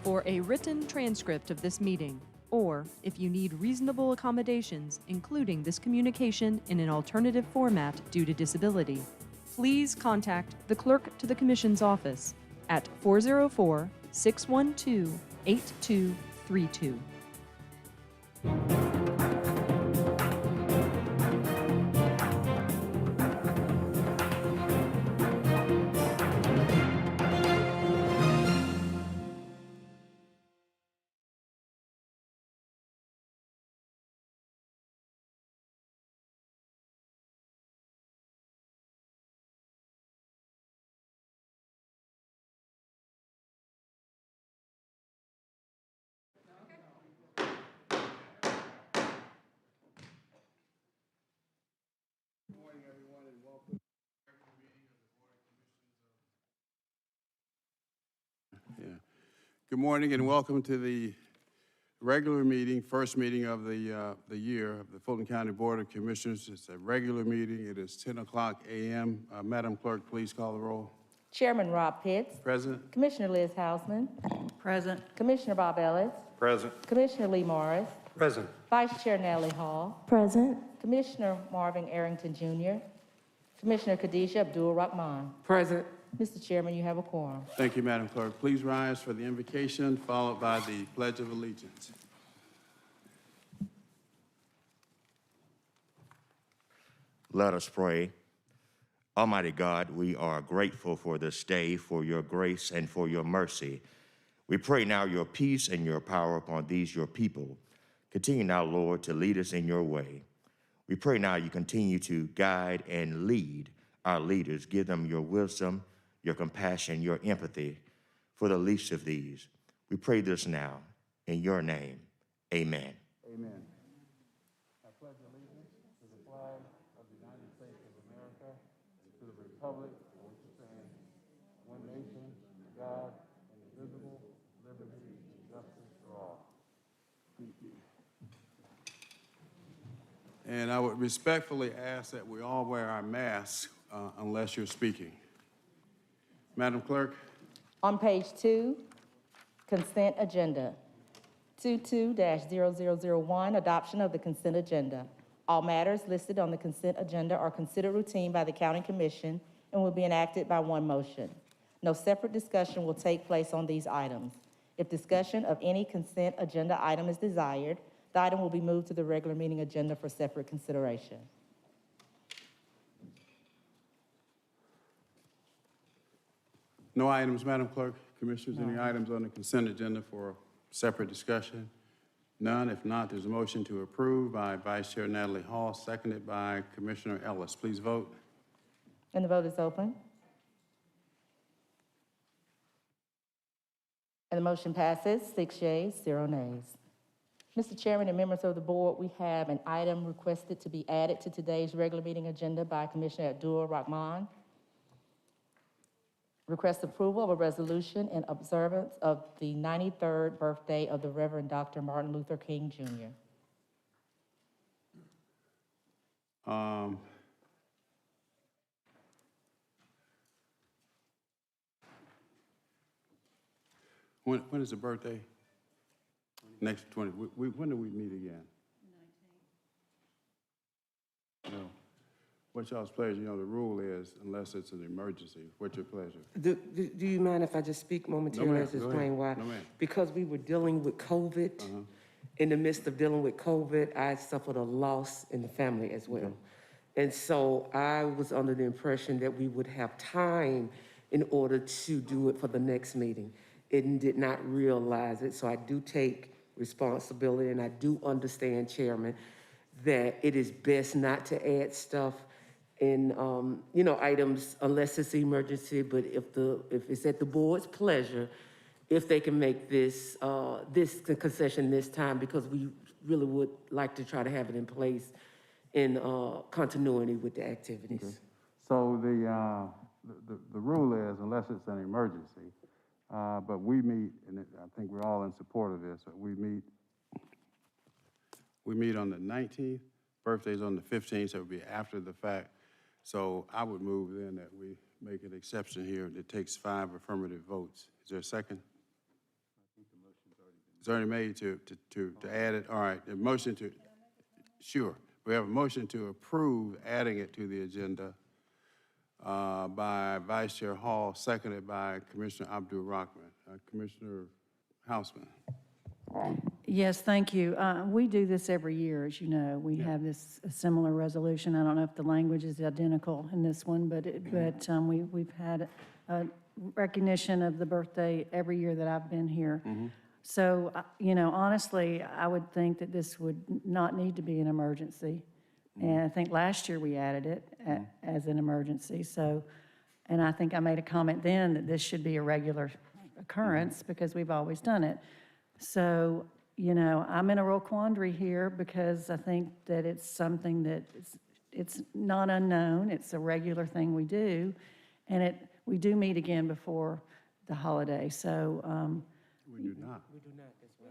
for a written transcript of this meeting, or if you need reasonable accommodations, including this communication in an alternative format due to disability, please contact the Clerk to the Commission's office at 404-612-8232. Good morning and welcome to the regular meeting, first meeting of the year of the Fulton County Board of Commissioners. It's a regular meeting. It is 10 o'clock a.m. Madam Clerk, please call the roll. Chairman Rob Pitts. Present. Commissioner Liz Hausman. Present. Commissioner Bob Ellis. Present. Commissioner Lee Morris. Present. Vice Chair Natalie Hall. Present. Commissioner Marvin Arrington Jr. Commissioner Khadijah Abdul Rahman. Present. Mr. Chairman, you have a quorum. Thank you, Madam Clerk. Please rise for the invocation, followed by the Pledge of Allegiance. Let us pray. Almighty God, we are grateful for this day, for your grace and for your mercy. We pray now your peace and your power upon these, your people. Continue now, Lord, to lead us in your way. We pray now you continue to guide and lead our leaders. Give them your wisdom, your compassion, your empathy for the least of these. We pray this now in your name. Amen. Amen. I pledge allegiance to the flag of the United States of America and to the republic for which it stands, one nation, God, indivisible, liberty, and justice for all. Thank you. And I would respectfully ask that we all wear our masks unless you're speaking. Madam Clerk. On page 2, consent agenda. 22-0001, adoption of the consent agenda. All matters listed on the consent agenda are considered routine by the County Commission and will be enacted by one motion. No separate discussion will take place on these items. If discussion of any consent agenda item is desired, the item will be moved to the regular meeting agenda for separate consideration. No items, Madam Clerk. Commissioners, any items on the consent agenda for separate discussion? None. If not, there's a motion to approve by Vice Chair Natalie Hall, seconded by Commissioner Ellis. Please vote. And the vote is open. And the motion passes, 6 yeas, 0 nays. Mr. Chairman and members of the board, we have an item requested to be added to today's regular meeting agenda by Commissioner Abdul Rahman. Request approval of a resolution in observance of the 93rd birthday of the Reverend Dr. Martin Luther King, Jr. When is the birthday? Next 20. When do we meet again? 19th. No. What's y'all's pleasure? You know, the rule is, unless it's an emergency, what's your pleasure? Do you mind if I just speak momentarily to explain why? No, ma'am. Because we were dealing with COVID. In the midst of dealing with COVID, I suffered a loss in the family as well. And so I was under the impression that we would have time in order to do it for the next meeting. And did not realize it, so I do take responsibility, and I do understand, Chairman, that it is best not to add stuff in, items unless it's an emergency. But if it's at the board's pleasure, if they can make this concession this time, because we really would like to try to have it in place in continuity with the activities. Okay. So the rule is, unless it's an emergency, but we meet, and I think we're all in support of this. We meet on the 19th. Birthday's on the 15th, so it would be after the fact. So I would move then that we make an exception here. It takes 5 affirmative votes. Is there a second? I think the It's already made to add it. All right, the motion to, sure. We have a motion to approve adding it to the agenda by Vice Chair Hall, seconded by Commissioner Abdul Rahman. Commissioner Houseman. Yes, thank you. We do this every year, as you know. We have this a similar resolution. I don't know if the language is identical in this one, but we've had a recognition of the birthday every year that I've been here. So, you know, honestly, I would think that this would not need to be an emergency. And I think last year we added it as an emergency. So, and I think I made a comment then that this should be a regular occurrence because we've always done it. So, you know, I'm in a real quandary here because I think that it's something that it's not unknown. It's a regular thing we do. And we do meet again before the holiday. So, We do not.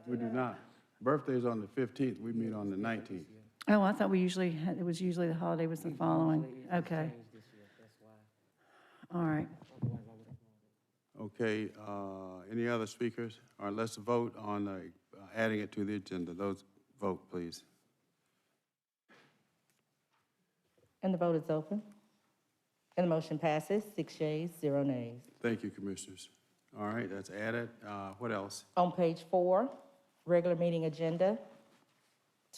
We do not. Birthday's on the 15th. We meet on the 19th. oh, I thought we usually had, it was usually the holiday was the following. Okay. All right. Okay, any other speakers? All right, let's vote on adding it to the agenda. Those vote, please. And the vote is open. And the motion passes, 6 yeas, 0 nays. Thank you, Commissioners. All right, that's added. What else? On page 4, regular meeting agenda,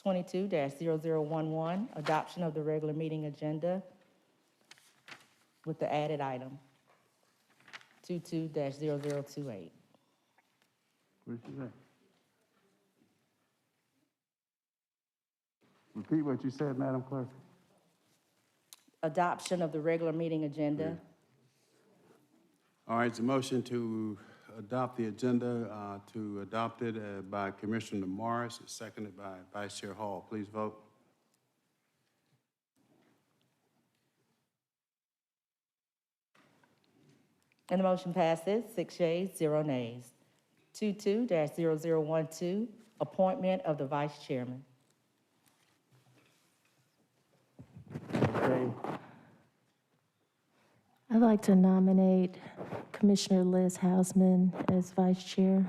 22-0011, adoption of the regular meeting agenda with the added item, 22-0028. What did you say? Repeat what you said, Madam Clerk. Adoption of the regular meeting agenda. All right, it's a motion to adopt the agenda, to adopt it by Commissioner Morris, seconded by Vice Chair Hall. Please vote. And the motion passes, 6 yeas, 0 nays. 22-0012, appointment of the vice chairman. Okay. I'd like to nominate Commissioner Liz Hausman as vice chair.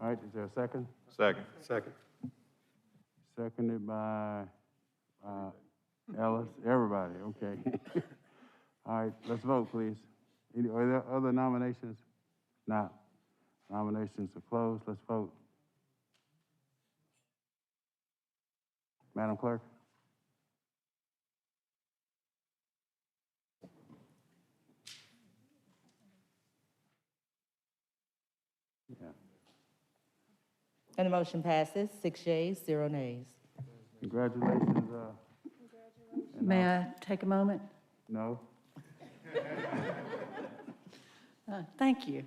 All right, is there a second? Second. Second. Seconded by Ellis, everybody, okay. All right, let's vote, please. Are there other nominations? Not. Nominations are closed, let's vote. Madam Clerk? Yeah. And the motion passes, 6 yeas, 0 nays. Congratulations, May I take a moment? no? Thank you.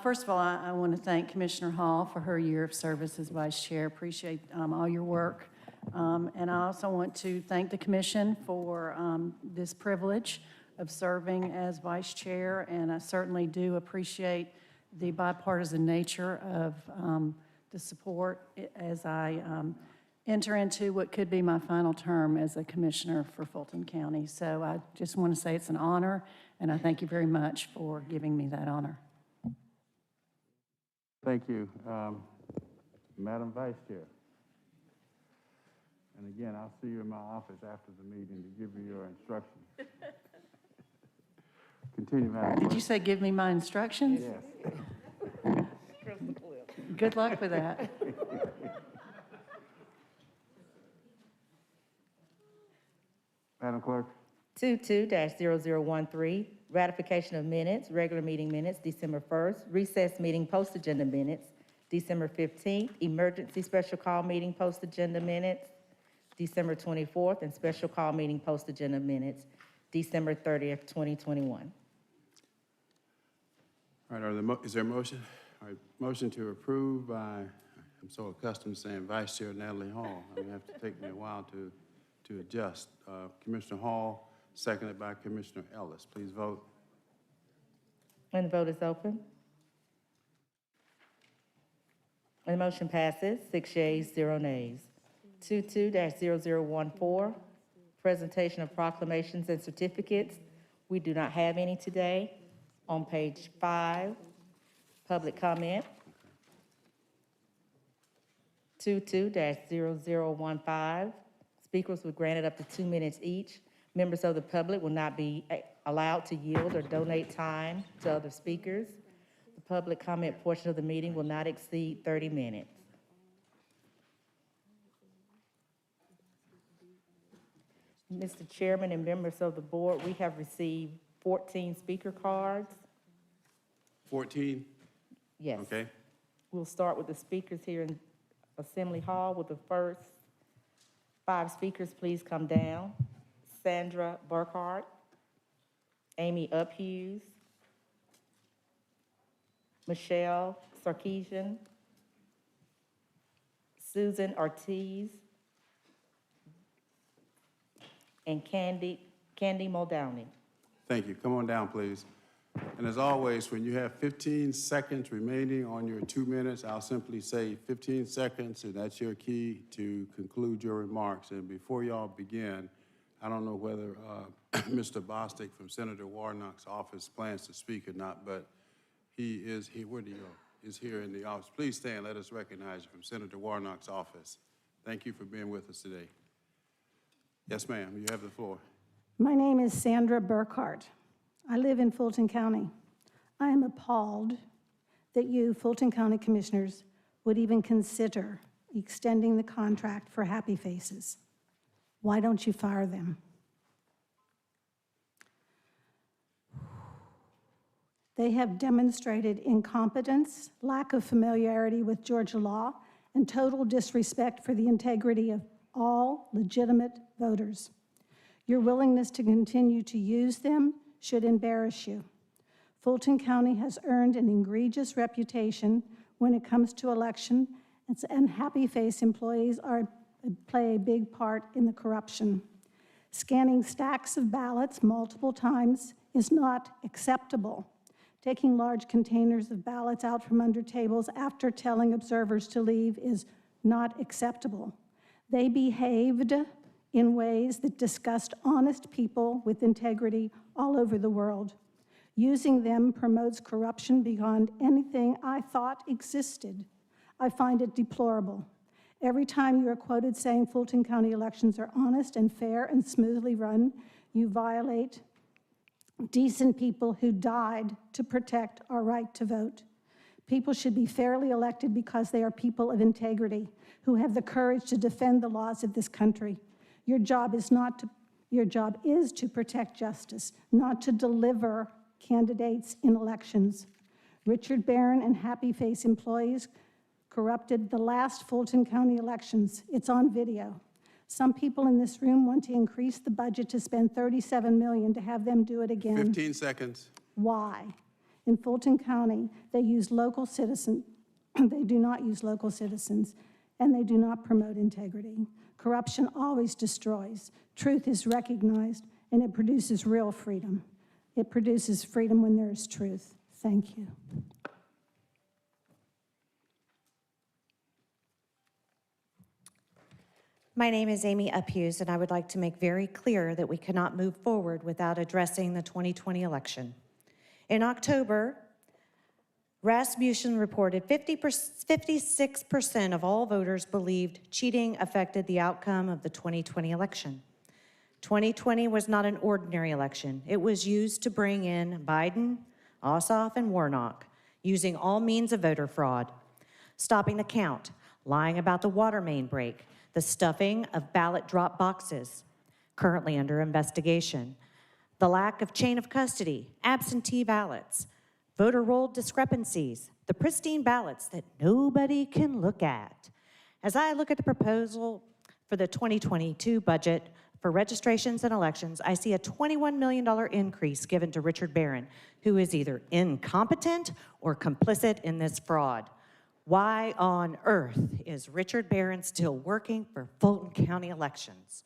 First of all, I want to thank Commissioner Hall for her year of service as vice chair. Appreciate all your work. And I also want to thank the commission for this privilege of serving as vice chair. And I certainly do appreciate the bipartisan nature of the support as I enter into what could be my final term as a commissioner for Fulton County. So I just want to say it's an honor, and I thank you very much for giving me that honor. Thank you, Madam Vice Chair. And again, I'll see you in my office after the meeting to give you your instructions. Continue, Madam Clerk. Did you say give me my instructions? Yes. Good luck with that. Madam Clerk? 22-0013, ratification of minutes, regular meeting minutes, December 1st, recess meeting post-agenda minutes, December 15th, emergency special call meeting post-agenda minutes, December 24th, and special call meeting post-agenda minutes, December 30th, 2021. All right, is there a motion? All right, motion to approve by, I'm so accustomed to saying Vice Chair Natalie Hall. I mean, it have to take me a while to adjust. Commissioner Hall, seconded by Commissioner Ellis. Please vote. And the vote is open. And the motion passes, 6 yeas, 0 nays. 22-0014, presentation of proclamations and certificates. We do not have any today. On page 5, public comment. 22-0015. Speakers were granted up to 2 minutes each. Members of the public will not be allowed to yield or donate time to other speakers. The public comment portion of the meeting will not exceed 30 minutes. Mr. Chairman and members of the board, we have received 14 speaker cards. 14? Yes. Okay. We'll start with the speakers here in Assembly Hall with the first 5 speakers. Please come down. Sandra Burkhart, Amy Uphughes, Michelle Sarkeesian, Susan Ortiz, and Candy Muldowney. Thank you. Come on down, please. And as always, when you have 15 seconds remaining on your 2 minutes, I'll simply say 15 seconds, and that's your key to conclude your remarks. And before y'all begin, I don't know whether Mr. Bostic from Senator Warnock's office plans to speak or not, but he is here. Where did he go? Is here in the office. Please stand. Let us recognize you from Senator Warnock's office. Thank you for being with us today. Yes, ma'am. You have the floor. My name is Sandra Burkhart. I live in Fulton County. I am appalled that you, Fulton County Commissioners, would even consider extending the contract for Happy Faces. Why don't you fire them? They have demonstrated incompetence, lack of familiarity with Georgia law, and total disrespect for the integrity of all legitimate voters. Your willingness to continue to use them should embarrass you. Fulton County has earned an egregious reputation when it comes to elections, and Happy Face employees play a big part in the corruption. Scanning stacks of ballots multiple times is not acceptable. Taking large containers of ballots out from under tables after telling observers to leave is not acceptable. They behaved in ways that disgust honest people with integrity all over the world. Using them promotes corruption beyond anything I thought existed. I find it deplorable. Every time you are quoted saying Fulton County elections are honest and fair and smoothly run, you violate decent people who died to protect our right to vote. People should be fairly elected because they are people of integrity who have the courage to defend the laws of this country. Your job is to protect justice, not to deliver candidates in elections. Richard Barron and Happy Face employees corrupted the last Fulton County elections. It's on video. Some people in this room want to increase the budget to spend $37 million to have them do it again. 15 seconds. Why? In Fulton County, they use local citizens. They do not use local citizens, and they do not promote integrity. Corruption always destroys. Truth is recognized, and it produces real freedom. It produces freedom when there is truth. Thank you. My name is Amy Uphughes, and I would like to make very clear that we cannot move forward without addressing the 2020 election. In October, Rasmussen reported 56% of all voters believed cheating affected the outcome of the 2020 election. 2020 was not an ordinary election. It was used to bring in Biden, Ossoff, and Warnock, using all means of voter fraud, stopping the count, lying about the water main break, the stuffing of ballot drop boxes, currently under investigation, the lack of chain of custody, absentee ballots, voter roll discrepancies, the pristine ballots that nobody can look at. As I look at the proposal for the 2022 budget for registrations and elections, I see a $21 million increase given to Richard Barron, who is either incompetent or complicit in this fraud. Why on earth is Richard Barron still working for Fulton County elections?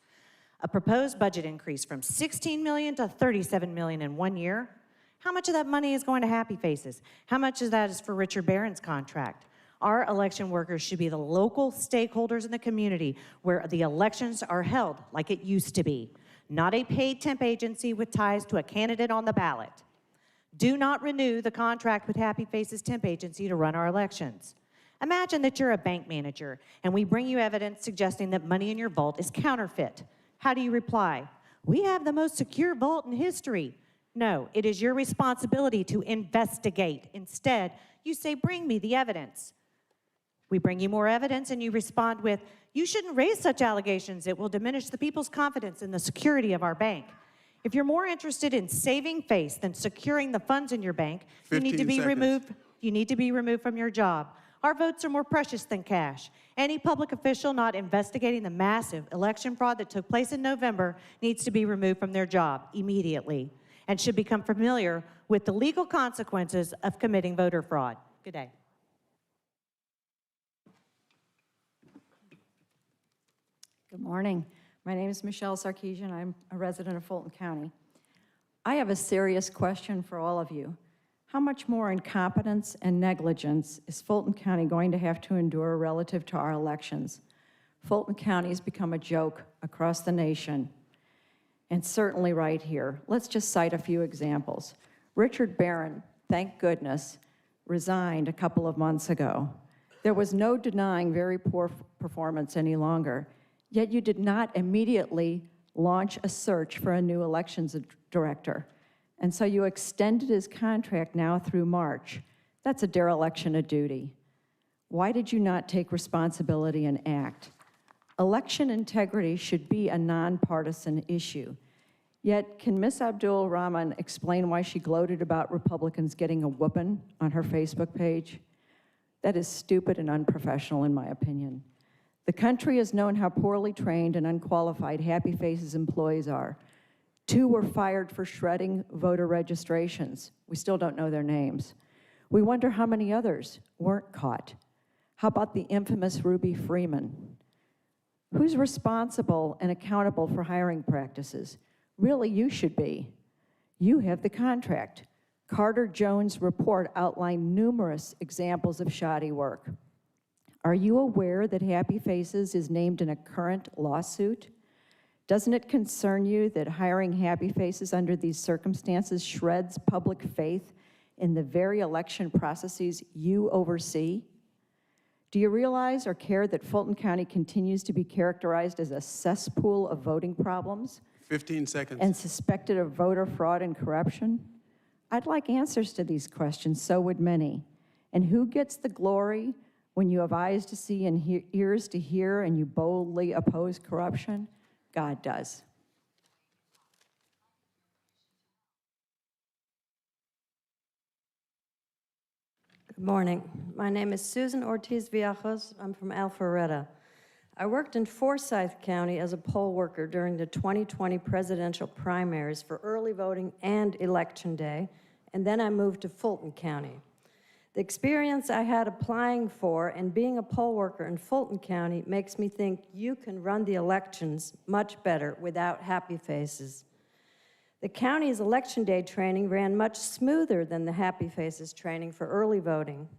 A proposed budget increase from $16 million to $37 million in 1 year. How much of that money is going to Happy Faces? How much of that is for Richard Barron's contract? Our election workers should be the local stakeholders in the community where the elections are held like it used to be, not a paid temp agency with ties to a candidate on the ballot. Do not renew the contract with Happy Faces Temp Agency to run our elections. Imagine that you're a bank manager and we bring you evidence suggesting that money in your vault is counterfeit. How do you reply? We have the most secure vault in history. No, it is your responsibility to investigate. Instead, you say, bring me the evidence. We bring you more evidence and you respond with, you shouldn't raise such allegations. It will diminish the people's confidence in the security of our bank. If you're more interested in saving face than securing the funds in your bank, you need to be 15 seconds. removed. You need to be removed from your job. Our votes are more precious than cash. Any public official not investigating the massive election fraud that took place in November needs to be removed from their job immediately and should become familiar with the legal consequences of committing voter fraud. Good day. Good morning. My name is Michelle Sarkeesian. I'm a resident of Fulton County. I have a serious question for all of you. How much more incompetence and negligence is Fulton County going to have to endure relative to our elections? Fulton County has become a joke across the nation, and certainly right here. Let's just cite a few examples. Richard Barron, thank goodness, resigned a couple of months ago. There was no denying very poor performance any longer. Yet you did not immediately launch a search for a new elections director. And so you extended his contract now through March. That's a dereliction of duty. Why did you not take responsibility and act? Election integrity should be a nonpartisan issue. Yet, can Ms. Abdul Rahman explain why she gloated about Republicans getting a whooping on her Facebook page? That is stupid and unprofessional, in my opinion. The country has known how poorly trained and unqualified Happy Faces employees are. 2 were fired for shredding voter registrations. We still don't know their names. We wonder how many others weren't caught. How about the infamous Ruby Freeman? Who's responsible and accountable for hiring practices? Really, you should be. You have the contract. Carter Jones' report outlined numerous examples of shoddy work. Are you aware that Happy Faces is named in a current lawsuit? Doesn't it concern you that hiring Happy Faces under these circumstances shreds public faith in the very election processes you oversee? Do you realize or care that Fulton County continues to be characterized as a cesspool of voting problems 15 seconds. and suspected of voter fraud and corruption? I'd like answers to these questions, so would many. And who gets the glory when you have eyes to see and ears to hear and you boldly oppose corruption? God does. Good morning. My name is Susan Ortiz Villajos. I'm from Alpharetta. I worked in Forsyth County as a poll worker during the 2020 presidential primaries for early voting and Election Day, and then I moved to Fulton County. The experience I had applying for and being a poll worker in Fulton County makes me think you can run the elections much better without Happy Faces. The county's Election Day training ran much smoother than the Happy Faces training for early voting.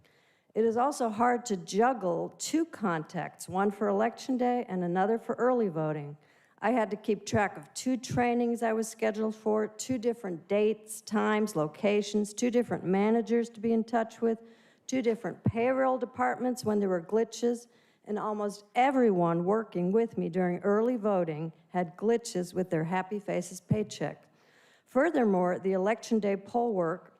It is also hard to juggle 2 contacts, one for Election Day and another for early voting. I had to keep track of 2 trainings I was scheduled for, 2 different dates, times, locations, 2 different managers to be in touch with, 2 different payroll departments when there were glitches, and almost everyone working with me during early voting had glitches with their Happy Faces paycheck. Furthermore, the Election Day poll work,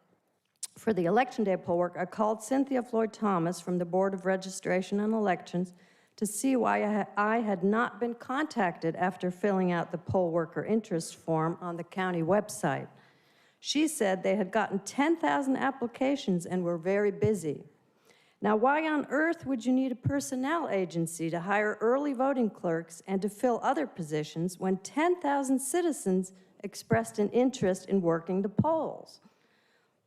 I called Cynthia Floyd Thomas from the Board of Registration and Elections to see why I had not been contacted after filling out the poll worker interest form on the county website. She said they had gotten 10,000 applications and were very busy. Now, why on earth would you need a personnel agency to hire early voting clerks and to fill other positions when 10,000 citizens expressed an interest in working the polls?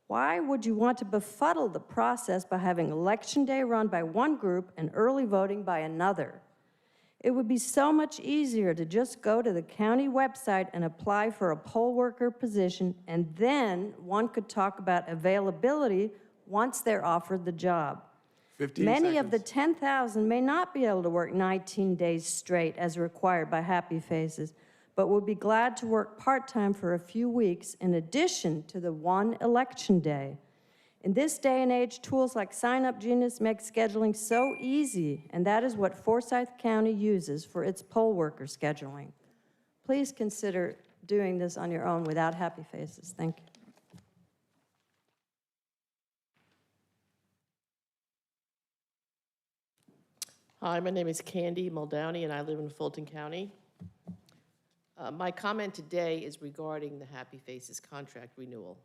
Why would you want to befuddle the process by having Election Day run by one group and early voting by another? It would be so much easier to just go to the county website and apply for a poll worker position, and then one could talk about availability once they're offered the job. 15 Many seconds. of the 10,000 may not be able to work 19 days straight as required by Happy Faces, but would be glad to work part-time for a few weeks in addition to the one election day. In this day and age, tools like Sign Up Genius make scheduling so easy, and that is what Forsyth County uses for its poll worker scheduling. Please consider doing this on your own without happy faces. Thank you. Hi, my name is Candy Muldowney, and I live in Fulton County. My comment today is regarding the Happy Faces contract renewal.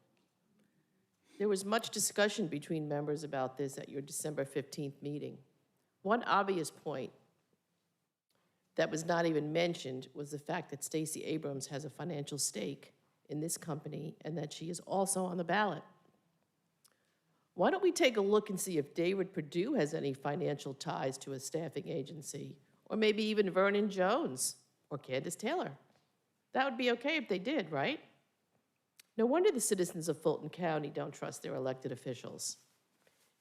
There was much discussion between members about this at your December 15th meeting. One obvious point that was not even mentioned was the fact that Stacey Abrams has a financial stake in this company and that she is also on the ballot. Why don't we take a look and see if David Perdue has any financial ties to a staffing agency, or maybe even Vernon Jones or Candace Taylor? That would be okay if they did, right? No wonder the citizens of Fulton County don't trust their elected officials.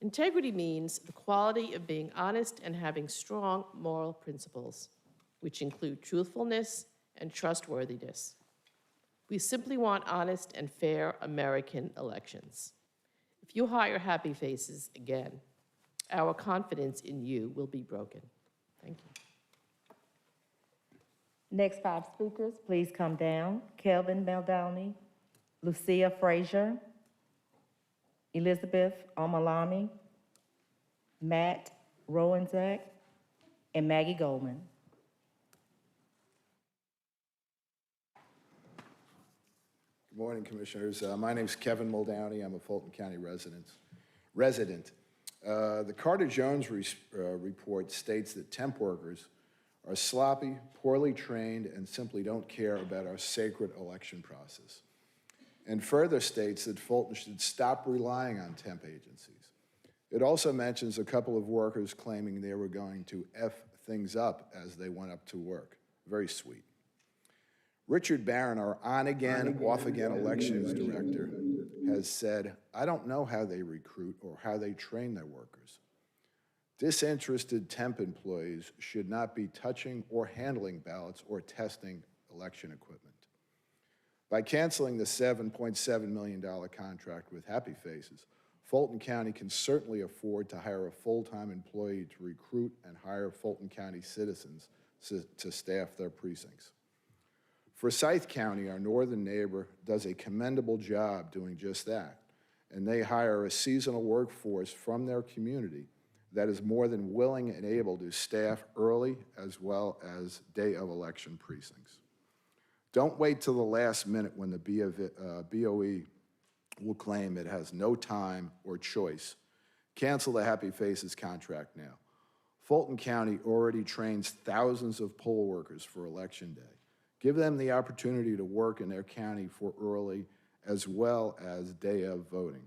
Integrity means the quality of being honest and having strong moral principles, which include truthfulness and trustworthiness. We simply want honest and fair American elections. If you hire Happy Faces again, our confidence in you will be broken. Thank you. Next 5 speakers, please come down. Kelvin Muldowney, Lucia Frazier, Elizabeth Omalami, Matt Rowenzak, and Maggie Goldman. Good morning, Commissioners. My name's Kevin Muldowney. I'm a Fulton County resident. The Carter-Jones report states that temp workers are sloppy, poorly trained, and simply don't care about our sacred election process. And further states that Fulton should stop relying on temp agencies. It also mentions a couple of workers claiming they were going to F things up as they went up to work. Very sweet. Richard Barron, our on-again, off-again elections director, has said, "I don't know how they recruit or how they train their workers. Disinterested temp employees should not be touching or handling ballots or testing election equipment." By canceling the $7.7 million contract with Happy Faces, Fulton County can certainly afford to hire a full-time employee to recruit and hire Fulton County citizens to staff their precincts. Forsyth County, our northern neighbor, does a commendable job doing just that, and they hire a seasonal workforce from their community that is more than willing and able to staff early as well as day of election precincts. Don't wait till the last minute when the BOE will claim it has no time or choice. Cancel the Happy Faces contract now. Fulton County already trains thousands of poll workers for Election Day. Give them the opportunity to work in their county for early as well as day of voting.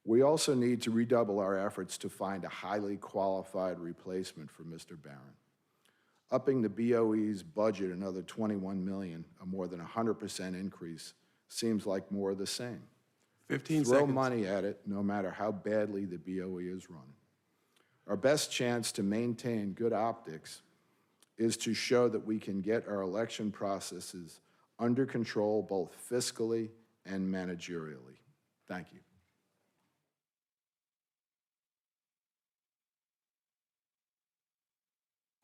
We also need to redouble our efforts to find a highly qualified replacement for Mr. Barron. Upping the BOE's budget another $21 million, a more than 100% increase, seems like more of the same. 15 Throw seconds. money at it, no matter how badly the BOE is run. Our best chance to maintain good optics is to show that we can get our election processes under control both fiscally and managerially. Thank you.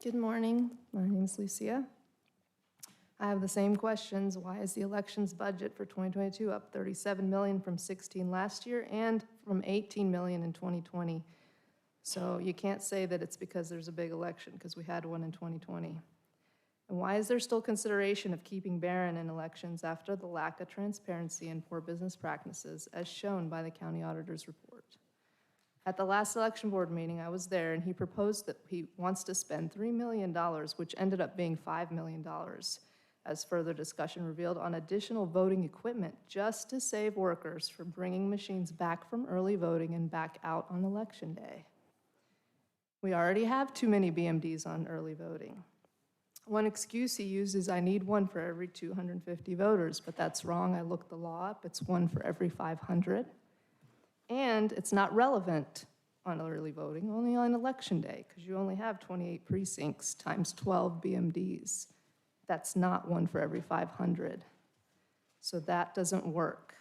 Good morning. My name is Lucia. I have the same questions. Why is the elections budget for 2022 up $37 million from 16 last year and from $18 million in 2020? So you can't say that it's because there's a big election, because we had one in 2020. And why is there still consideration of keeping Barron in elections after the lack of transparency and poor business practices, as shown by the county auditor's report? At the last election board meeting, I was there, and he proposed that he wants to spend $3 million, which ended up being $5 million, as further discussion revealed, on additional voting equipment just to save workers from bringing machines back from early voting and back out on election day. We already have too many BMDs on early voting. One excuse he used is, I need one for every 250 voters, but that's wrong. I looked the law up. It's one for every 500. And it's not relevant on early voting, only on election day, because you only have 28 precincts times 12 BMDs. That's not one for every 500. So that doesn't work.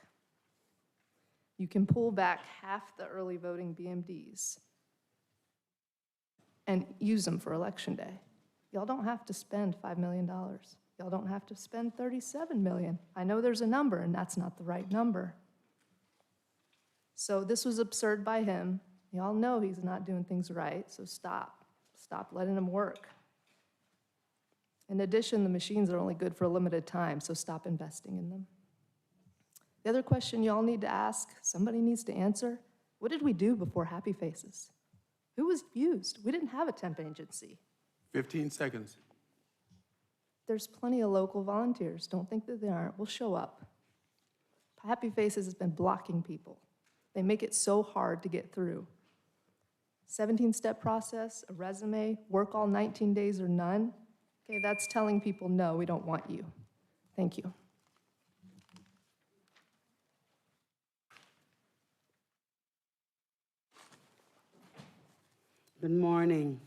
You can pull back half the early voting BMDs and use them for Election Day. Y'all don't have to spend $5 million. Y'all don't have to spend $37 million. I know there's a number, and that's not the right number. So this was absurd by him. Y'all know he's not doing things right, so stop. Stop letting him work. In addition, the machines are only good for a limited time, so stop investing in them. The other question y'all need to ask, somebody needs to answer, what did we do before Happy Faces? Who was used? We didn't have a temp agency. 15 seconds. There's plenty of local volunteers. Don't think that they aren't. We'll show up. Happy Faces has been blocking people. They make it so hard to get through. 17-step process, a resume, work all 19 days or none. Okay, that's telling people, no, we don't want you. Thank you. Good morning.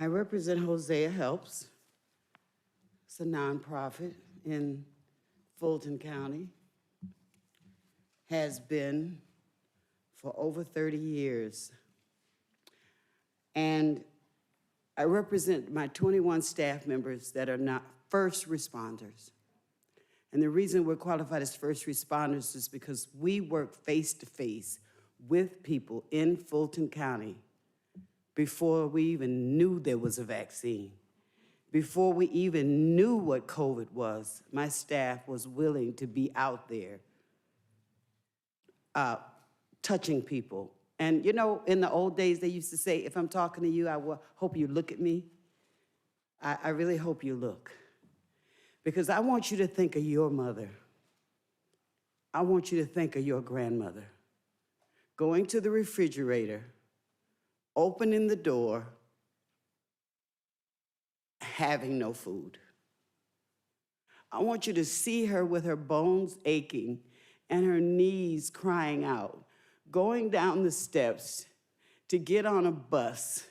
I represent Hosea Helps. It's a nonprofit in Fulton County. Has been for over 30 years. And I represent my 21 staff members that are not first responders. And the reason we're qualified as first responders is because we work face-to-face with people in Fulton County before we even knew there was a vaccine. Before we even knew what COVID was, my staff was willing to be out there touching people. And you know, in the old days, they used to say, if I'm talking to you, I hope you look at me. I really hope you look. Because I want you to think of your mother. I want you to think of your grandmother. Going to the refrigerator, opening the door, having no food. I want you to see her with her bones aching and her knees crying out, going down the steps to get on a bus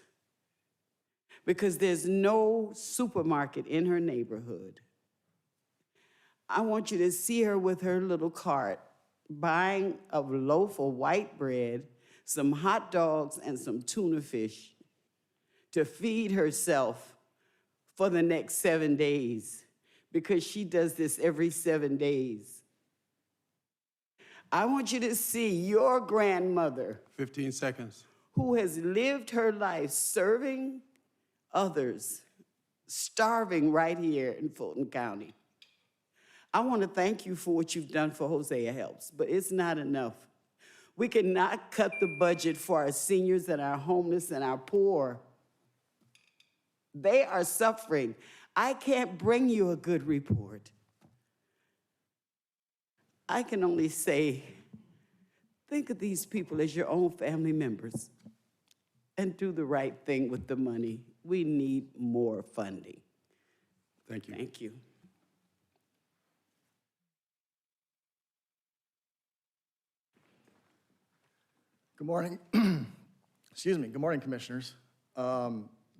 because there's no supermarket in her neighborhood. I want you to see her with her little cart buying a loaf of white bread, some hot dogs, and some tuna fish to feed herself for the next 7 days because she does this every 7 days. I want you to see your grandmother. 15 seconds. Who has lived her life serving others, starving right here in Fulton County. I want to thank you for what you've done for Hosea Helps, but it's not enough. We cannot cut the budget for our seniors and our homeless and our poor. They are suffering. I can't bring you a good report. I can only say, think of these people as your own family members and do the right thing with the money. We need more funding. Thank you. Thank you. Good morning. Excuse me. Good morning, Commissioners.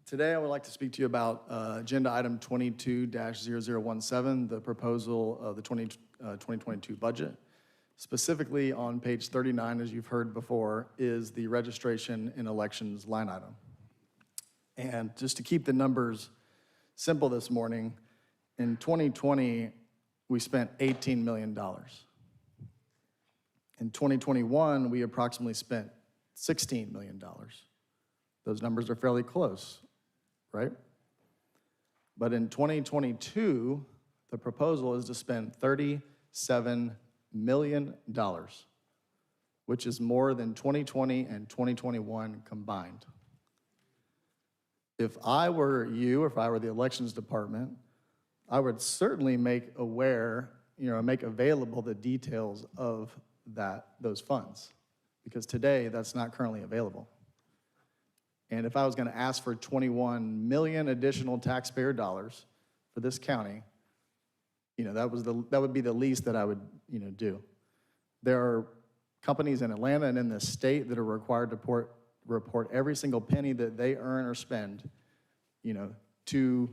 Today, I would like to speak to you about Agenda Item 22-0017, the proposal of the 2022 budget. Specifically on page 39, as you've heard before, is the registration and elections line item. And just to keep the numbers simple this morning, in 2020, we spent $18 million. In 2021, we approximately spent $16 million. Those numbers are fairly close, right? But in 2022, the proposal is to spend $37 million, which is more than 2020 and 2021 combined. If I were you, if I were the elections department, I would certainly make available the details of those funds, because today that's not currently available. And if I was going to ask for 21 million additional taxpayer dollars for this county, that would be the least that I would do. There are companies in Atlanta and in the state that are required to report every single penny that they earn or spend, to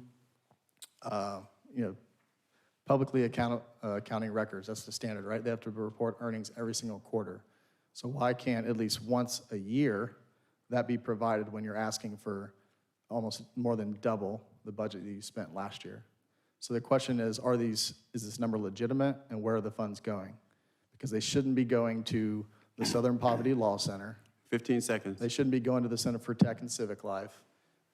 publicly accounting records. That's the standard, right? They have to report earnings every single quarter. So why can't at least once a year that be provided when you're asking for almost more than double the budget that you spent last year? So the question is this number legitimate, and where are the funds going? Because they shouldn't be going to the Southern Poverty Law Center. 15 seconds. They shouldn't be going to the Center for Tech and Civic Life.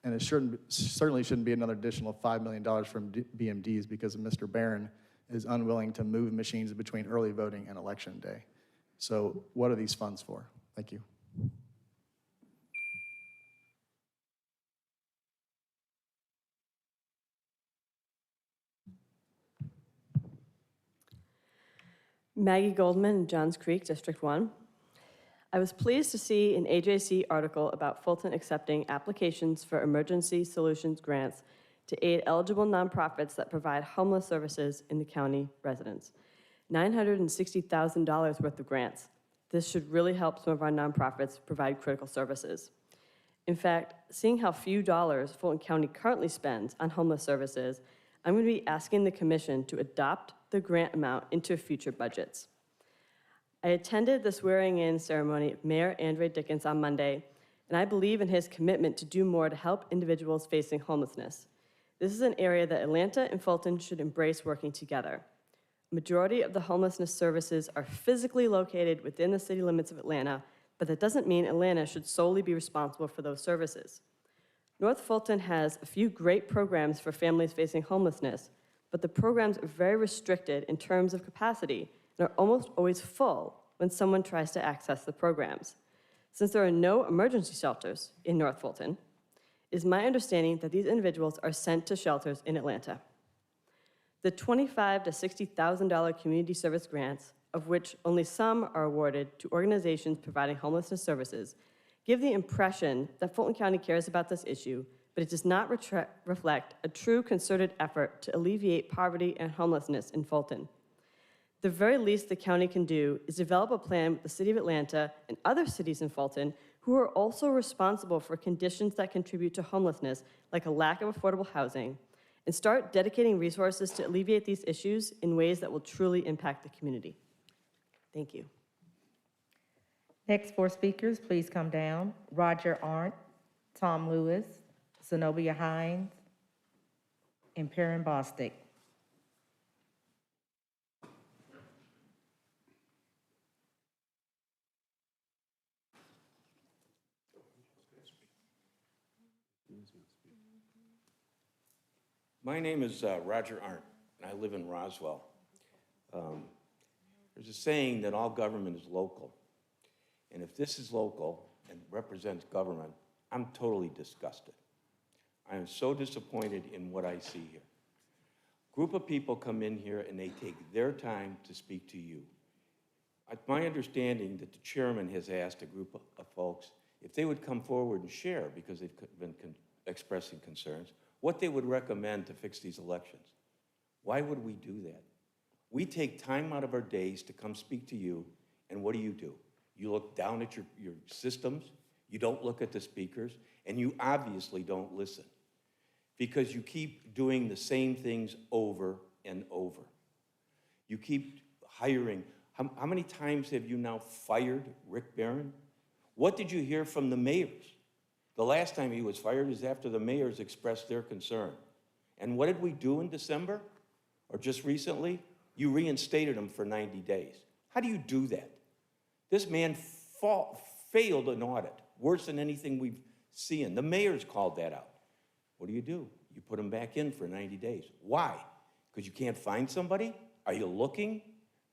And it certainly shouldn't be another additional $5 million from BMDs because Mr. Barron is unwilling to move machines between early voting and election day. So what are these funds for? Thank you. Maggie Goldman, Johns Creek, District 1. I was pleased to see an AJC article about Fulton accepting applications for emergency solutions grants to aid eligible nonprofits that provide homeless services in the county residents. $960,000 worth of grants. This should really help some of our nonprofits provide critical services. In fact, seeing how few dollars Fulton County currently spends on homeless services, I'm going to be asking the Commission to adopt the grant amount into future budgets. I attended the swearing-in ceremony of Mayor Andre Dickens on Monday, and I believe in his commitment to do more to help individuals facing homelessness. This is an area that Atlanta and Fulton should embrace working together. A majority of the homelessness services are physically located within the city limits of Atlanta, but that doesn't mean Atlanta should solely be responsible for those services. North Fulton has a few great programs for families facing homelessness, but the programs are very restricted in terms of capacity and are almost always full when someone tries to access the programs. Since there are no emergency shelters in North Fulton, it is my understanding that these individuals are sent to shelters in Atlanta. The $25,000 to $60,000 community service grants, of which only some are awarded to organizations providing homelessness services, give the impression that Fulton County cares about this issue, but it does not reflect a true concerted effort to alleviate poverty and homelessness in Fulton. The very least the county can do is develop a plan with the City of Atlanta and other cities in Fulton who are also responsible for conditions that contribute to homelessness, like a lack of affordable housing, and start dedicating resources to alleviate these issues in ways that will truly impact the community. Thank you. Next four speakers, please come down. Roger Arndt, Tom Lewis, Zenobia Hines, and Perrin Bostick. My name is Roger Arndt, and I live in Roswell. There's a saying that all government is local. And if this is local and represents government, I'm totally disgusted. I am so disappointed in what I see here. Group of people come in here and they take their time to speak to you. It's my understanding that the chairman has asked a group of folks if they would come forward and share, because they've been expressing concerns, what they would recommend to fix these elections. Why would we do that? We take time out of our days to come speak to you, and what do? You look down at your systems, you don't look at the speakers, and you obviously don't listen, because you keep doing the same things over and over. You keep hiring. How many times have you now fired Rick Barron? What did you hear from the mayors? The last time he was fired is after the mayors expressed their concern. And what did we do in December, or just recently? You reinstated him for 90 days. How do you do that? This man failed an audit, worse than anything we've seen. The mayors called that out. What do? You put him back in for 90 days. Why? Because you can't find somebody? Are you looking?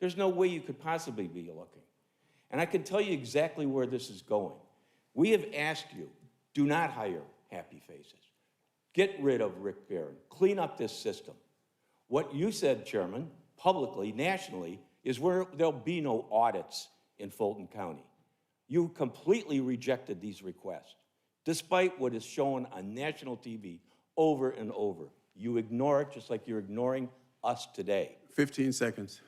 There's no way you could possibly be looking. And I can tell you exactly where this is going. We have asked you, do not hire happy faces. Get rid of Rick Barron. Clean up this system. What you said, Chairman, publicly, nationally, is where there'll be no audits in Fulton County. You completely rejected these requests, despite what is shown on national TV over and over. You ignore it just like you're ignoring us today. 15 seconds.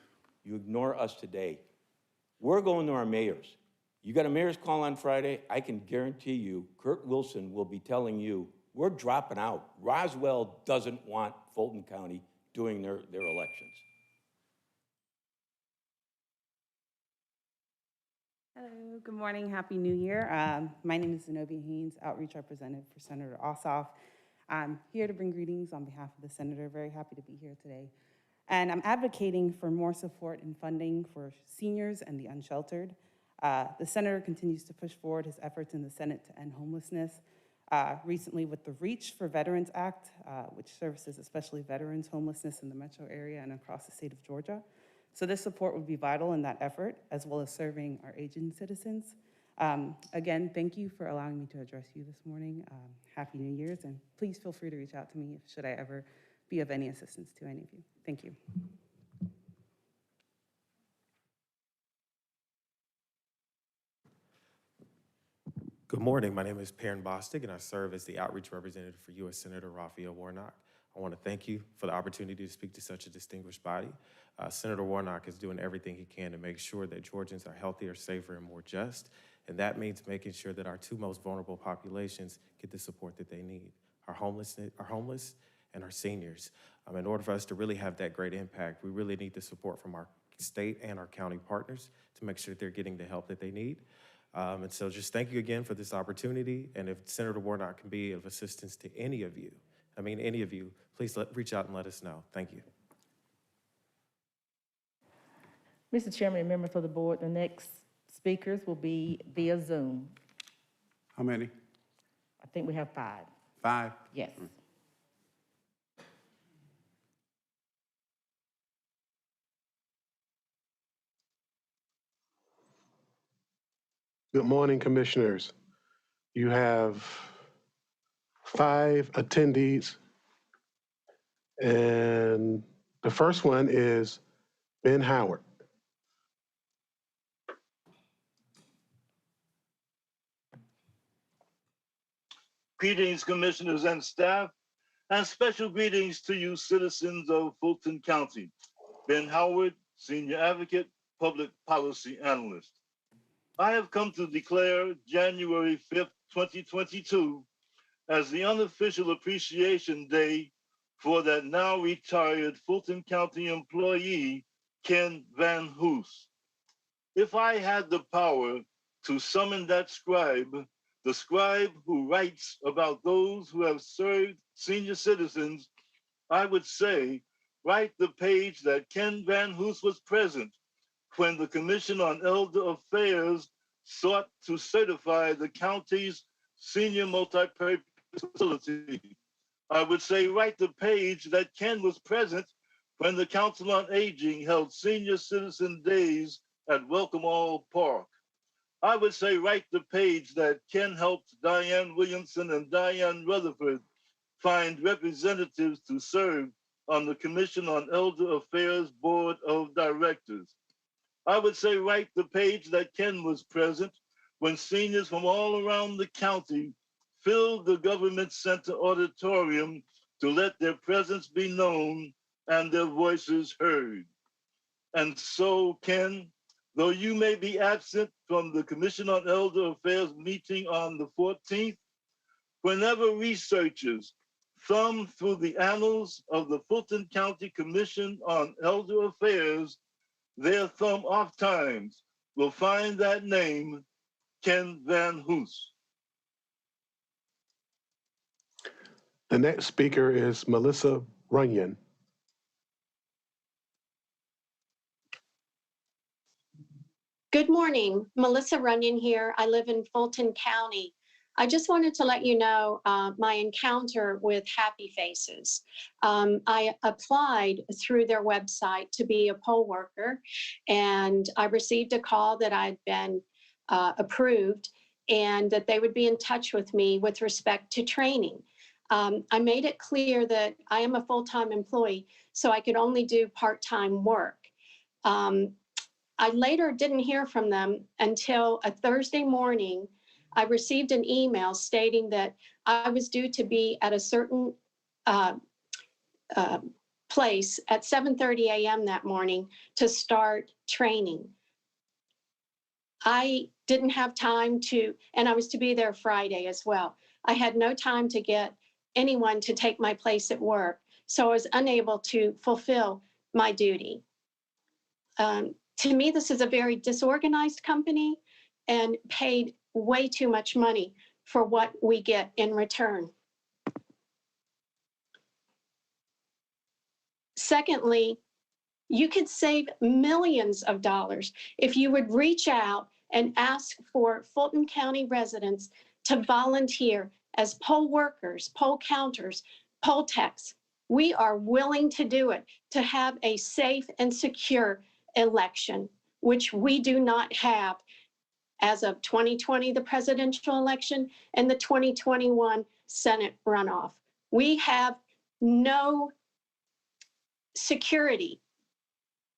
You ignore us today. We're going to our mayors. You got a mayor's call on Friday, I can guarantee you Kurt Wilson will be telling you, we're dropping out. Roswell doesn't want Fulton County doing their elections. Hello, good morning, Happy New Year. My name is Zenobia Haynes, Outreach Representative for Senator Ossoff. I'm here to bring greetings on behalf of the Senator. Very happy to be here today. And I'm advocating for more support and funding for seniors and the unsheltered. The Senator continues to push forward his efforts in the Senate to end homelessness. Recently with the Reach for Veterans Act, which services especially veterans homelessness in the metro area and across the state of Georgia. So this support would be vital in that effort, as well as serving our aging citizens. Again, thank you for allowing me to address you this morning. Happy New Year's, and please feel free to reach out to me should I ever be of any assistance to any of you. Thank you. Good morning. My name is Perrin Bostic, and I serve as the outreach representative for U.S. Senator Raphael Warnock. I want to thank you for the opportunity to speak to such a distinguished body. Senator Warnock is doing everything he can to make sure that Georgians are healthier, safer, and more just, and that means making sure that our two most vulnerable populations get the support that they need, our homeless and our seniors. In order for us to really have that great impact, we really need the support from our state and our county partners to make sure that they're getting the help that they need. And so just thank you again for this opportunity. And if Senator Warnock can be of assistance to any of you, please reach out and let us know. Thank you. Mr. Chairman and members of the board, the next speakers will be via Zoom. How many? I think we have 5. 5? Yes. Good morning, commissioners. You have 5 attendees, and the first one is Ben Howard. Greetings, commissioners and staff, and special greetings to you citizens of Fulton County. Ben Howard, Senior Advocate, Public Policy Analyst. I have come to declare January 5th, 2022 as the unofficial appreciation day for that now retired Fulton County employee, Ken Van Hoos. If I had the power to summon that scribe, the scribe who writes about those who have served senior citizens, I would say, write the page that Ken Van Hoos was present when the Commission on Elder Affairs sought to certify the county's senior multi-purpose facility. I would say write the page that Ken was present when the Council on Aging held Senior Citizen Days at Welcome All Park. I would say write the page that Ken helped Diane Williamson and Diane Rutherford find representatives to serve on the Commission on Elder Affairs Board of Directors. I would say write the page that Ken was present when seniors from all around the county filled the Government Center auditorium to let their presence be known and their voices heard. And so, Ken, though you may be absent from the Commission on Elder Affairs meeting on the 14th, whenever researchers thumb through the annals of the Fulton County Commission on Elder Affairs, their thumb oftentimes will find that name, Ken Van Hoos. The next speaker is Melissa Runyon. Good morning, Melissa Runyon here. I live in Fulton County. I just wanted to let you know my encounter with Happy Faces. I applied through their website to be a poll worker, and I received a call that I'd been approved and that they would be in touch with me with respect to training. I made it clear that I am a full-time employee, so I could only do part-time work. I later didn't hear from them until a Thursday morning. I received an email stating that I was due to be at a certain place at 7:30 a.m. that morning to start training. I didn't have time to, and I was to be there Friday as well. I had no time to get anyone to take my place at work, so I was unable to fulfill my duty. To me, this is a very disorganized company. and paid way too much money for what we get in return. Secondly, you could save millions of dollars if you would reach out and ask for Fulton County residents to volunteer as poll workers, poll counters, poll techs. We are willing to do it to have a safe and secure election, which we do not have as of 2020, the presidential election, and the 2021 Senate runoff. We have no security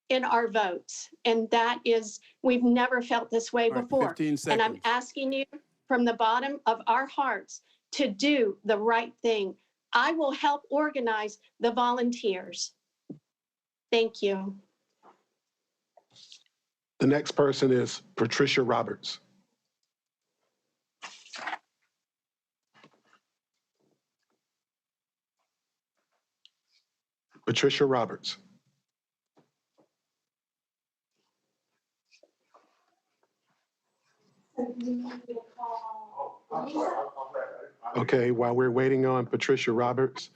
in our votes. And that is, we've never felt this way All right, before. 15 And I'm seconds. asking you from the bottom of our hearts to do the right thing. I will help organize the volunteers. Thank you. The next person is Patricia Roberts. Patricia Roberts. Okay, while we're waiting on Patricia Roberts,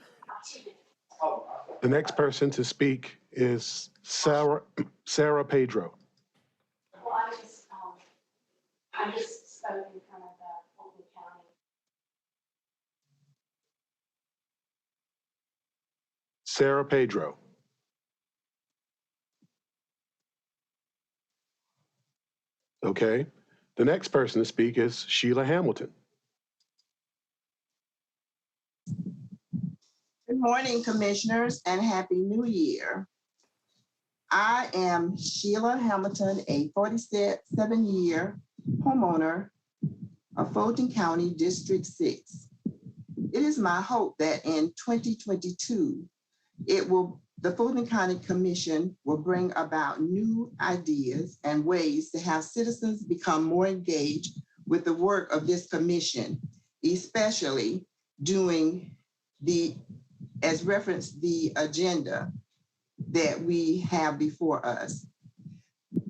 the next person to speak is Sarah Pedro. Well, I just spoke in front of Fulton County. Sarah Pedro. Okay, the next person to speak is Sheila Hamilton. Good morning, Commissioners, and Happy New Year. I am Sheila Hamilton, a 47-year homeowner of Fulton County, District 6. It is my hope that in 2022, the Fulton County Commission will bring about new ideas and ways to have citizens become more engaged with the work of this commission, especially doing as referenced the agenda that we have before us.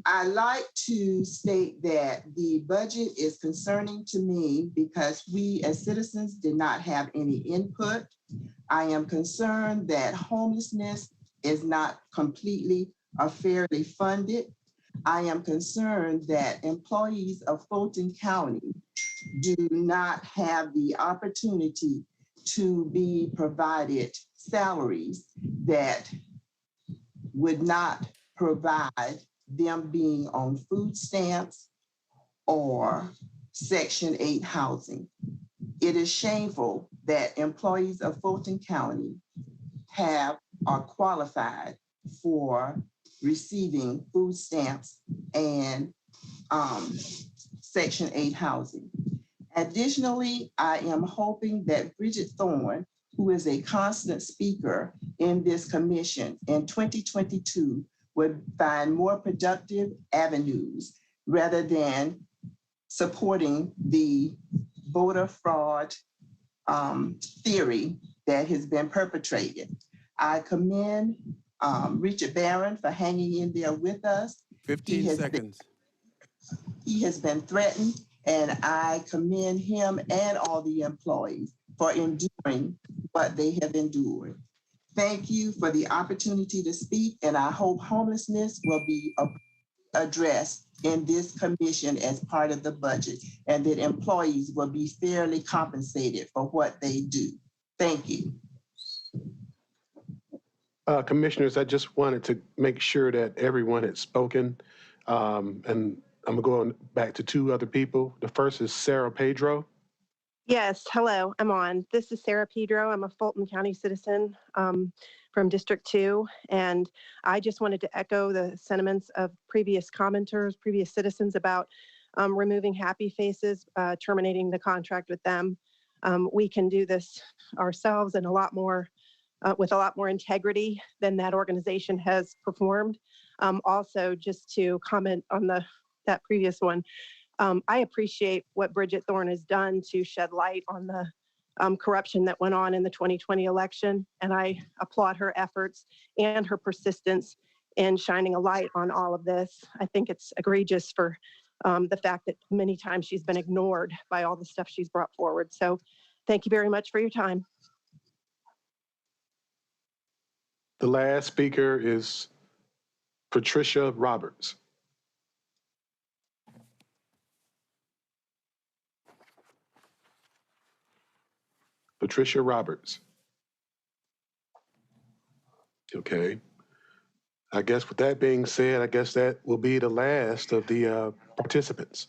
I like to state that the budget is concerning to me because we as citizens did not have any input. I am concerned that homelessness is not completely or fairly funded. I am concerned that employees of Fulton County do not have the opportunity to be provided salaries that would not provide them being on food stamps or Section 8 housing. It is shameful that employees of Fulton County are qualified for receiving food stamps and Section 8 housing. Additionally, I am hoping that Bridget Thorne, who is a constant speaker in this commission in 2022, would find more productive avenues rather than supporting the voter fraud theory that has been perpetrated. I commend Richard Barron for hanging in there with us. 15 seconds. He has been threatened, and I commend him and all the employees for enduring what they have endured. Thank you for the opportunity to speak, and I hope homelessness will be addressed in this commission as part of the budget, and that employees will be fairly compensated for what they do. Thank you. Commissioners, I just wanted to make sure that everyone had spoken. And I'm going back to two other people. The first is Sarah Pedro. Yes, hello, I'm on. This is Sarah Pedro. I'm a Fulton County citizen from District 2, and I just wanted to echo the sentiments of previous commenters, previous citizens about removing Happy Faces, terminating the contract with them. We can do this ourselves and a lot more, with a lot more integrity than that organization has performed. Also, just to comment on that previous one, I appreciate what Bridget Thorne has done to shed light on the corruption that went on in the 2020 election, and I applaud her efforts and her persistence in shining a light on all of this. I think it's egregious for the fact that many times she's been ignored by all the stuff she's brought forward. So thank you very much for your time. The last speaker is Patricia Roberts. Patricia Roberts. Okay. I guess with that being said, I guess that will be the last of the participants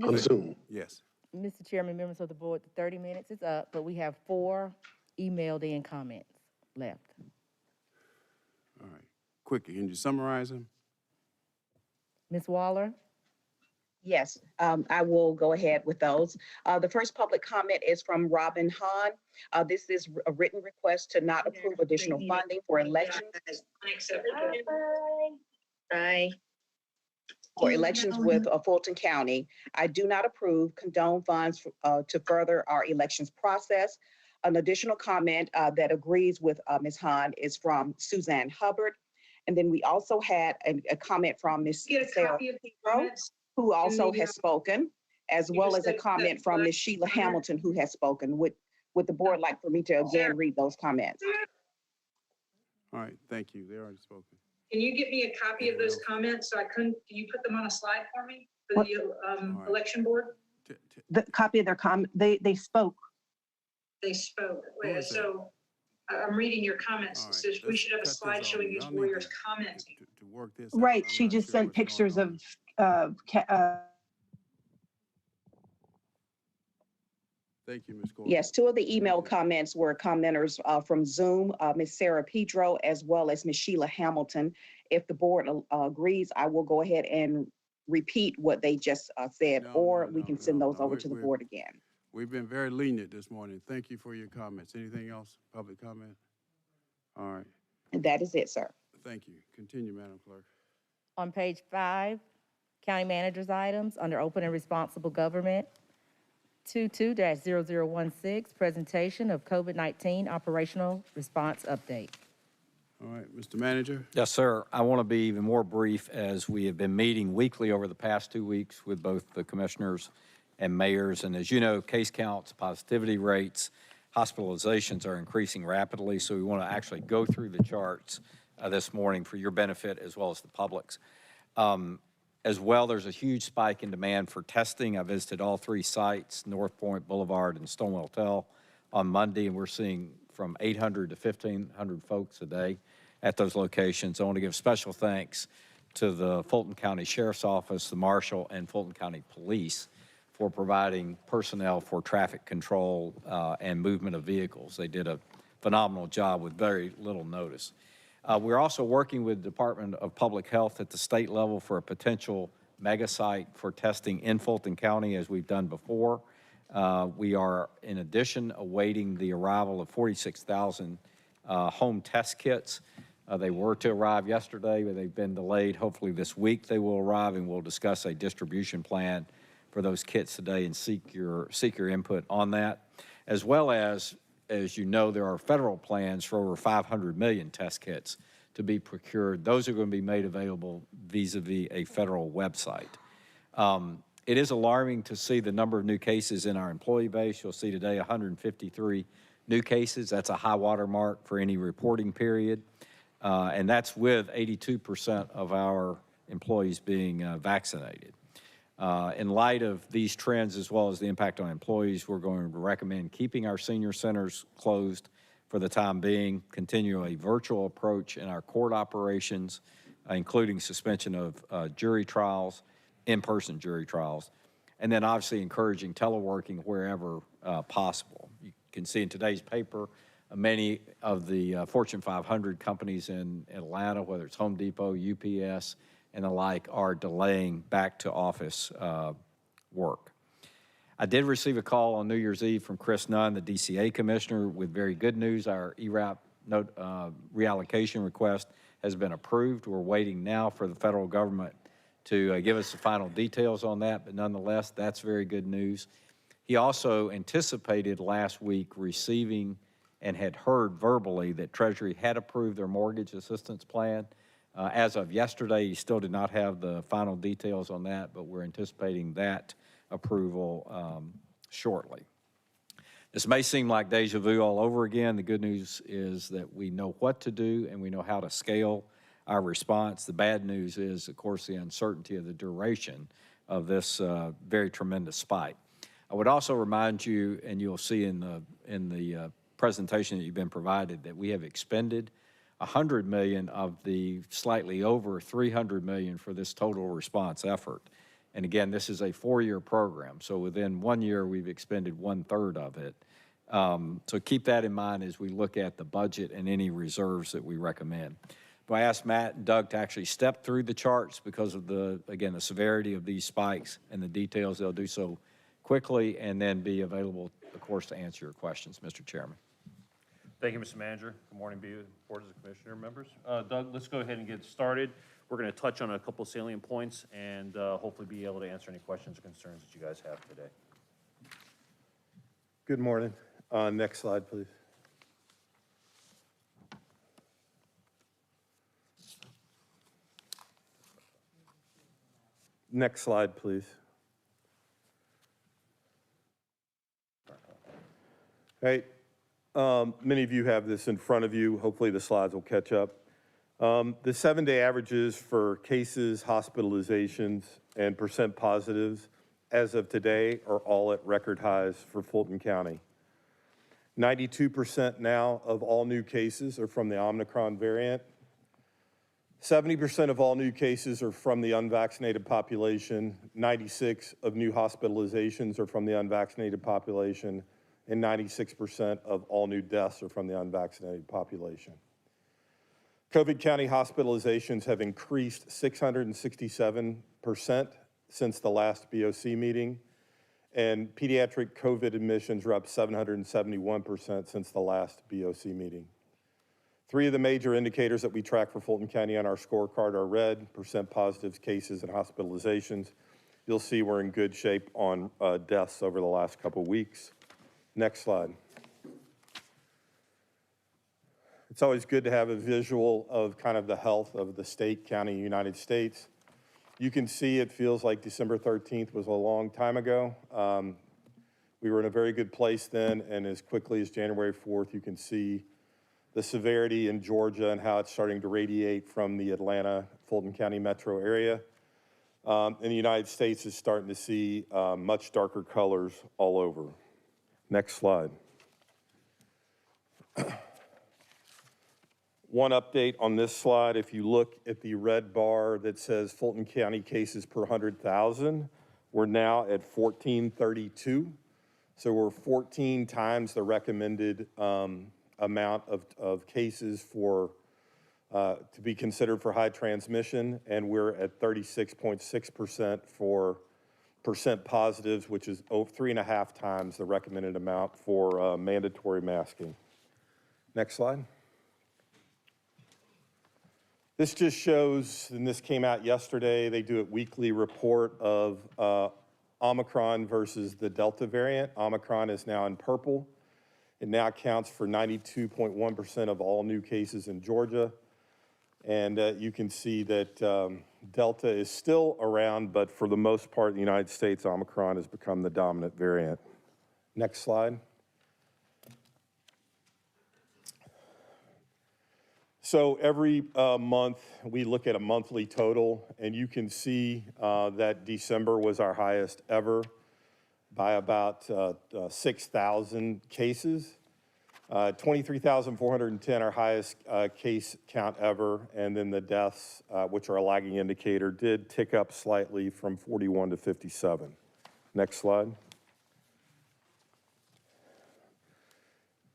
on Zoom. Yes. Mr. Chairman, members of the board, the 30 minutes is up, but we have 4 emailed in comments left. All right. Quickly, can you summarize them? Ms. Waller? Yes, I will go ahead with those. The first public comment is from Robin Hahn. This is a written request to not approve additional funding for elections. Bye. For elections with Fulton County. I do not approve, condone funds to further our elections process. An additional comment that agrees with Ms. Hahn is from Suzanne Hubbard. And then we also had a comment from Ms. Sarah Pedro, who also has spoken, as well as a comment from Ms. Sheila Hamilton, who has spoken. Would the board like for me to again read those comments? All right, thank you. They already spoken. Can you get me a copy of those comments? So can you put them on a slide for me for the election board? The copy of their they spoke. They spoke. So I'm reading your comments. It says we should have a slide showing these warriors commenting. To work this Right. out. She just sent pictures of Thank you, Ms. Gordon. Yes, 2 of the email comments were commenters from Zoom, Ms. Sarah Pedro, as well as Ms. Sheila Hamilton. If the board agrees, I will go ahead and repeat what they just said, we can send those over to the board again. We've been very lenient this morning. Thank you for your comments. Anything else? Public comment? All right. And that is it, sir. Thank you. Continue, Madam Clerk. On page 5, county manager's items under open and responsible government. 22-0016, presentation of COVID-19 operational response update. All right, Mr. Manager. Yes, sir. I want to be even more brief as we have been meeting weekly over the past 2 weeks with both the commissioners and mayors. And as you know, case counts, positivity rates, hospitalizations are increasing rapidly. So we want to actually go through the charts this morning for your benefit as well as the public's. As well, there's a huge spike in demand for testing. I visited all 3 sites, North Point, Boulevard, and Stonewall Hotel on Monday, and we're seeing from 800 to 1,500 folks a day at those locations. I want to give special thanks to the Fulton County Sheriff's Office, the Marshal, and Fulton County Police for providing personnel for traffic control and movement of vehicles. They did a phenomenal job with very little notice. We're also working with the Department of Public Health at the state level for a potential mega site for testing in Fulton County, as we've done before. We are, in addition, awaiting the arrival of 46,000 home test kits. They were to arrive yesterday, but they've been delayed. Hopefully this week they will arrive, and we'll discuss a distribution plan for those kits today and seek your input on that. As well as you know, there are federal plans for over 500 million test kits to be procured. Those are going to be made available vis-a-vis a federal website. It is alarming to see the number of new cases in our employee base. You'll see today 153 new cases. That's a high water mark for any reporting period. And that's with 82% of our employees being vaccinated. In light of these trends, as well as the impact on employees, we're going to recommend keeping our senior centers closed for the time being, continue a virtual approach in our court operations, including suspension of jury trials, in-person jury trials, and then obviously encouraging teleworking wherever possible. You can see in today's paper, many of the Fortune 500 companies in Atlanta, whether it's Home Depot, UPS, and the like, are delaying back to office work. I did receive a call on New Year's Eve from Chris Nunn, the DCA commissioner, with very good news. Our ERAP reallocation request has been approved. We're waiting now for the federal government to give us the final details on that, but nonetheless, that's very good news. He also anticipated last week receiving and had heard verbally that Treasury had approved their mortgage assistance plan. As of yesterday, you still did not have the final details on that, but we're anticipating that approval shortly. This may seem like deja vu all over again. The good news is that we know what to do and we know how to scale our response. The bad news is, of course, the uncertainty of the duration of this very tremendous spike. I would also remind you, and you'll see in the presentation that you've been provided, that we have expended $100 million of the slightly over $300 million for this total response effort. And again, this is a 4-year program, so within 1 year, we've expended 1/3 of it. So keep that in mind as we look at the budget and any reserves that we recommend. But I asked Matt and Doug to actually step through the charts because of the severity of these spikes and the details. They'll do so quickly and then be available, of course, to answer your questions, Mr. Chairman. Thank you, Mr. Manager. Good morning, board of commissioner members. Doug, let's go ahead and get started. We're going to touch on a couple salient points and hopefully be able to answer any questions or concerns that you guys have today. Good morning. Next slide, please. Next slide, please. Hey, many of you have this in front of you. Hopefully the slides will catch up. The 7-day averages for cases, hospitalizations, and percent positives as of today are all at record highs for Fulton County. 92% now of all new cases are from the Omicron variant. 70% of all new cases are from the unvaccinated population. 96% of new hospitalizations are from the unvaccinated population. And 96% of all new deaths are from the unvaccinated population. COVID County hospitalizations have increased 667% since the last BOC meeting, and pediatric COVID admissions are up 771% since the last BOC meeting. 3 of the major indicators that we track for Fulton County on our scorecard are red: percent positives, cases, and hospitalizations. You'll see we're in good shape on deaths over the last couple weeks. Next slide. It's always good to have a visual of kind of the health of the state, county, United States. You can see it feels like December 13th was a long time ago. We were in a very good place then, and as quickly as January 4th, you can see the severity in Georgia and how it's starting to radiate from the Atlanta, Fulton County metro area. And the United States is starting to see much darker colors all over. Next slide. One update on this slide, if you look at the red bar that says Fulton County cases per 100,000, we're now at 1432. So we're 14 times the recommended amount of cases for to be considered for high transmission, and we're at 36.6% for percent positives, which is 3.5 times the recommended amount for mandatory masking. Next slide. This just shows, and this came out yesterday, they do a weekly report of Omicron versus the Delta variant. Omicron is now in purple. It now accounts for 92.1% of all new cases in Georgia. And you can see that Delta is still around, but for the most part in the United States, Omicron has become the dominant variant. Next slide. So every month, we look at a monthly total, and you can see that December was our highest ever by about 6,000 cases. 23,410, our highest case count ever, and then the deaths, which are a lagging indicator, did tick up slightly from 41 to 57. Next slide.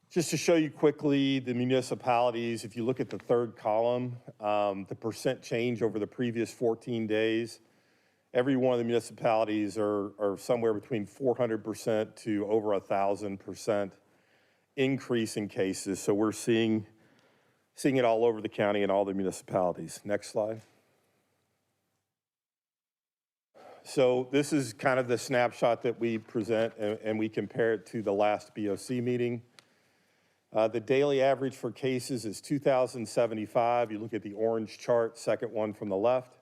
Just to show you quickly the municipalities, if you look at the third column, the percent change over the previous 14 days, every one of the municipalities are somewhere between 400% to over 1,000% increase in cases. So we're seeing it all over the county and all the municipalities. Next slide. So this is kind of the snapshot that we present, and we compare it to the last BOC meeting. The daily average for cases is 2,075. You look at the orange chart, second one from the left.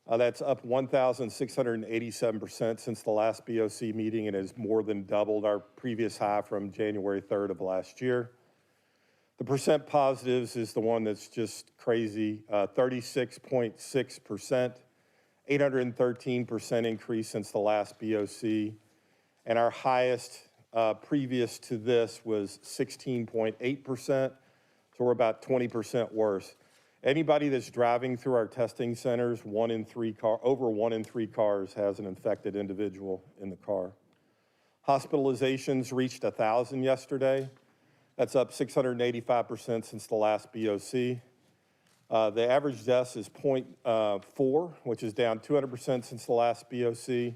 That's up 1,687% since the last BOC meeting and has more than doubled our previous high from January 3rd of last year. The percent positives is the one that's just crazy, 36.6%, 813% increase since the last BOC. And our highest previous to this was 16.8%, so we're about 20% worse. Anybody that's driving through our testing centers, over 1 in 3 cars has an infected individual in the car. Hospitalizations reached 1,000 yesterday. That's up 685% since the last BOC. The average deaths is 0.4, which is down 200% since the last BOC.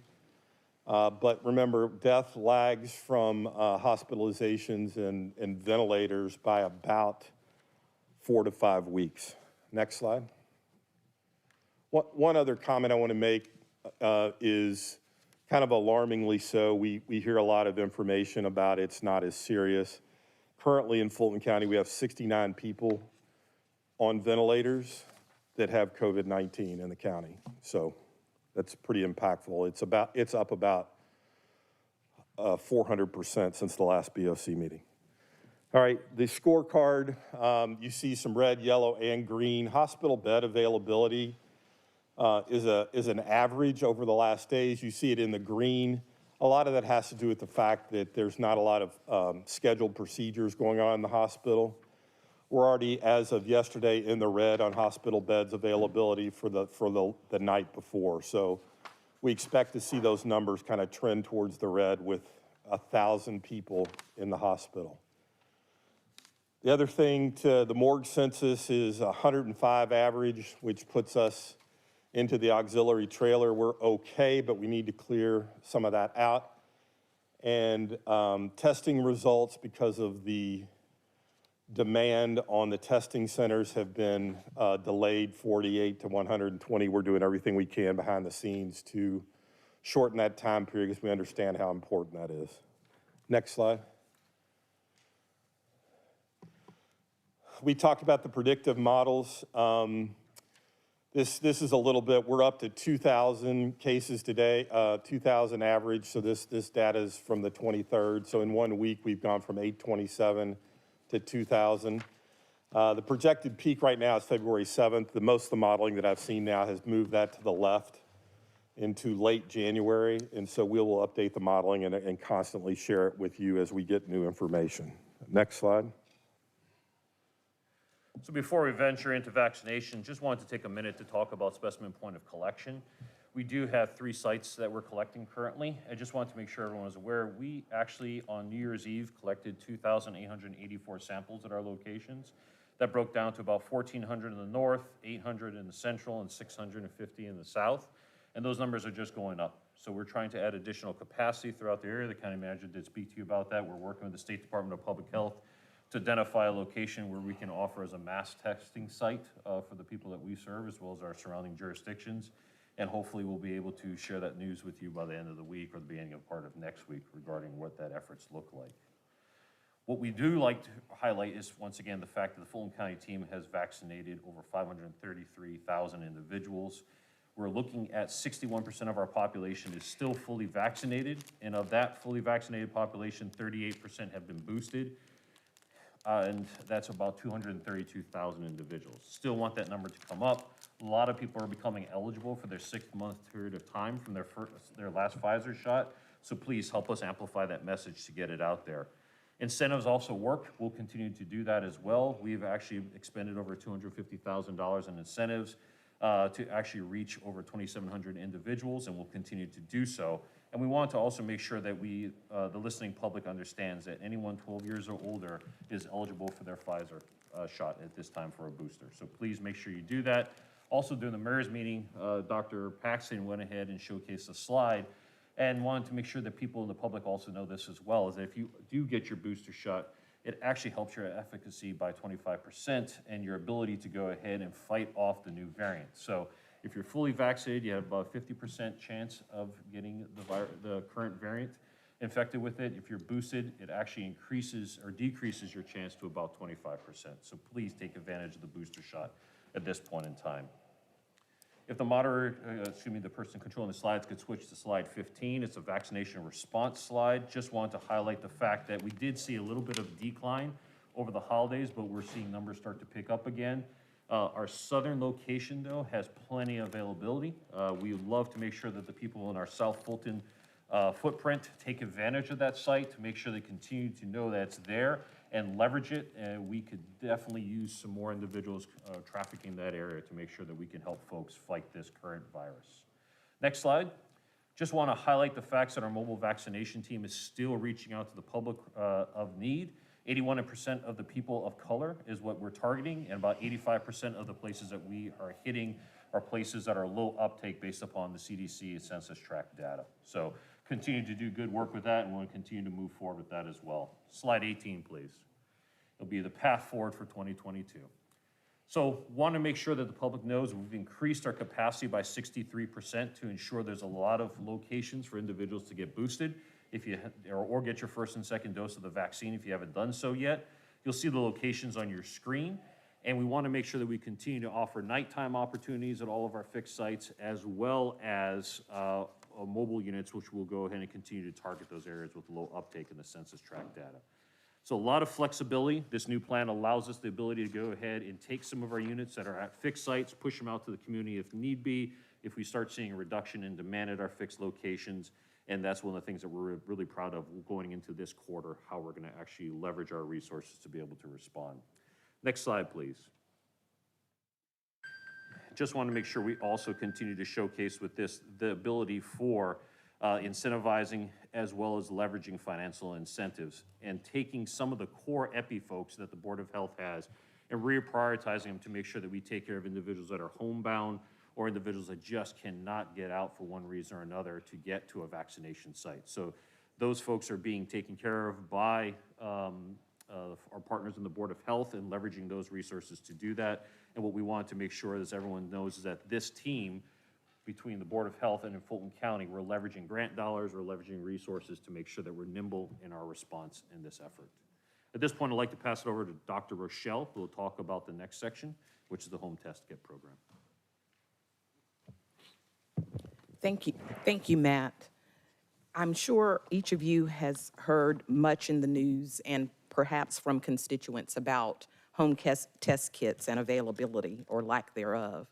But remember, death lags from hospitalizations and ventilators by about 4 to 5 weeks. Next slide. One other comment I want to make is kind of alarmingly so. We hear a lot of information about it's not as serious. Currently in Fulton County, we have 69 people on ventilators that have COVID-19 in the county. So that's pretty impactful. It's up about 400% since the last BOC meeting. All right, the scorecard, you see some red, yellow, and green. Hospital bed availability is an average over the last days. You see it in the green. A lot of that has to do with the fact that there's not a lot of scheduled procedures going on in the hospital. We're already, as of yesterday, in the red on hospital beds availability for the night before. So we expect to see those numbers kind of trend towards the red with 1,000 people in the hospital. The other thing to the morgue census is 105 average, which puts us into the auxiliary trailer. We're okay, but we need to clear some of that out. And testing results, because of the demand on the testing centers, have been delayed 48 to 120. We're doing everything we can behind the scenes to shorten that time period because we understand how important that is. Next slide. We talked about the predictive models. This is a little bit, we're up to 2,000 cases today, 2,000 average. So this data is from the 23rd. So in 1 week, we've gone from 827 to 2,000. The projected peak right now is February 7th. Most of the modeling that I've seen now has moved that to the left into late January. And so we will update the modeling and constantly share it with you as we get new information. Next slide. So before we venture into vaccination, just wanted to take a minute to talk about specimen point of collection. We do have 3 sites that we're collecting currently. I just wanted to make sure everyone was aware. We actually, on New Year's Eve, collected 2,884 samples at our locations. That broke down to about 1,400 in the north, 800 in the central, and 650 in the south. And those numbers are just going up. So we're trying to add additional capacity throughout the area. The county manager did speak to you about that. We're working with the State Department of Public Health to identify a location where we can offer as a mass testing site for the people that we serve, as well as our surrounding jurisdictions. And hopefully we'll be able to share that news with you by the end of the week or the beginning of part of next week regarding what that efforts look like. What we do like to highlight is, once again, the fact that the Fulton County team has vaccinated over 533,000 individuals. We're looking at 61% of our population is still fully vaccinated. And of that fully vaccinated population, 38% have been boosted. And that's about 232,000 individuals. Still want that number to come up. A lot of people are becoming eligible for their 6-month period of time from their last Pfizer shot. So please help us amplify that message to get it out there. Incentives also work. We'll continue to do that as well. We've actually expended over $250,000 in incentives to actually reach over 2,700 individuals, and we'll continue to do so. And we want to also make sure that the listening public understands that anyone 12 years or older is eligible for their Pfizer shot at this time for a booster. So please make sure you do that. Also, during the mayor's meeting, Dr. Paxton went ahead and showcased a slide and wanted to make sure that people in the public also know this as well, is that if you do get your booster shot, it actually helps your efficacy by 25% and your ability to go ahead and fight off the new variant. So if you're fully vaccinated, you have about a 50% chance of getting the current variant. infected with it. If you're boosted, it actually increases or decreases your chance to about 25%. So please take advantage of the booster shot at this point in time. If the the person controlling the slides could switch to slide 15, it's a vaccination response slide. Just wanted to highlight the fact that we did see a little bit of a decline over the holidays, but we're seeing numbers start to pick up again. Our southern location, though, has plenty of availability. We love to make sure that the people in our South Fulton footprint take advantage of that site to make sure they continue to know that it's there and leverage it. We could definitely use some more individuals trafficking that area to make sure that we can help folks fight this current virus. Next slide. Just want to highlight the facts that our mobile vaccination team is still reaching out to the public of need. 81% of the people of color is what we're targeting, and about 85% of the places that we are hitting are places that are low uptake based upon the CDC census tract data. So continue to do good work with that, and we'll continue to move forward with that as well. Slide 18, please. It'll be the path forward for 2022. So want to make sure that the public knows we've increased our capacity by 63% to ensure there's a lot of locations for individuals to get boosted if you or get your first and second dose of the vaccine if you haven't done so yet. You'll see the locations on your screen, and we want to make sure that we continue to offer nighttime opportunities at all of our fixed sites, as well as mobile units, which will go ahead and continue to target those areas with low uptake in the census tract data. So a lot of flexibility. This new plan allows us the ability to go ahead and take some of our units that are at fixed sites, push them out to the community if need be, if we start seeing a reduction in demand at our fixed locations. And that's one of the things that we're really proud of going into this quarter, how we're going to actually leverage our resources to be able to respond. Next slide, please. Just want to make sure we also continue to showcase with this the ability for incentivizing as well as leveraging financial incentives and taking some of the core EPI folks that the Board of Health has and reprioritizing them to make sure that we take care of individuals that are homebound or individuals that just cannot get out for one reason or another to get to a vaccination site. So those folks are being taken care of by our partners in the Board of Health and leveraging those resources to do that. And what we want to make sure, as everyone knows, is that this team between the Board of Health and in Fulton County, we're leveraging grant dollars, we're leveraging resources to make sure that we're nimble in our response in this effort. At this point, I'd like to pass it over to Dr. Rochelle, who will talk about the next section, which is the home test kit program. Thank you, Matt. I'm sure each of you has heard much in the news and perhaps from constituents about home test kits and availability or lack thereof.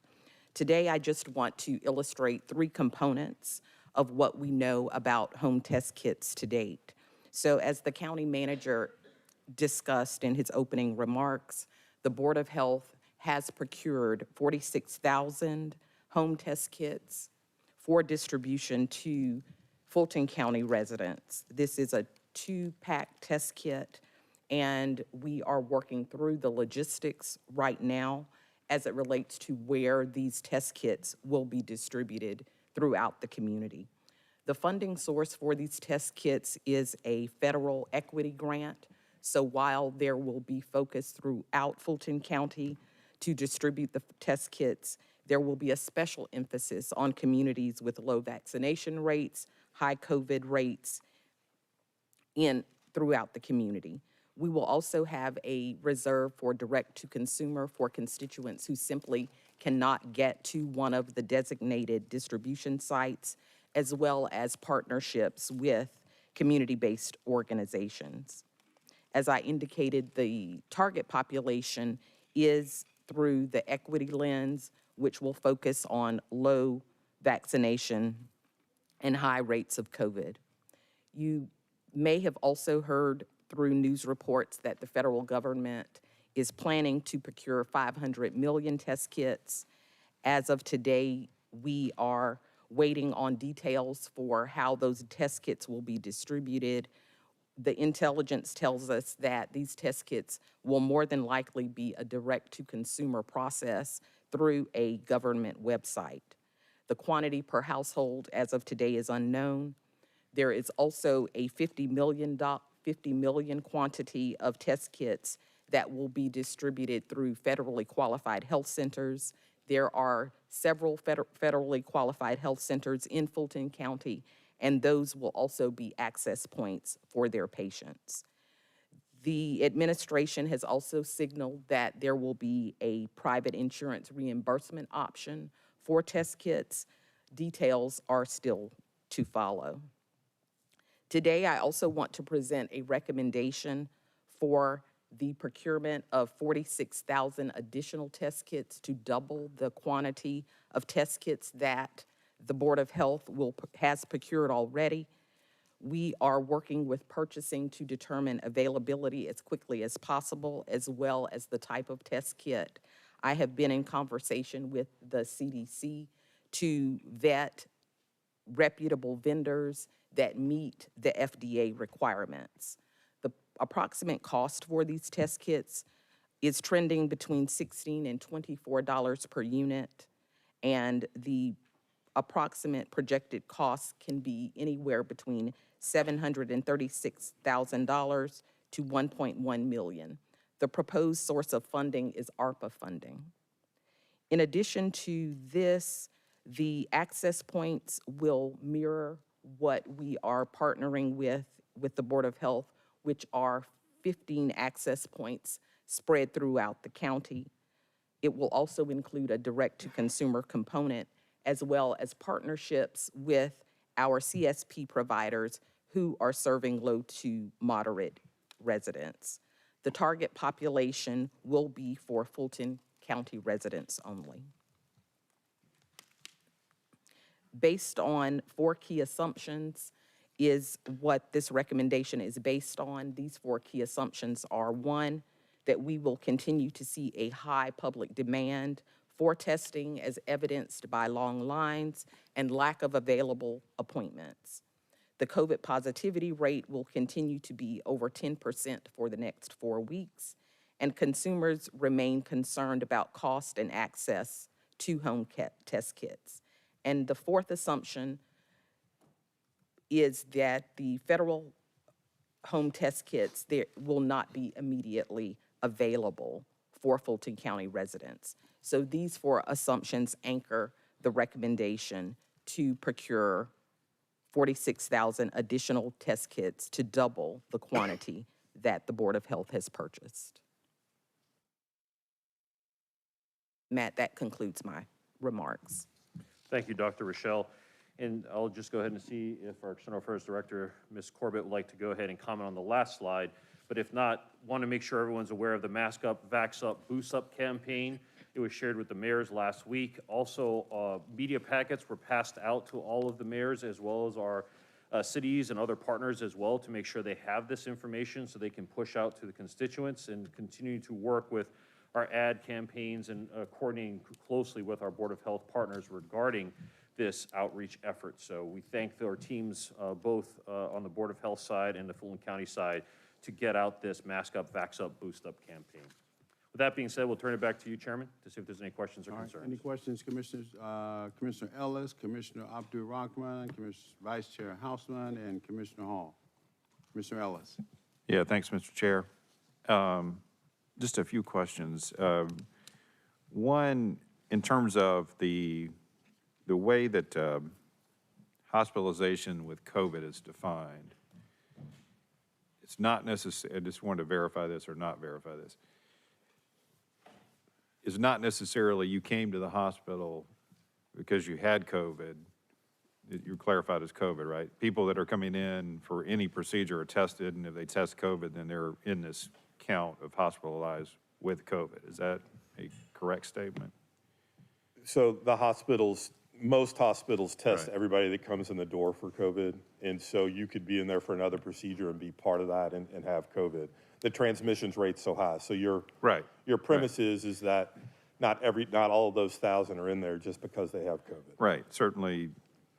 Today, I just want to illustrate 3 components of what we know about home test kits to date. So as the county manager discussed in his opening remarks, the Board of Health has procured 46,000 home test kits for distribution to Fulton County residents. This is a 2-pack test kit, and we are working through the logistics right now as it relates to where these test kits will be distributed throughout the community. The funding source for these test kits is a federal equity grant. So while there will be focus throughout Fulton County to distribute the test kits, there will be a special emphasis on communities with low vaccination rates, high COVID rates throughout the community. We will also have a reserve for direct-to-consumer for constituents who simply cannot get to one of the designated distribution sites, as well as partnerships with community-based organizations. As I indicated, the target population is through the equity lens, which will focus on low vaccination and high rates of COVID. You may have also heard through news reports that the federal government is planning to procure 500 million test kits. As of today, we are waiting on details for how those test kits will be distributed. The intelligence tells us that these test kits will more than likely be a direct-to-consumer process through a government website. The quantity per household as of today is unknown. There is also a 50 million quantity of test kits that will be distributed through federally qualified health centers. There are several federally qualified health centers in Fulton County, and those will also be access points for their patients. The administration has also signaled that there will be a private insurance reimbursement option for test kits. Details are still to follow. Today, I also want to present a recommendation for the procurement of 46,000 additional test kits to double the quantity of test kits that the Board of Health has procured already. We are working with purchasing to determine availability as quickly as possible, as well as the type of test kit. I have been in conversation with the CDC to vet reputable vendors that meet the FDA requirements. The approximate cost for these test kits is trending between $16 and $24 per unit, and the approximate projected costs can be anywhere between $736,000 to $1.1 million. The proposed source of funding is ARPA funding. In addition to this, the access points will mirror what we are partnering with the Board of Health, which are 15 access points spread throughout the county. It will also include a direct-to-consumer component, as well as partnerships with our CSP providers who are serving low to moderate residents. The target population will be for Fulton County residents only. Based on 4 key assumptions is what this recommendation is based on. These 4 key assumptions are: 1, that we will continue to see a high public demand for testing as evidenced by long lines and lack of available appointments. The COVID positivity rate will continue to be over 10% for the next 4 weeks, and consumers remain concerned about cost and access to home test kits. And the 4th assumption is that the federal home test kits will not be immediately available for Fulton County residents. So these 4 assumptions anchor the recommendation to procure 46,000 additional test kits to double the quantity that the Board of Health has purchased. Matt, that concludes my remarks. Thank you, Dr. Rochelle. And I'll just go ahead and see if our External Affairs Director, Ms. Corbett, would like to go ahead and comment on the last slide. But if not, want to make sure everyone's aware of the Mask Up, Vax Up, Boost Up campaign. It was shared with the mayors last week. Also, media packets were passed out to all of the mayors, as well as our cities and other partners as well, to make sure they have this information so they can push out to the constituents and continue to work with our ad campaigns and coordinating closely with our Board of Health partners regarding this outreach effort. So we thank our teams both on the Board of Health side and the Fulton County side to get out this Mask Up, Vax Up, Boost Up campaign. With that being said, we'll turn it back to you, Chairman, to see if there's any questions or concerns. Any questions, Commissioners? Commissioner Ellis, Commissioner Abdul Rahman, Vice Chair Houseman, and Commissioner Hall. Commissioner Ellis. Yeah, thanks, Mr. Chair. Just a few questions. One, in terms of the way that hospitalization with COVID is defined, it's not necessary, I just wanted to verify this or not verify this. It's not necessarily you came to the hospital because you had COVID. You're clarified as COVID, right? People that are coming in for any procedure are tested, and if they test COVID, then they're in this count of hospitalized with COVID. Is that a correct statement? So the hospitals, most hospitals test everybody that comes in the door for COVID. And so you could be in there for another procedure and be part of that and have COVID. The transmissions rate's so high. So your premise is that not all of those 1,000 are in there just because they have COVID. Right. Certainly,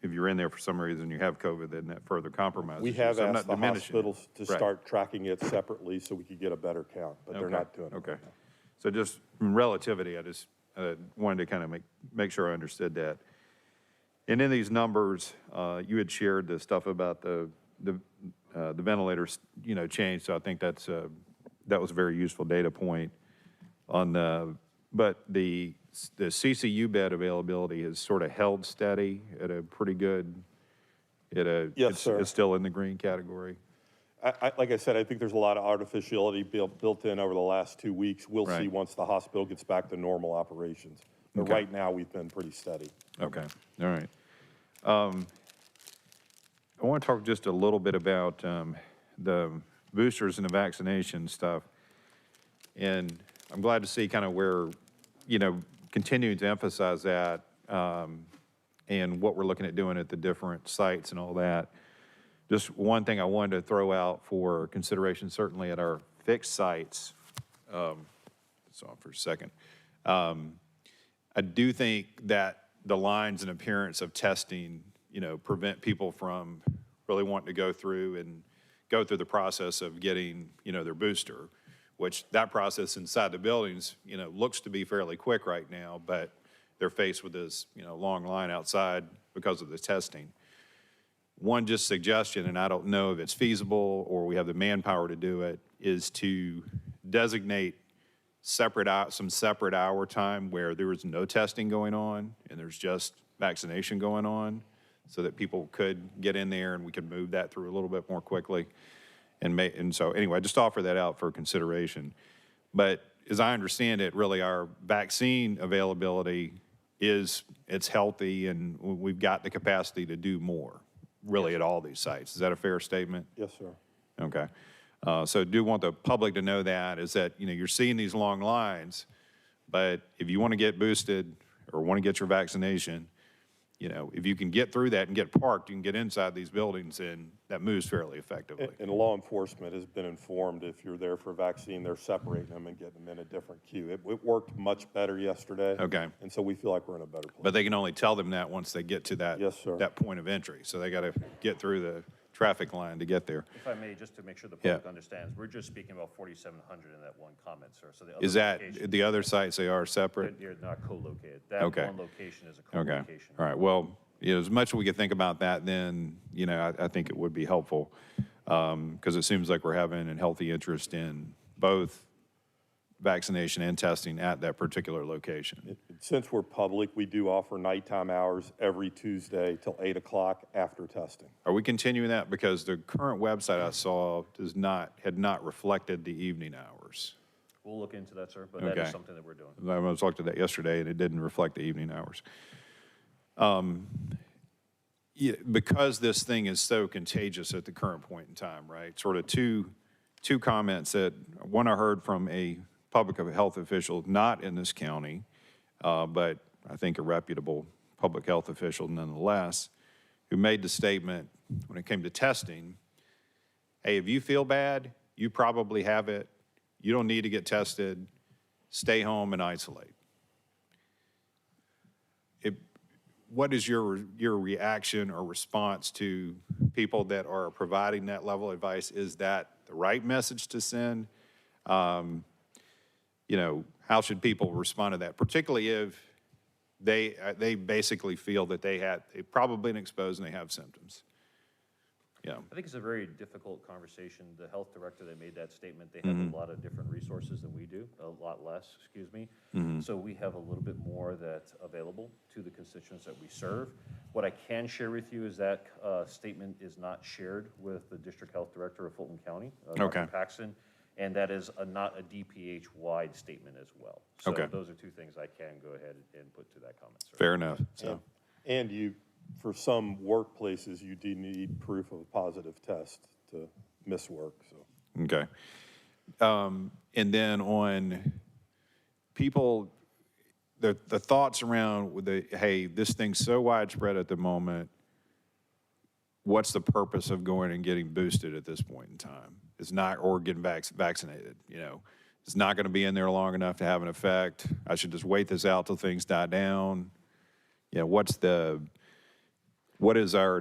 if you're in there for some reason you have COVID, then that further compromises. We have asked the hospitals to Right. start tracking it separately so we could get a better count, but they're not doing it. Okay. So just from relativity, I just wanted to kind of make sure I understood that. And in these numbers, you had shared the stuff about the ventilators, change. So I think that was a very useful data point on but the CCU bed availability has sort of held steady at a pretty good Yes, sir. It's still in the green category? Like I said, I think there's a lot of artificiality built in over the last 2 weeks. We'll see Right. once the hospital gets back to normal operations. But Okay. right now, we've been pretty steady. Okay, all right. I want to talk just a little bit about the boosters and the vaccination stuff. And I'm glad to see kind of where, continuing to emphasize that and what we're looking at doing at the different sites and all that. Just one thing I wanted to throw out for consideration, certainly at our fixed sites, it's on for a second. I do think that the lines and appearance of testing, prevent people from really wanting to go through the process of getting, their booster, which that process inside the buildings, looks to be fairly quick right now, but they're faced with this, long line outside because of the testing. One just suggestion, and I don't know if it's feasible or we have the manpower to do it, is to designate some separate hour time where there is no testing going on and there's just vaccination going on, so that people could get in there and we could move that through a little bit more quickly. And so anyway, I just offer that out for consideration. But as I understand it, really our vaccine availability it's healthy and we've got the capacity to do more, really, at all these sites. Is that a fair statement? Yes, sir. Okay. So do want the public to know that, is that, you're seeing these long lines, but if you want to get boosted or want to get your vaccination, if you can get through that and get parked, you can get inside these buildings and that moves fairly effectively. And law enforcement has been informed if you're there for a vaccine, they're separating them and getting them in a different queue. It worked much better yesterday. Okay. And so we feel like we're in a better place. But they can only tell them that once they get to that, Yes, sir. that point of entry. So they got to get through the traffic line to get there. If I may, just to make sure the Yeah. public understands, we're just speaking about 4,700 in that one comment, sir. So the other Is that, locations, the other sites, they are separate? they're not co-located. That Okay. one location is a Okay, co-location. all right, well, as much as we could think about that, then, I think it would be helpful, because it seems like we're having a healthy interest in both vaccination and testing at that particular location. Since we're public, we do offer nighttime hours every Tuesday till 8 o'clock after testing. Are we continuing that? Because the current website I saw had not reflected the evening hours. We'll look into that, sir, but that Okay. is something that we're doing. I was looked at that yesterday, and it didn't reflect the evening hours. Because this thing is so contagious at the current point in time, right? Sort of two comments that, one I heard from a public health official, not in this county, but I think a reputable public health official nonetheless, who made the statement when it came to testing, hey, if you feel bad, you probably have it. You don't need to get tested. Stay home and isolate. What is your reaction or response to people that are providing that level of advice? Is that the right message to send? How should people respond to that, particularly if they basically feel that they've probably been exposed and they have symptoms? Yeah. I think it's a very difficult conversation. The health director that made that statement, they have a lot of different resources than we do, a lot less, excuse me. So we have a little bit more that's available to the constituents that we serve. What I can share with you is that statement is not shared with the district health director of Fulton County, Dr. Paxton, and that is not a DPH-wide statement as well. So those are two things I can go ahead and put to that comment, sir. Fair enough. So. And for some workplaces, you do need proof of a positive test to miss work, so. Okay. And then on people, the thoughts around hey, this thing's so widespread at the moment, what's the purpose of going and getting boosted at this point in time? It's not, or getting vaccinated, It's not going to be in there long enough to have an effect. I should just wait this out till things die down. Do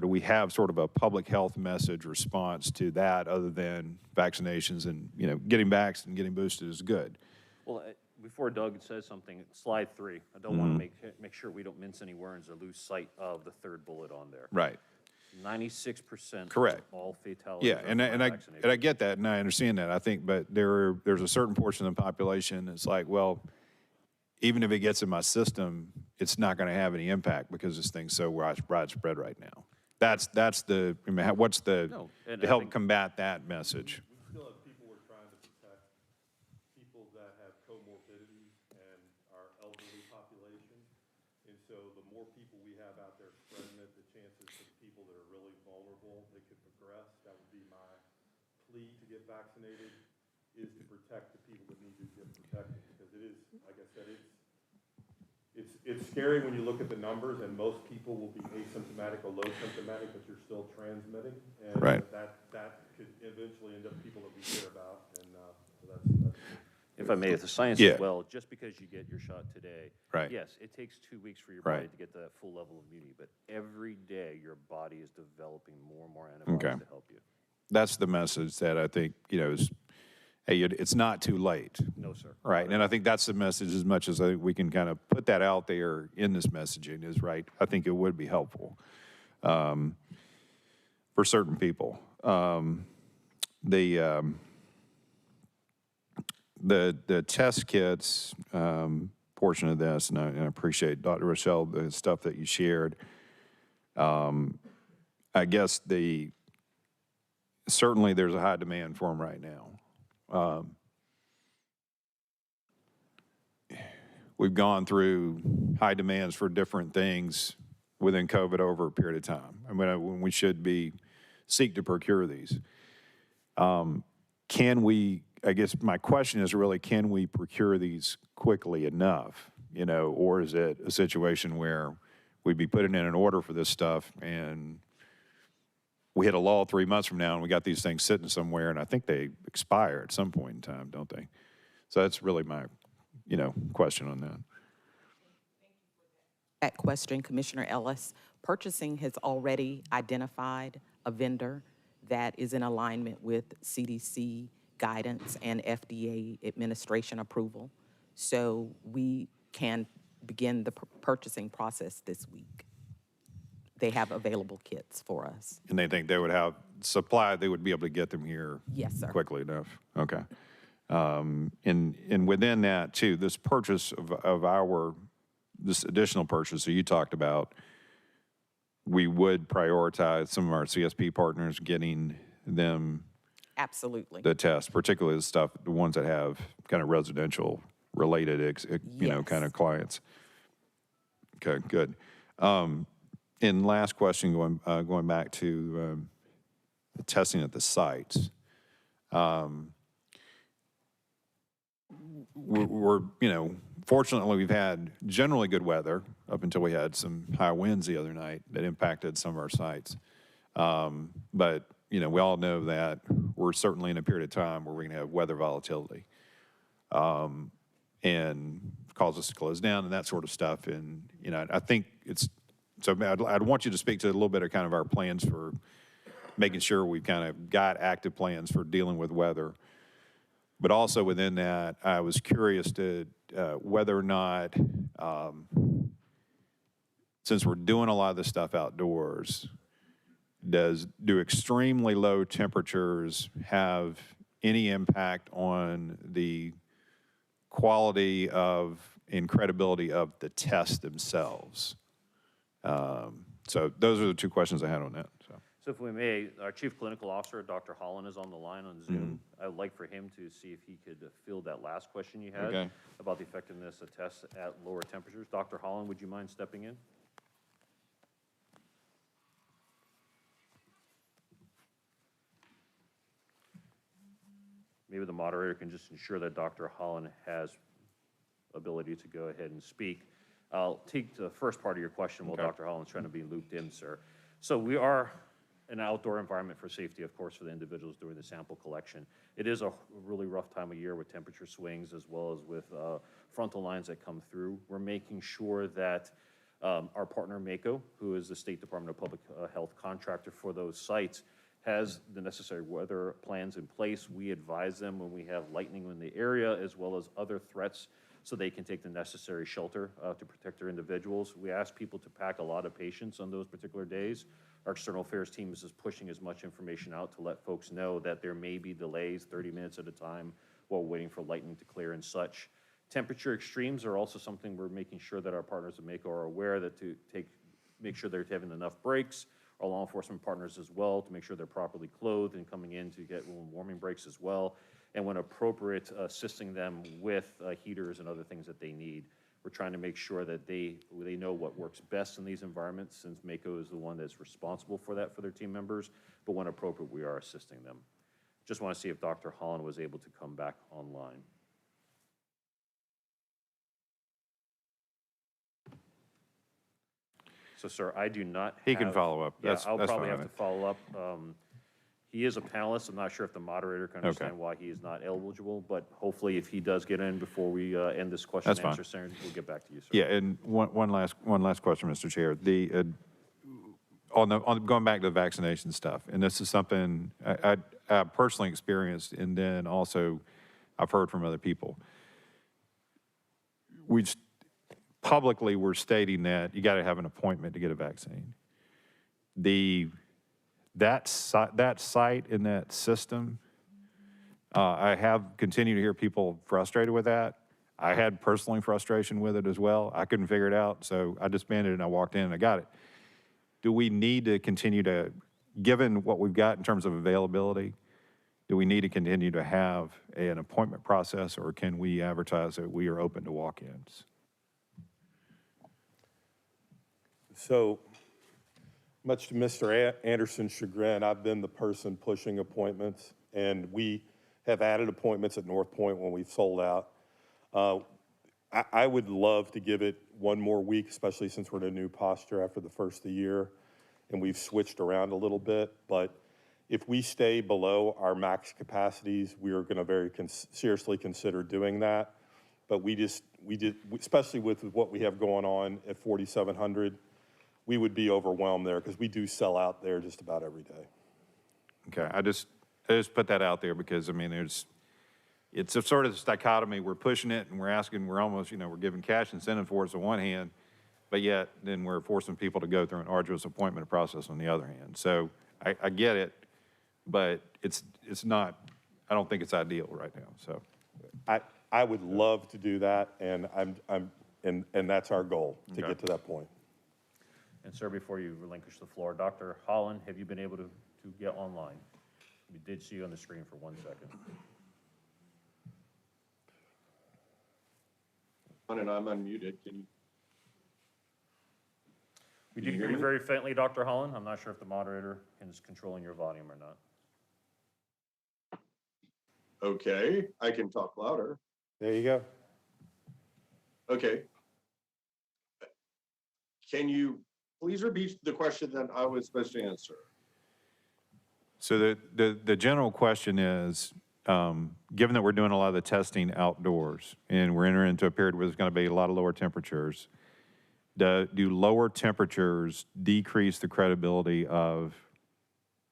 we have sort of a public health message response to that other than vaccinations and, getting vaxxed and getting boosted is good? Well, before Doug says something, slide 3, I don't want to make sure we don't mince any words or lose sight of the third bullet on there. Right. 96% Correct. of all fatalities. Yeah, and I get that, and I understand that. I think, but there's a certain portion of the population that's like, well, even if it gets in my system, it's not going to have any impact because this thing's so widespread right now. That's the, I mean, what's the, No, and to I help think- combat that message? We still have people we're trying to protect, people that have comorbidities and our elderly population. And so the more people we have out there spreading it, the chances for the people that are really vulnerable that could progress, that would be my plea to get vaccinated, is to protect the people that need to get protected. Because it is, like I said, it's scary when you look at the numbers, and most people will be asymptomatic or low symptomatic, but you're still transmitting. And Right. that could eventually end up people that we care about, and so that's If I may, with the science Yeah. as well, just because you get your shot today, Right. yes, it takes 2 weeks for your Right. body to get that full level of immunity, but every day your body is developing more and more antibodies Okay. to help you. That's the message that I think, is, hey, it's not too late. No, sir. Right, and I think that's the message, as much as I think we can kind of put that out there in this messaging is right. I think it would be helpful for certain people. The test kits portion of this, and I appreciate, Dr. Rochelle, the stuff that you shared. I guess certainly there's a high demand for them right now. We've gone through high demands for different things within COVID over a period of time. I mean, when we should seek to procure these. Can we, I guess my question is really, can we procure these quickly enough? Or is it a situation where we'd be putting in an order for this stuff and we hit a lull 3 months from now and we got these things sitting somewhere, and I think they expire at some point in time, don't they? So that's really my question on that. That question, Commissioner Ellis, purchasing has already identified a vendor that is in alignment with CDC guidance and FDA administration approval. So we can begin the purchasing process this week. They have available kits for us. And they think they would have supply, they would be able to get them here Yes, sir. quickly enough? Okay. And within that, too, this purchase of this additional purchase that you talked about, we would prioritize some of our CSP partners getting them Absolutely. the test, particularly the ones that have kind of residential related, kind of clients. Okay, good. And last question, going back to the testing at the sites. We're fortunately, we've had generally good weather up until we had some high winds the other night that impacted some of our sites. But, we all know that we're certainly in a period of time where we're going to have weather volatility and cause us to close down and that sort of stuff. And, I think so I'd want you to speak to a little bit of kind of our plans for making sure we've kind of got active plans for dealing with weather. But also within that, I was curious to whether or not, since we're doing a lot of this stuff outdoors, do extremely low temperatures have any impact on the quality of and credibility of the tests themselves? So those are the two questions I had on that. So if we may, our Chief Clinical Officer, Dr. Holland, is on the line on Zoom. I would like for him to see if he could field that last question you had Okay. about the effectiveness of tests at lower temperatures. Dr. Holland, would you mind stepping in? Maybe the moderator can just ensure that Dr. Holland has ability to go ahead and speak. I'll take the first part of your question while Dr. Holland's trying to be looped in, sir. So we are an outdoor environment for safety, of course, for the individuals doing the sample collection. It is a really rough time of year with temperature swings as well as with frontal lines that come through. We're making sure that our partner, MACO, who is the State Department of Public Health contractor for those sites, has the necessary weather plans in place. We advise them when we have lightning in the area as well as other threats so they can take the necessary shelter to protect their individuals. We ask people to pack a lot of patience on those particular days. Our external affairs team is just pushing as much information out to let folks know that there may be delays 30 minutes at a time while waiting for lightning to clear and such. Temperature extremes are also something we're making sure that our partners at MACO are aware that make sure they're having enough breaks our law enforcement partners as well to make sure they're properly clothed and coming in to get warming breaks as well. And when appropriate, assisting them with heaters and other things that they need. We're trying to make sure that they know what works best in these environments, since MACO is the one that's responsible for that for their team members, but when appropriate, we are assisting them. Just want to see if Dr. Holland was able to come back online. So, sir, I do not He can have- follow up. Yeah, That's probably fine. have to follow up. He is a panelist. I'm not sure if the moderator can understand why he is not eligible, but hopefully if he does get in before we end this question That's and fine. answer session, we'll get back to you, sir. Yeah, and one last question, Mr. Chair. Going back to the vaccination stuff, and this is something I personally experienced, and then also I've heard from other people. Publicly, we're stating that you got to have an appointment to get a vaccine. That site in that system, I have continued to hear people frustrated with that. I had personally frustration with it as well. I couldn't figure it out, so I disbanded it and I walked in and I got it. Do we need to continue to, given what we've got in terms of availability, do we need to continue to have an appointment process, or can we advertise that we are open to walk-ins? So, much to Mr. Anderson's chagrin, I've been the person pushing appointments, and we have added appointments at North Point when we've sold out. I would love to give it one more week, especially since we're in a new posture after the first of the year, and we've switched around a little bit. But if we stay below our max capacities, we are going to very seriously consider doing that. But we did, especially with what we have going on at 4,700, we would be overwhelmed there because we do sell out there just about every day. Okay, I just put that out there because, I mean, it's a sort of dichotomy. We're pushing it and we're asking, we're almost, we're giving cash incentive for it on one hand, but yet then we're forcing people to go through an arduous appointment process on the other hand. So I get it, but it's not, I don't think it's ideal right now, so. I would love to do that, and and that's our goal, to get to that point. And sir, before you relinquish the floor, Dr. Holland, have you been able to get online? We did see you on the screen for 1 second. And I'm unmuted. Can you? We do hear you very faintly, Dr. Holland. I'm not sure if the moderator is controlling your volume or not. Okay, I can talk louder. There you go. Okay. Can you please repeat the question that I was supposed to answer? So the general question is, given that we're doing a lot of the testing outdoors and we're entering into a period where there's going to be a lot of lower temperatures, do lower temperatures decrease the credibility of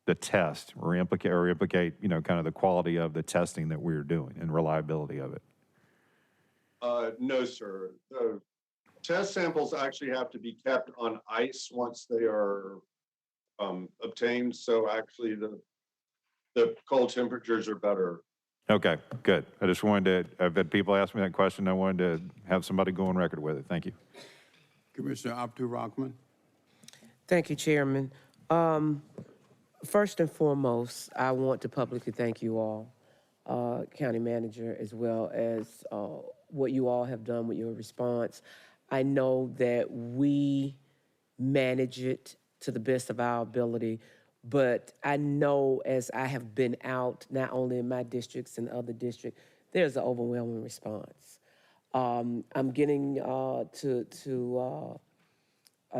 the test or implicate, kind of the quality of the testing that we're doing and reliability of it? No, sir. The test samples actually have to be kept on ice once they are obtained. So actually the cold temperatures are better. Okay, good. I just wanted to, I've had people ask me that question. I wanted to have somebody go on record with it. Thank you. Commissioner Abdul-Rahman. Thank you, Chairman. First and foremost, I want to publicly thank you all, County Manager, as well as what you all have done with your response. I know that we manage it to the best of our ability, but I know as I have been out, not only in my districts and other districts, there's an overwhelming response. I'm getting to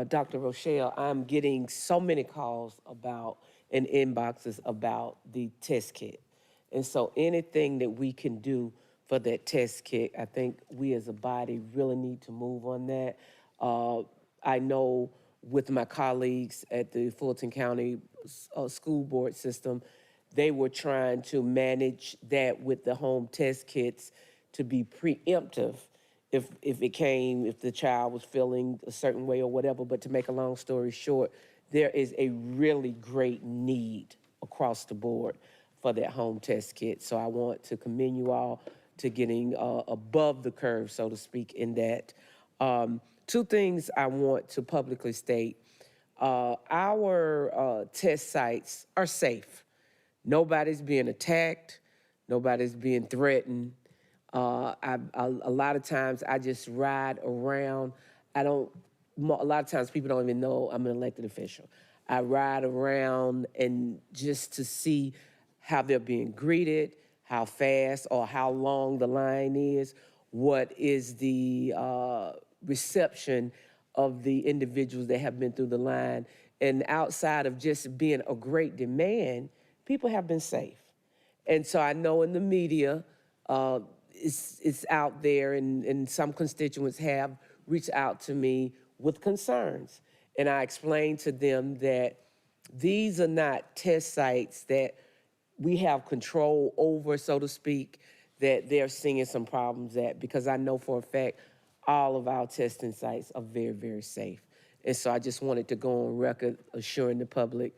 Dr. Rochelle, I'm getting so many calls about and inboxes about the test kit. And so anything that we can do for that test kit, I think we as a body really need to move on that. I know with my colleagues at the Fulton County School Board system, they were trying to manage that with the home test kits to be preemptive if the child was feeling a certain way or whatever. But to make a long story short, there is a really great need across the board for that home test kit. So I want to commend you all to getting above the curve, so to speak, in that. Two things I want to publicly state. Our test sites are safe. Nobody's being attacked. Nobody's being threatened. A lot of times I just ride around. A lot of times people don't even know I'm an elected official. I ride around and just to see how they're being greeted, how fast or how long the line is, what is the reception of the individuals that have been through the line. And outside of just being a great demand, people have been safe. And so I know in the media, it's out there, and some constituents have reached out to me with concerns. And I explained to them that these are not test sites that we have control over, so to speak, that they're seeing some problems at, because I know for a fact all of our testing sites are very, very safe. And so I just wanted to go on record assuring the public,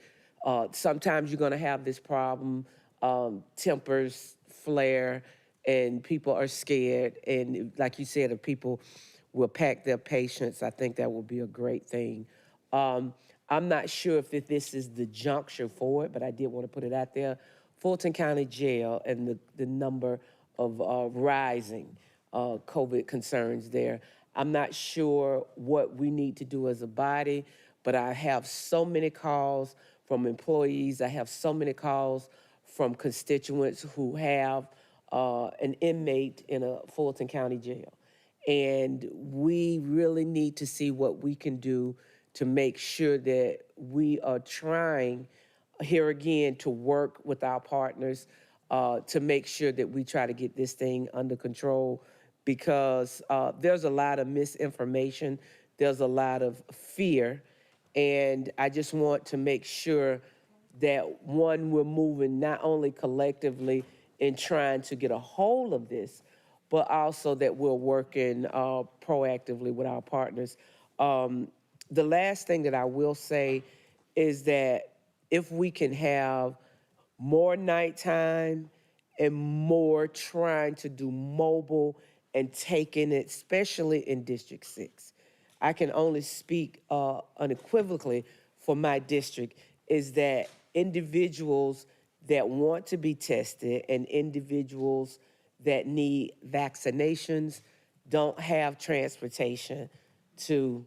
sometimes you're gonna have this problem, tempers flare, and people are scared. And like you said, if people will pack their patience, I think that will be a great thing. I'm not sure if this is the juncture for it, but I did want to put it out there. Fulton County Jail and the number of rising COVID concerns there. I'm not sure what we need to do as a body, but I have so many calls from employees. I have so many calls from constituents who have an inmate in a Fulton County jail. And we really need to see what we can do to make sure that we are trying, here again, to work with our partners to make sure that we try to get this thing under control, because there's a lot of misinformation, there's a lot of fear, and I just want to make sure that, one, we're moving not only collectively in trying to get a hold of this, but also that we're working proactively with our partners. The last thing that I will say is that if we can have more nighttime and more trying to do mobile and taking it, especially in District 6. I can only speak unequivocally for my district, is that individuals that want to be tested and individuals that need vaccinations don't have transportation to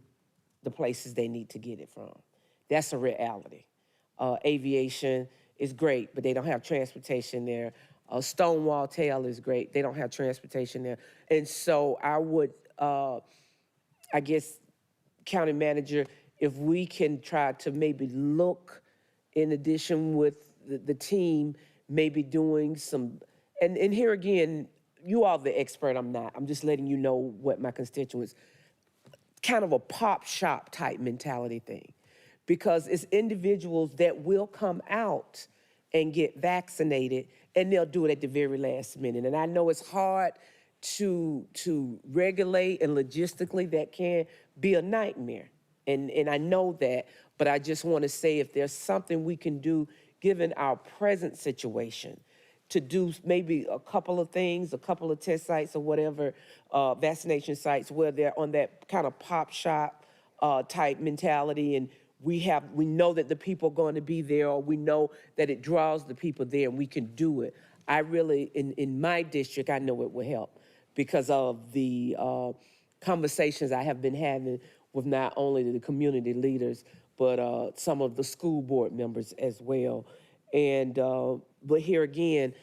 the places they need to get it from. That's a reality. Aviation is great, but they don't have transportation there. Stonewall Tail is great. They don't have transportation there. And so I would, I guess, County Manager, if we can try to maybe look, in addition with the team, maybe doing some, and here again, you are the expert, I'm not. I'm just letting you know what my constituents, kind of a pop shop type mentality thing. Because it's individuals that will come out and get vaccinated, and they'll do it at the very last minute. And I know it's hard to regulate, and logistically that can be a nightmare. And I know that, but I just want to say, if there's something we can do, given our present situation, to do maybe a couple of things, a couple of test sites or whatever, vaccination sites, where they're on that kind of pop shop type mentality, and we know that the people are going to be there, or we know that it draws the people there, and we can do it. I really, in my district, I know it will help because of the conversations I have been having with not only the community leaders, but some of the school board members as well. And, but here again,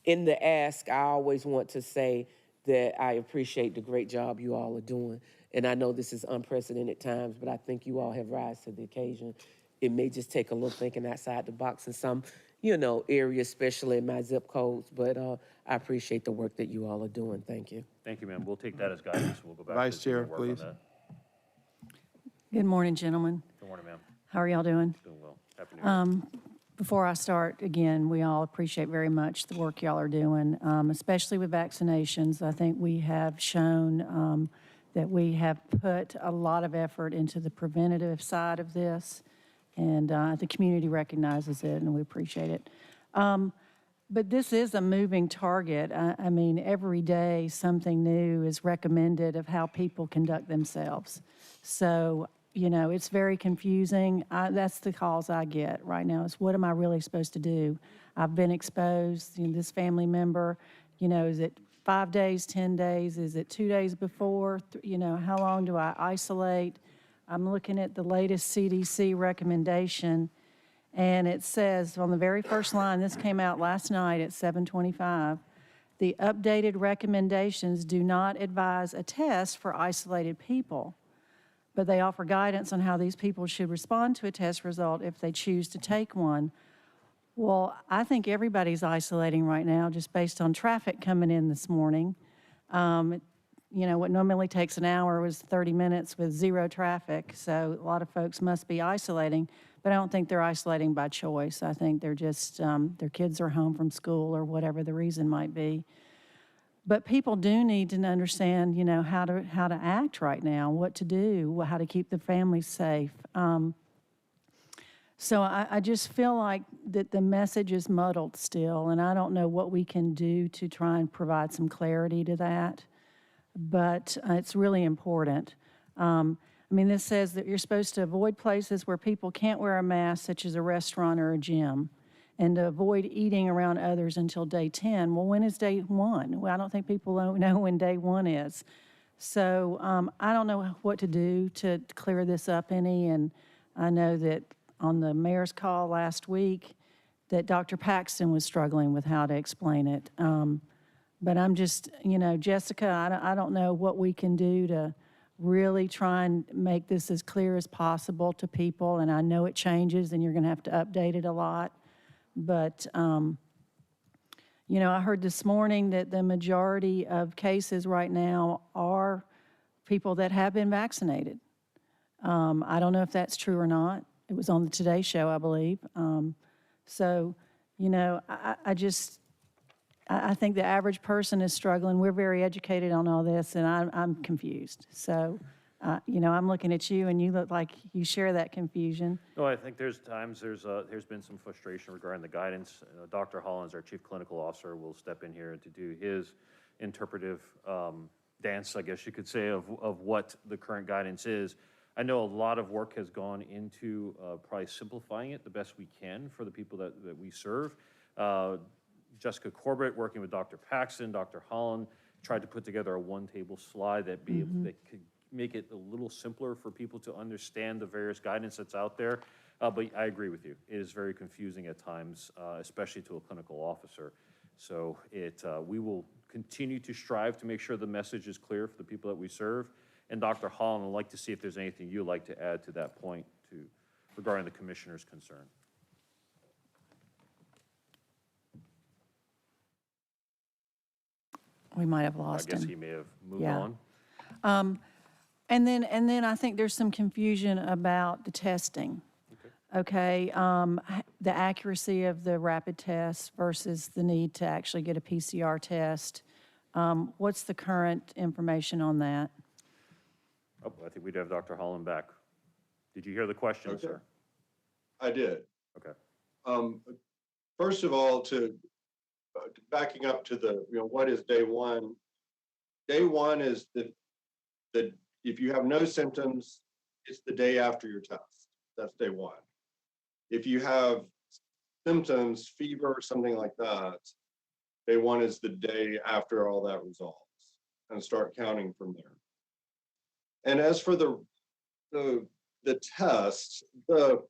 in the ask, I always want to say that I appreciate the great job you all are doing. And I know this is unprecedented times, but I think you all have risen to the occasion. It may just take a little thinking outside the box in some, areas, especially in my zip codes, but I appreciate the work that you all are doing. Thank you. Thank you, ma'am. We'll take that as guidance. We'll go back Vice to the team and Chair, work on please. that. Good morning, gentlemen. Good morning, ma'am. How are y'all doing? Doing well. Happy New Year. Before I start, again, we all appreciate very much the work y'all are doing, especially with vaccinations. I think we have shown that we have put a lot of effort into the preventative side of this, and the community recognizes it, and we appreciate it. But this is a moving target. I mean, every day something new is recommended of how people conduct themselves. So it's very confusing. That's the calls I get right now is what am I really supposed to do? I've been exposed, this family member, is it 5 days, 10 days? Is it 2 days before? How long do I isolate? I'm looking at the latest CDC recommendation, and it says on the very first line, this came out last night at 7:25, the updated recommendations do not advise a test for isolated people, but they offer guidance on how these people should respond to a test result if they choose to take one. Well, I think everybody's isolating right now just based on traffic coming in this morning. What normally takes an hour was 30 minutes with zero traffic, so a lot of folks must be isolating, but I don't think they're isolating by choice. I think they're just, their kids are home from school or whatever the reason might be. But people do need to understand, how to act right now, what to do, how to keep the families safe. So I just feel like that the message is muddled still, and I don't know what we can do to try and provide some clarity to that. But it's really important. This says that you're supposed to avoid places where people can't wear a mask, such as a restaurant or a gym, and to avoid eating around others until day 10. Well, when is day 1? Well, I don't think people know when day 1 is. So I don't know what to do to clear this up any, and I know that on the mayor's call last week that Dr. Paxton was struggling with how to explain it. But I'm just, Jessica, I don't know what we can do to really try and make this as clear as possible to people. And I know it changes and you're going to have to update it a lot. But, I heard this morning that the majority of cases right now are people that have been vaccinated. I don't know if that's true or not. It was on the Today Show, I believe. I think the average person is struggling. We're very educated on all this, and I'm confused. So, I'm looking at you, and you look like you share that confusion. No, I think there's been some frustration regarding the guidance. Dr. Hollins, our Chief Clinical Officer, will step in here to do his interpretive dance, I guess you could say, of what the current guidance is. I know a lot of work has gone into probably simplifying it the best we can for the people that we serve. Jessica Corbett, working with Dr. Paxton, Dr. Holland, tried to put together a one-table slide that could make it a little simpler for people to understand the various guidance that's out there. But I agree with you. It is very confusing at times, especially to a clinical officer. So we will continue to strive to make sure the message is clear for the people that we serve. And Dr. Holland, I'd like to see if there's anything you'd like to add to that point regarding the commissioner's concern. We might have lost him. I guess he may have moved on. And then I think there's some confusion about the testing. Okay, the accuracy of the rapid test versus the need to actually get a PCR test. What's the current information on that? Oh, I think we'd have Dr. Holland back. Did you hear the question, sir? I did. Okay. First of all, backing up to what is day 1? Day 1 is the if you have no symptoms, it's the day after your test. That's day 1. If you have symptoms, fever, something like that, day 1 is the day after all that resolves, and start counting from there. And as for the test, the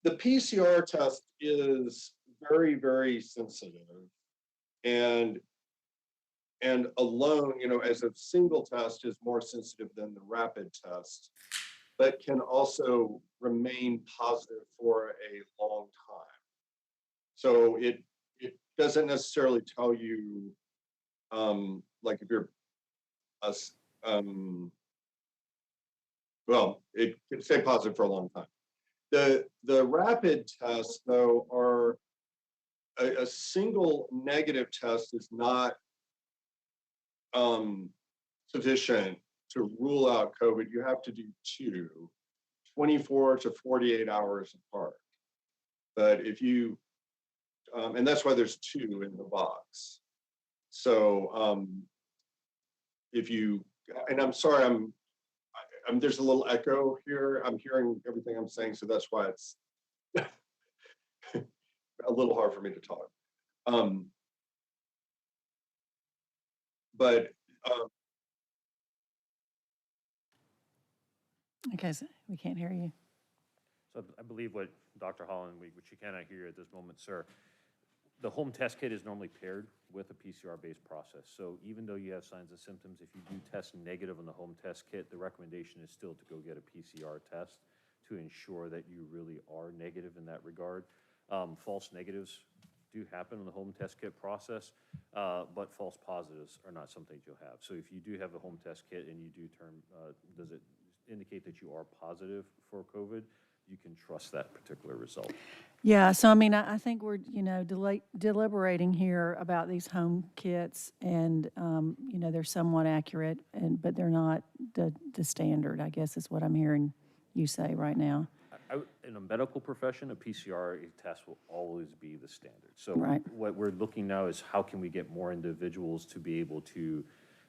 PCR test is very, very sensitive, and alone, as a single test, is more sensitive than the rapid test, but can also remain positive for a long time. So it doesn't necessarily tell you, like if you're well, it can stay positive for a long time. The rapid tests, though, are a single negative test is not sufficient to rule out COVID. You have to do 2, 24 to 48 hours apart. But if you, and that's why there's 2 in the box. So if you, and I'm sorry, there's a little echo here. I'm hearing everything I'm saying, so that's why it's a little hard for me to talk. But Okay, so we can't hear you. So I believe what Dr. Holland, which you cannot hear at this moment, sir, the home test kit is normally paired with a PCR-based process. So even though you have signs and symptoms, if you do test negative on the home test kit, the recommendation is still to go get a PCR test to ensure that you really are negative in that regard. False negatives do happen in the home test kit process, but false positives are not something you'll have. So if you do have a home test kit and you do does it indicate that you are positive for COVID, you can trust that particular result. Yeah, so I mean, I think we're, deliberating here about these home kits and, they're somewhat accurate, but they're not the standard, I guess is what I'm hearing you say right now. In a medical profession, a PCR test will always be the standard. So Right. what we're looking now is how can we get more individuals to be able to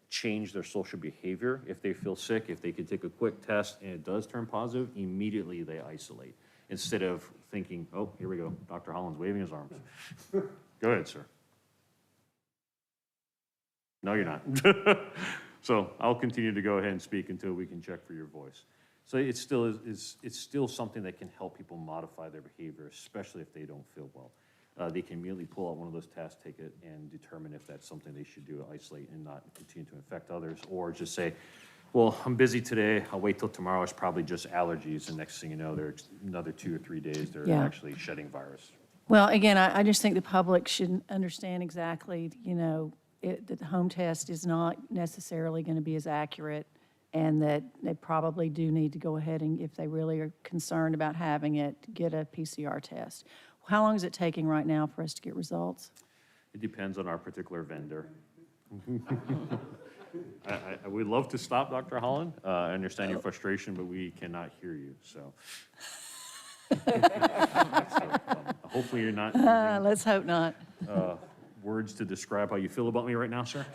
change their social behavior if they feel sick. If they could take a quick test and it does turn positive, immediately they isolate. Instead of thinking, oh, here we go, Dr. Holland's waving his arms. Go ahead, sir. No, you're not. So I'll continue to go ahead and speak until we can check for your voice. So it still it's still something that can help people modify their behavior, especially if they don't feel well. They can immediately pull out one of those tests, take it, and determine if that's something they should do, isolate and not continue to infect others, or just say, well, I'm busy today, I'll wait till tomorrow, it's probably just allergies, and next thing you know, there's another 2 or 3 days they're Yeah. actually shedding virus. Well, again, I just think the public should understand exactly, that the home test is not necessarily going to be as accurate, and that they probably do need to go ahead and, if they really are concerned about having it, get a PCR test. How long is it taking right now for us to get results? It depends on our particular vendor. I would love to stop, Dr. Holland. I understand your frustration, but we cannot hear you, so. Hopefully you're not using, Let's hope not. words to describe how you feel about me right now, sir.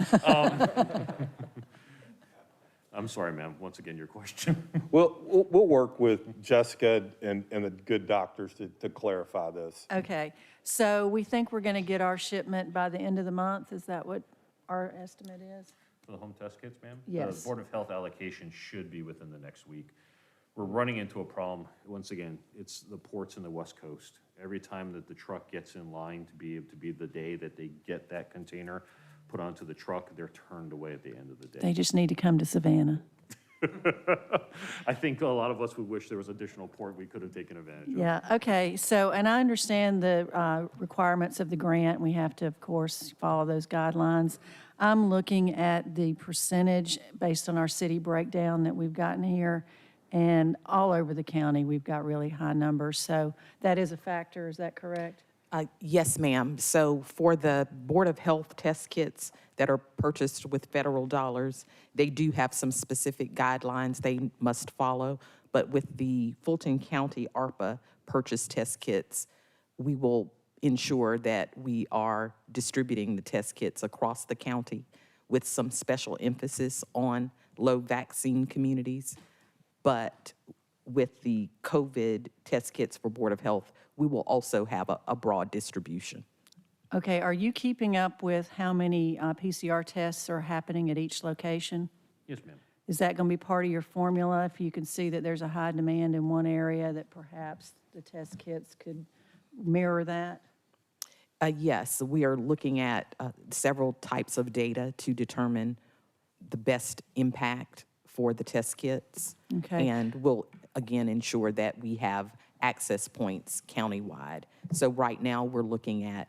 I'm sorry, ma'am. Once again, your question. We'll work with Jessica and the good doctors to clarify this. Okay, so we think we're going to get our shipment by the end of the month? Is that what our estimate is? For the home test kits, ma'am? Yes. The Board of Health allocation should be within the next week. We're running into a problem. Once again, it's the ports in the West Coast. Every time that the truck gets in line to be able to be the day that they get that container put onto the truck, they're turned away at the end of the day. They just need to come to Savannah. I think a lot of us would wish there was additional port we could have taken advantage of. Yeah, okay, so, and I understand the requirements of the grant. We have to, of course, follow those guidelines. I'm looking at the percentage based on our city breakdown that we've gotten here, and all over the county, we've got really high numbers. So that is a factor, is that correct? Yes, ma'am. So for the Board of Health test kits that are purchased with federal dollars, they do have some specific guidelines they must follow. But with the Fulton County ARPA purchase test kits, we will ensure that we are distributing the test kits across the county with some special emphasis on low vaccine communities. But with the COVID test kits for Board of Health, we will also have a broad distribution. Okay, are you keeping up with how many PCR tests are happening at each location? Yes, ma'am. Is that going to be part of your formula? If you can see that there's a high demand in one area, that perhaps the test kits could mirror that? Yes, we are looking at several types of data to determine the best impact for the test kits. Okay. And we'll, again, ensure that we have access points countywide. So right now, we're looking at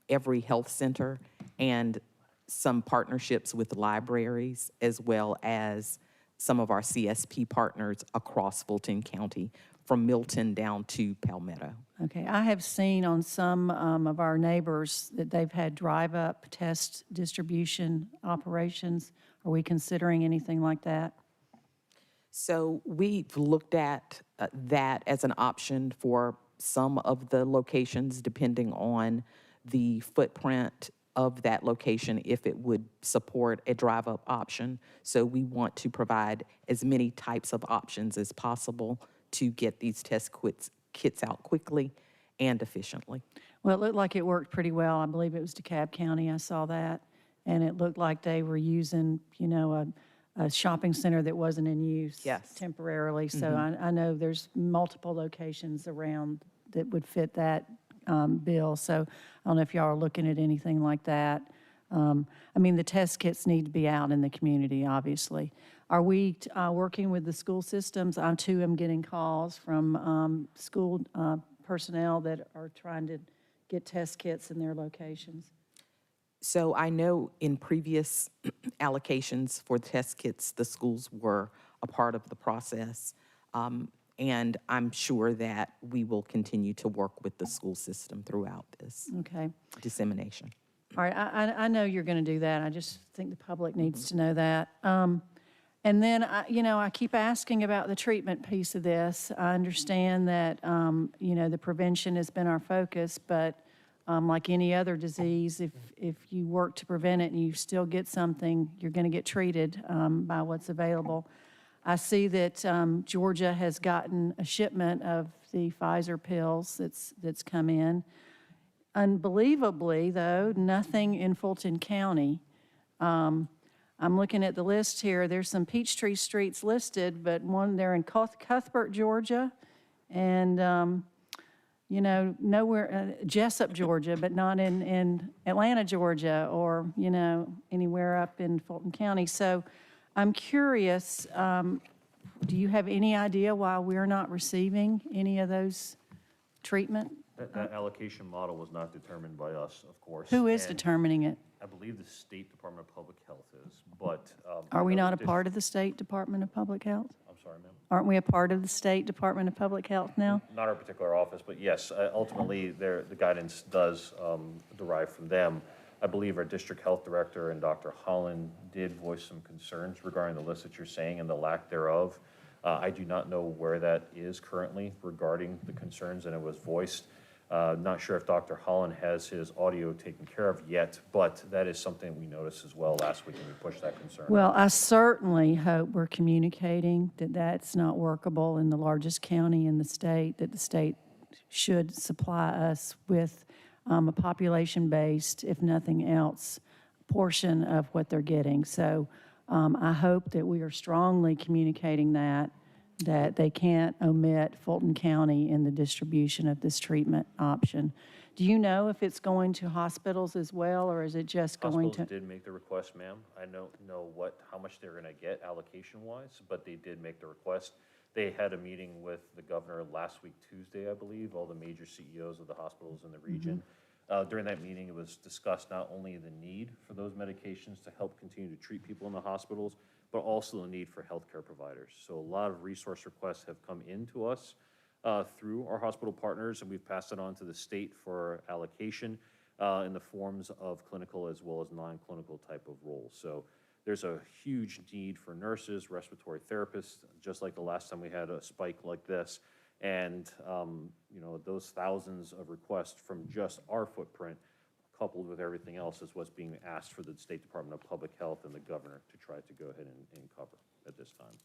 every health center and some partnerships with libraries, as well as some of our CSP partners across Fulton County, from Milton down to Palmetto. Okay, I have seen on some of our neighbors that they've had drive-up test distribution operations. Are we considering anything like that? So we've looked at that as an option for some of the locations, depending on the footprint of that location if it would support a drive-up option. So we want to provide as many types of options as possible to get these test kits out quickly and efficiently. Well, it looked like it worked pretty well. I believe it was DeKalb County, I saw that. And it looked like they were using, you know, a shopping center that wasn't in use temporarily. So I know there's multiple locations around that would fit that bill. So I don't know if y'all are looking at anything like that. I mean, the test kits need to be out in the community, obviously. Are we working with the school systems? I too am getting calls from school personnel that are trying to get test kits in their locations. So I know in previous allocations for test kits, the schools were a part of the process. And I'm sure that we will continue to work with the school system throughout this dissemination. All right, I know you're going to do that. I just think the public needs to know that. And then, I keep asking about the treatment piece of this. I understand that, the prevention has been our focus, but like any other disease, if you work to prevent it and you still get something, you're going to get treated by what's available. I see that Georgia has gotten a shipment of the Pfizer pills that's come in. Unbelievably, though, nothing in Fulton County. I'm looking at the list here. There's some Peachtree Streets listed, but they're in Cuthbert, Georgia, and nowhere, Jessup, Georgia, but not in Atlanta, Georgia, or, anywhere up in Fulton County. So I'm curious, do you have any idea why we're not receiving any of those treatment? That allocation model was not determined by us, of course. Who is and determining it? I believe the State Department of Public Health is, but. Are we not a part of the State Department of Public Health? I'm sorry, ma'am. Aren't we a part of the State Department of Public Health now? Not our particular office, but yes, ultimately, the guidance does derive from them. I believe our district health director and Dr. Holland did voice some concerns regarding the list that you're saying and the lack thereof. I do not know where that is currently regarding the concerns, and it was voiced. Not sure if Dr. Holland has his audio taken care of yet, but that is something we noticed as well last week when we pushed that concern. Well, I certainly hope we're communicating that that's not workable in the largest county in the state, that the state should supply us with a population-based, if nothing else, portion of what they're getting. So I hope that we are strongly communicating that they can't omit Fulton County in the distribution of this treatment option. Do you know if it's going to hospitals as well, or is it just going to? Hospitals did make the request, ma'am. I don't know how much they're gonna get allocation-wise, but they did make the request. They had a meeting with the governor last week, Tuesday, I believe, all the major CEOs of the hospitals in the region. During that meeting, it was discussed not only the need for those medications to help continue to treat people in the hospitals, but also the need for healthcare providers. So a lot of resource requests have come into us through our hospital partners, and we've passed it on to the state for allocation in the forms of clinical as well as non-clinical type of roles. So there's a huge need for nurses, respiratory therapists, just like the last time we had a spike like this. And, those thousands of requests from just our footprint, coupled with everything else, is what's being asked for the State Department of Public Health and the governor to try to go ahead and cover at this time.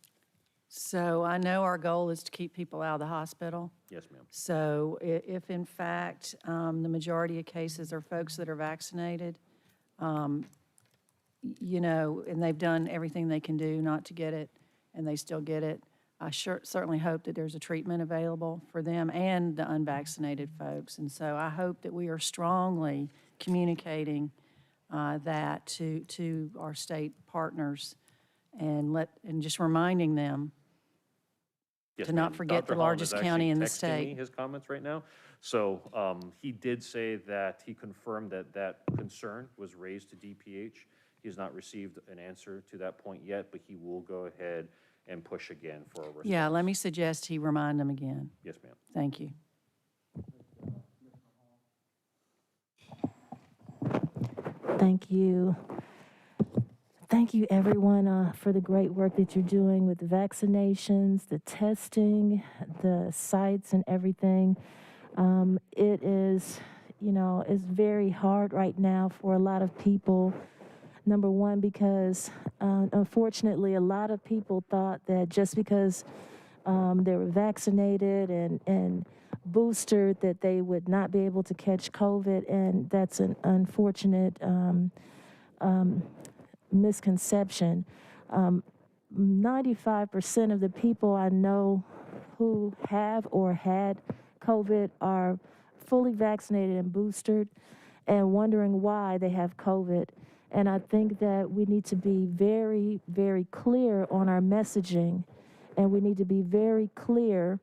So I know our goal is to keep people out of the hospital. Yes, ma'am. So if in fact the majority of cases are folks that are vaccinated, and they've done everything they can do not to get it, and they still get it, I certainly hope that there's a treatment available for them and the unvaccinated folks. And so I hope that we are strongly communicating that to our state partners and just reminding them Yes, to not ma'am. forget Dr. the largest Holland is county in the actually texting me state. his comments right now. So he did say that he confirmed that concern was raised to DPH. He has not received an answer to that point yet, but he will go ahead and push again for a response. Yeah, let me suggest he remind them again. Yes, ma'am. Thank you. Thank you. Thank you, everyone, for the great work that you're doing with the vaccinations, the testing, the sites, and everything. It is, is very hard right now for a lot of people. Number one, because unfortunately, a lot of people thought that just because they were vaccinated and boosted, that they would not be able to catch COVID, and that's an unfortunate misconception. 95% of the people I know who have or had COVID are fully vaccinated and boosted and wondering why they have COVID. And I think that we need to be very, very clear on our messaging, and we need to be very clear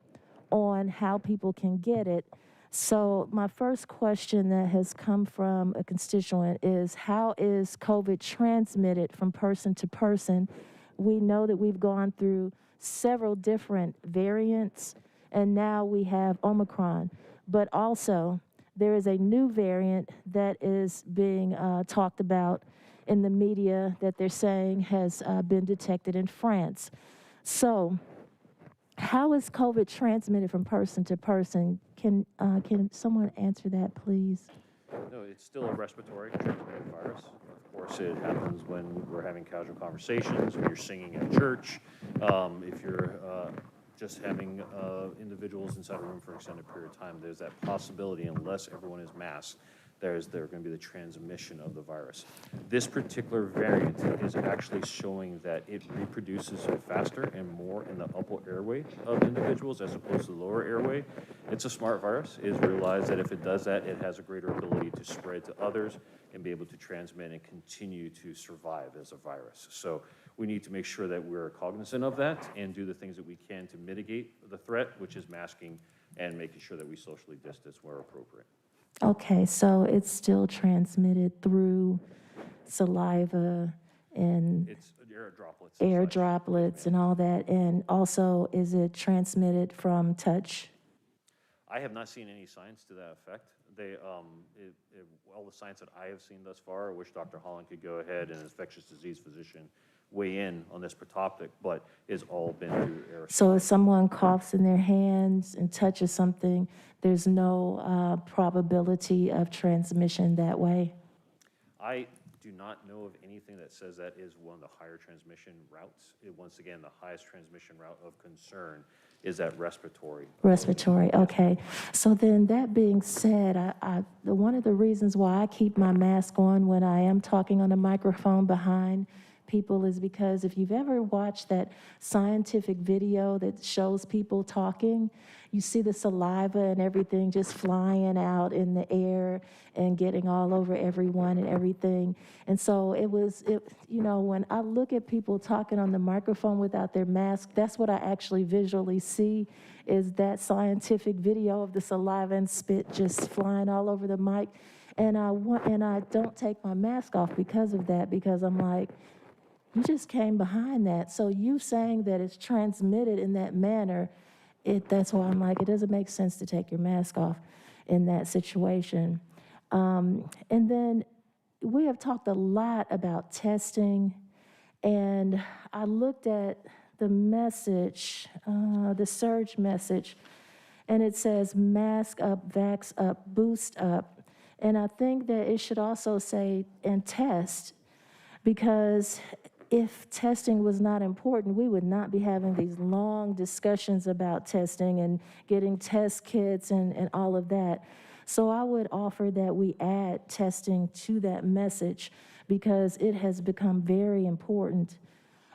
on how people can get it. So my first question that has come from a constituent is, how is COVID transmitted from person to person? We know that we've gone through several different variants, and now we have Omicron. But also, there is a new variant that is being talked about in the media that they're saying has been detected in France. So, how is COVID transmitted from person to person? Can someone answer that, please? No, it's still a respiratory transmitted virus. Of course, it happens when we're having casual conversations, when you're singing at church, if you're just having individuals inside a room for an extended period of time, there's that possibility, unless everyone is masked, there's going to be the transmission of the virus. This particular variant is actually showing that it reproduces faster and more in the upper airway of individuals as opposed to the lower airway. It's a smart virus. It's realized that if it does that, it has a greater ability to spread to others and be able to transmit and continue to survive as a virus. So we need to make sure that we're cognizant of that and do the things that we can to mitigate the threat, which is masking and making sure that we socially distance where appropriate. Okay, so it's still transmitted through saliva and It's air droplets. air droplets and all that. And also, is it transmitted from touch? I have not seen any science to that effect. All the science that I have seen thus far, I wish Dr. Holland could go ahead and an infectious disease physician weigh in on this topic, but it's all been through air. So if someone coughs in their hands and touches something, there's no probability of transmission that way? I do not know of anything that says that is one of the higher transmission routes. Once again, the highest transmission route of concern is that respiratory. Respiratory, okay. So then that being said, one of the reasons why I keep my mask on when I am talking on a microphone behind people is because if you've ever watched that scientific video that shows people talking, you see the saliva and everything just flying out in the air and getting all over everyone and everything. And so when I look at people talking on the microphone without their mask, that's what I actually visually see, is that scientific video of the saliva and spit just flying all over the mic. And I don't take my mask off because of that, because I'm like, you just came behind that. So you saying that it's transmitted in that manner, that's why I'm like, it doesn't make sense to take your mask off in that situation. And then we have talked a lot about testing, and I looked at the message, the surge message, and it says mask up, vax up, boost up. And I think that it should also say, and test, because if testing was not important, we would not be having these long discussions about testing and getting test kits and all of that. So I would offer that we add testing to that message, because it has become very important.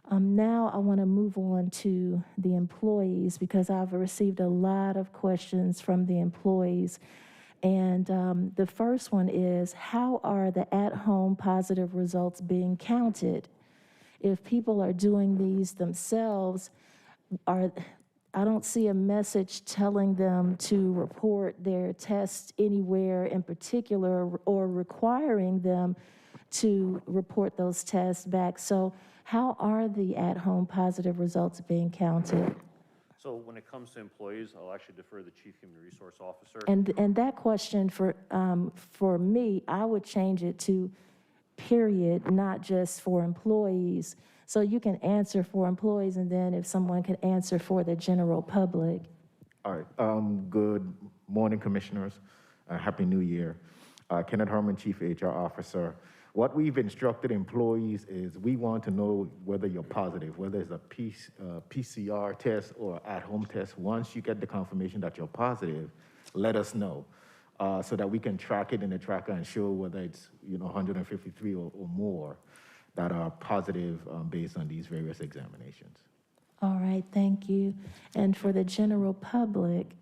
Now I want to move on to the employees, because I've received a lot of questions from the employees. And the first one is, how are the at-home positive results being counted? If people are doing these themselves, I don't see a message telling them to report their tests anywhere in particular or requiring them to report those tests back. So how are the at-home positive results being counted? So when it comes to employees, I'll actually defer to the Chief Human Resource Officer. And that question for me, I would change it to period, not just for employees. So you can answer for employees, and then if someone could answer for the general public. All right. Good morning, commissioners. Happy New Year. Kenneth Herman, Chief HR Officer. What we've instructed employees is we want to know whether you're positive, whether it's a PCR test or at-home test. Once you get the confirmation that you're positive, let us know so that we can track it in the tracker and show whether it's 153 or more that are positive based on these various examinations. All right, thank you. And for the general public,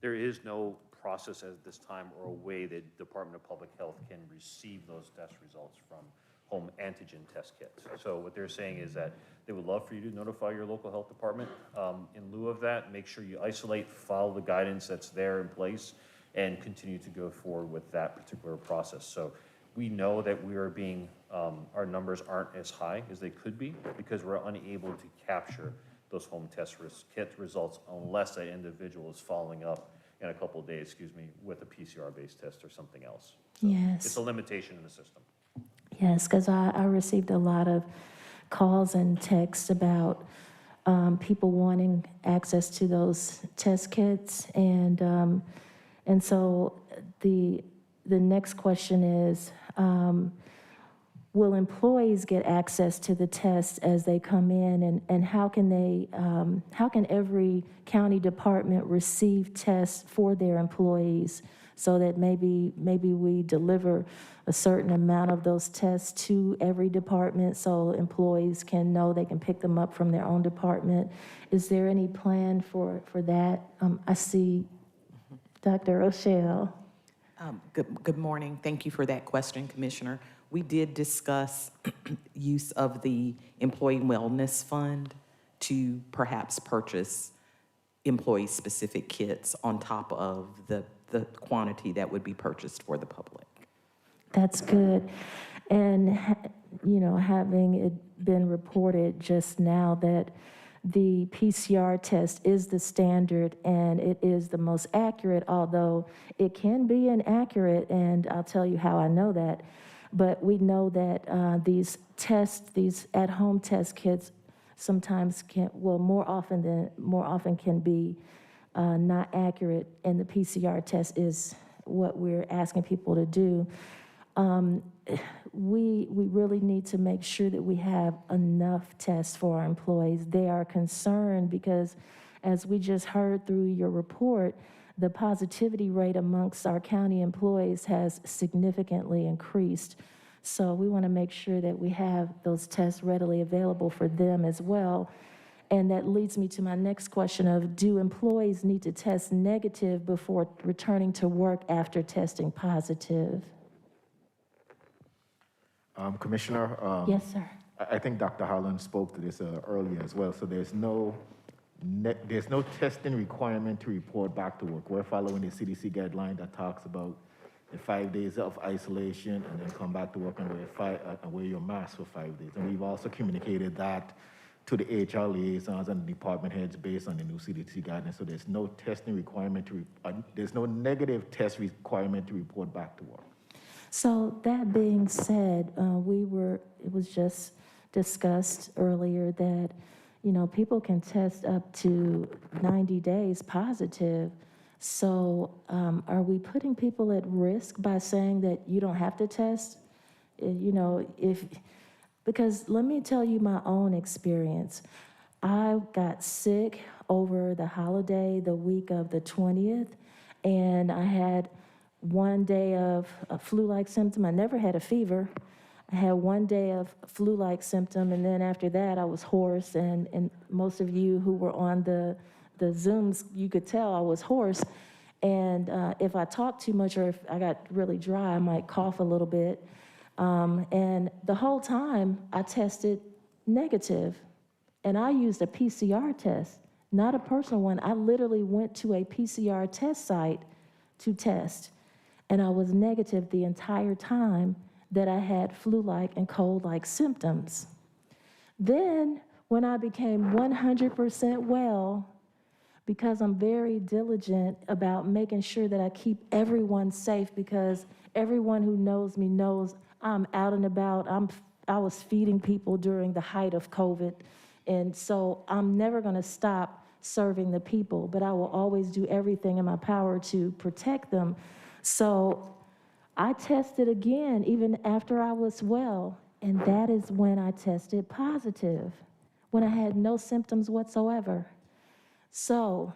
There is no process at this time or a way that Department of Public Health can receive those test results from home antigen test kits. So what they're saying is that they would love for you to notify your local health department. In lieu of that, make sure you isolate, follow the guidance that's there in place, and continue to go forward with that particular process. So we know that we are being, our numbers aren't as high as they could be because we're unable to capture those home test kit results unless that individual is following up in a couple of days, with a PCR-based test or something else. So yes. it's a limitation in the system. Yes, because I received a lot of calls and texts about people wanting access to those test kits, and so the next question is, will employees get access to the tests as they come in, and how can every county department receive tests for their employees so that maybe we deliver a certain amount of those tests to every department so employees can know they can pick them up from their own department? Is there any plan for that? I see Dr. O'Shell. Good morning. Thank you for that question, Commissioner. We did discuss use of the Employee Wellness Fund to perhaps purchase employee-specific kits on top of the quantity that would be purchased for the public. That's good. And, having it been reported just now that the PCR test is the standard and it is the most accurate, although it can be inaccurate, and I'll tell you how I know that. But we know that these at-home test kits sometimes more often can be not accurate, and the PCR test is what we're asking people to do. We really need to make sure that we have enough tests for our employees. They are concerned because, as we just heard through your report, the positivity rate amongst our county employees has significantly increased. So we want to make sure that we have those tests readily available for them as well. And that leads me to my next question of, do employees need to test negative before returning to work after testing positive? Commissioner? Yes, sir. I think Dr. Holland spoke to this earlier as well. So there's no testing requirement to report back to work. We're following the CDC guideline that talks about the 5 days of isolation and then come back to work and wear your mask for 5 days. And we've also communicated that to the HR liaisons and the department heads based on the new CDC guidance. So there's no testing requirement there's no negative test requirement to report back to work. So that being said, it was just discussed earlier that, people can test up to 90 days positive. So are we putting people at risk by saying that you don't have to test? Because let me tell you my own experience. I got sick over the holiday, the week of the 20th, and I had 1 day of a flu-like symptom. I never had a fever. I had 1 day of flu-like symptom, and then after that, I was hoarse. And most of you who were on the Zooms, you could tell I was hoarse. And if I talked too much or if I got really dry, I might cough a little bit. And the whole time, I tested negative. And I used a PCR test, not a personal one. I literally went to a PCR test site to test. And I was negative the entire time that I had flu-like and cold-like symptoms. Then, when I became 100% well, because I'm very diligent about making sure that I keep everyone safe, because everyone who knows me knows I'm out and about. I was feeding people during the height of COVID, and so I'm never gonna stop serving the people, but I will always do everything in my power to protect them. So I tested again even after I was well, and that is when I tested positive, when I had no symptoms whatsoever. So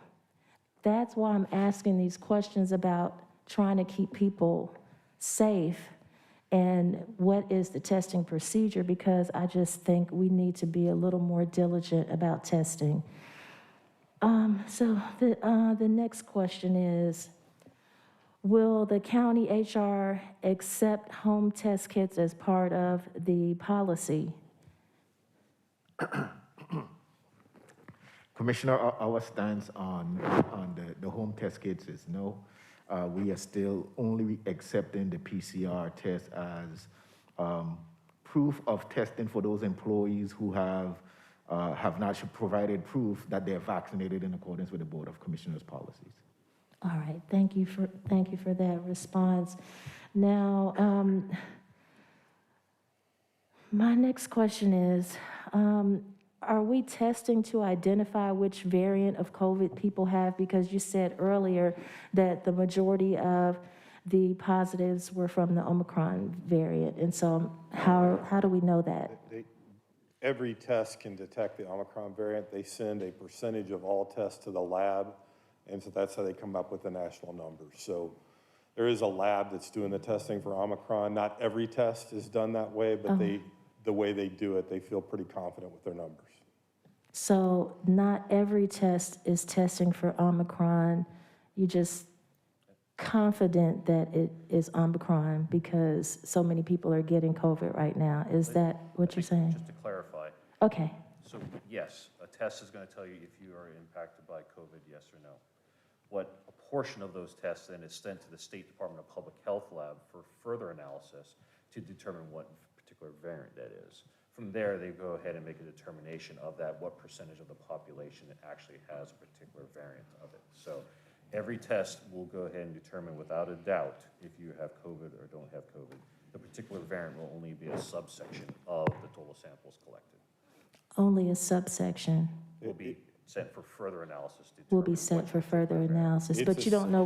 that's why I'm asking these questions about trying to keep people safe and what is the testing procedure, because I just think we need to be a little more diligent about testing. So the next question is, will the county HR accept home test kits as part of the policy? Commissioner, our stance on the home test kits is no. We are still only accepting the PCR test as proof of testing for those employees who have not provided proof that they're vaccinated in accordance with the Board of Commissioners policies. All right, thank you for that response. Now, my next question is, are we testing to identify which variant of COVID people have? Because you said earlier that the majority of the positives were from the Omicron variant. And so how do we know that? Every test can detect the Omicron variant. They send a percentage of all tests to the lab, and so that's how they come up with the national numbers. So there is a lab that's doing the testing for Omicron. Not every test is done that way, but the way they do it, they feel pretty confident with their numbers. So not every test is testing for Omicron. You just confident that it is Omicron because so many people are getting COVID right now. Is that what you're saying? Just to clarify. Okay. So yes, a test is going to tell you if you are impacted by COVID, yes or no. What a portion of those tests then is sent to the State Department of Public Health lab for further analysis to determine what particular variant that is. From there, they go ahead and make a determination of that, what percentage of the population actually has a particular variant of it. So every test will go ahead and determine without a doubt if you have COVID or don't have COVID. The particular variant will only be a subsection of the total samples collected. Only a subsection Will be sent for further analysis. will be sent for further analysis, but you don't know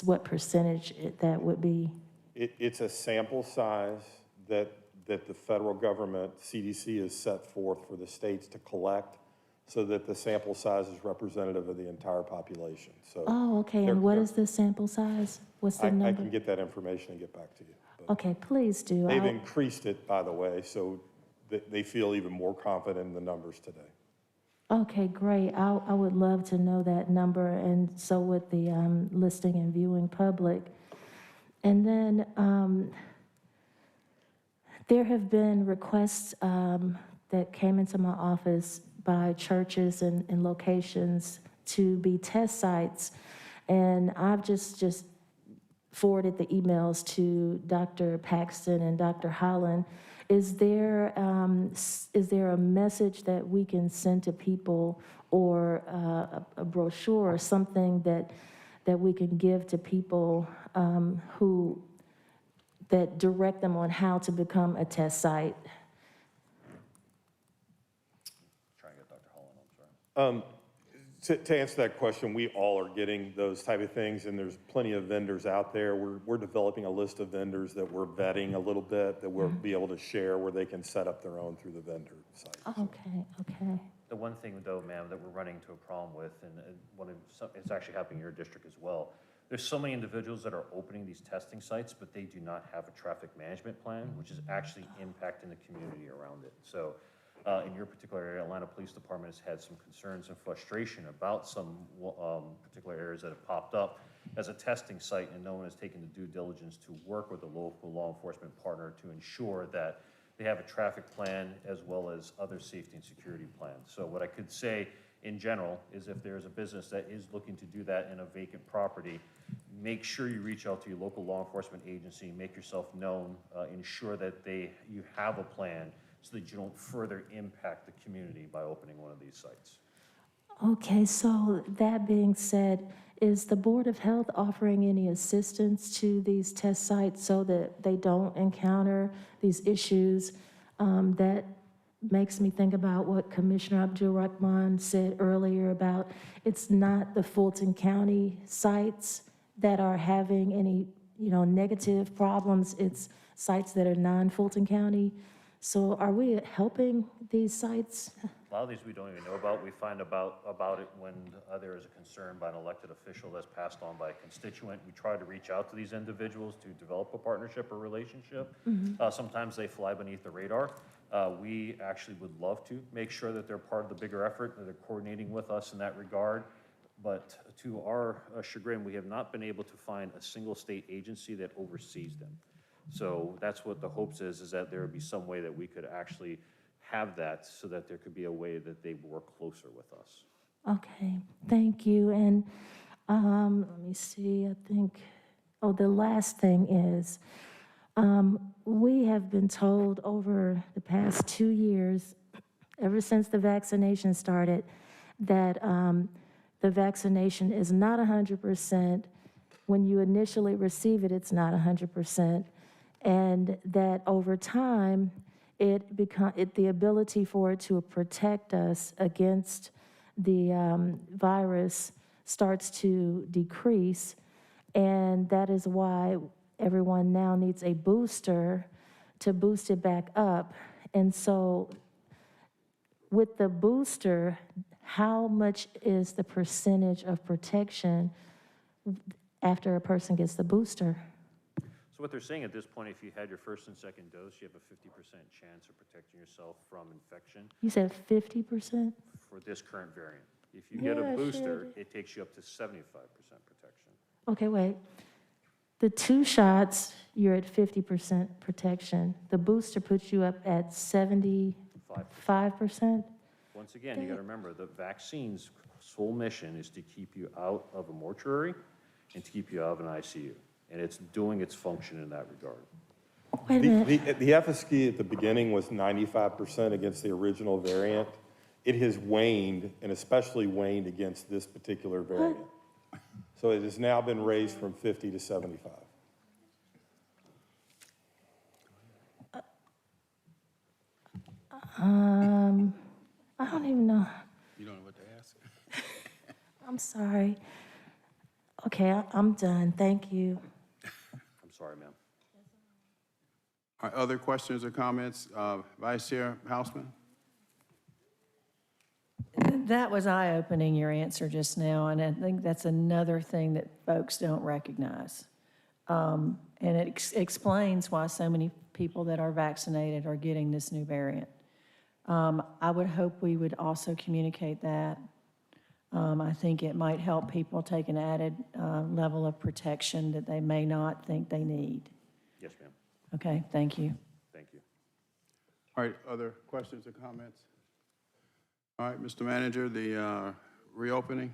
what percentage that would be. It's a sample size that the federal government, CDC, has set forth for the states to collect so that the sample size is representative of the entire population. So Oh, okay, and what is the sample size? What's the number? I can get that information and get back to you. But Okay, please do. they've increased it, by the way, so they feel even more confident in the numbers today. Okay, great. I would love to know that number, and so would the listing and viewing public. And then there have been requests that came into my office by churches and locations to be test sites, and I've just forwarded the emails to Dr. Paxton and Dr. Holland. Is there a message that we can send to people, or a brochure or something that we can give to people that direct them on how to become a test site? Try and get Dr. Holland, I'm sorry. To answer that question, we all are getting those type of things, and there's plenty of vendors out there. We're developing a list of vendors that we're vetting a little bit, that we'll be able to share where they can set up their own through the vendor site. Okay. The one thing, though, ma'am, that we're running into a problem with, and it's actually happening in your district as well, there's so many individuals that are opening these testing sites, but they do not have a traffic management plan, which is actually impacting the community around it. So in your particular area, Atlanta Police Department has had some concerns and frustration about some particular areas that have popped up as a testing site, and no one has taken the due diligence to work with a local law enforcement partner to ensure that they have a traffic plan as well as other safety and security plans. So what I could say in general is if there's a business that is looking to do that in a vacant property, make sure you reach out to your local law enforcement agency, make yourself known, ensure that you have a plan so that you don't further impact the community by opening one of these sites. Okay, so that being said, is the Board of Health offering any assistance to these test sites so that they don't encounter these issues? That makes me think about what Commissioner Abdul-Rahman said earlier about it's not the Fulton County sites that are having any, negative problems, it's sites that are non-Fulton County. So are we helping these sites? A lot of these we don't even know about. We find about it when there is a concern by an elected official that's passed on by a constituent. We try to reach out to these individuals to develop a partnership or relationship. Sometimes they fly beneath the radar. We actually would love to make sure that they're part of the bigger effort, that they're coordinating with us in that regard. But to our chagrin, we have not been able to find a single state agency that oversees them. So that's what the hopes is that there would be some way that we could actually have that so that there could be a way that they work closer with us. Okay, thank you. And let me see, I think, the last thing is, we have been told over the past 2 years, ever since the vaccination started, that the vaccination is not 100%. When you initially receive it, it's not 100%. And that over time, the ability for it to protect us against the virus starts to decrease. And that is why everyone now needs a booster to boost it back up. And so with the booster, how much is the percentage of protection after a person gets the booster? So what they're saying at this point, if you had your first and second dose, you have a 50% chance of protecting yourself from infection. You said 50%? For this current variant. If you get a booster, it takes you up to 75% protection. Okay, wait. The 2 shots, you're at 50% protection. The booster puts you up at 75%? Once again, you got to remember, the vaccine's sole mission is to keep you out of a mortuary and to keep you out of an ICU. And it's doing its function in that regard. Wait a minute. The efficacy at the beginning was 95% against the original variant. It has waned, and especially waned against this particular variant. So it has now been raised from 50 to 75. I don't even know. You don't know what to ask? I'm sorry. Okay, I'm done. Thank you. I'm sorry, ma'am. All right, other questions or comments? Vice Chair Houseman? That was eye-opening, your answer just now, and I think that's another thing that folks don't recognize. And it explains why so many people that are vaccinated are getting this new variant. I would hope we would also communicate that. I think it might help people take an added level of protection that they may not think they need. Yes, ma'am. Okay, thank you. Thank you. All right, other questions or comments? All right, Mr. Manager, the reopening.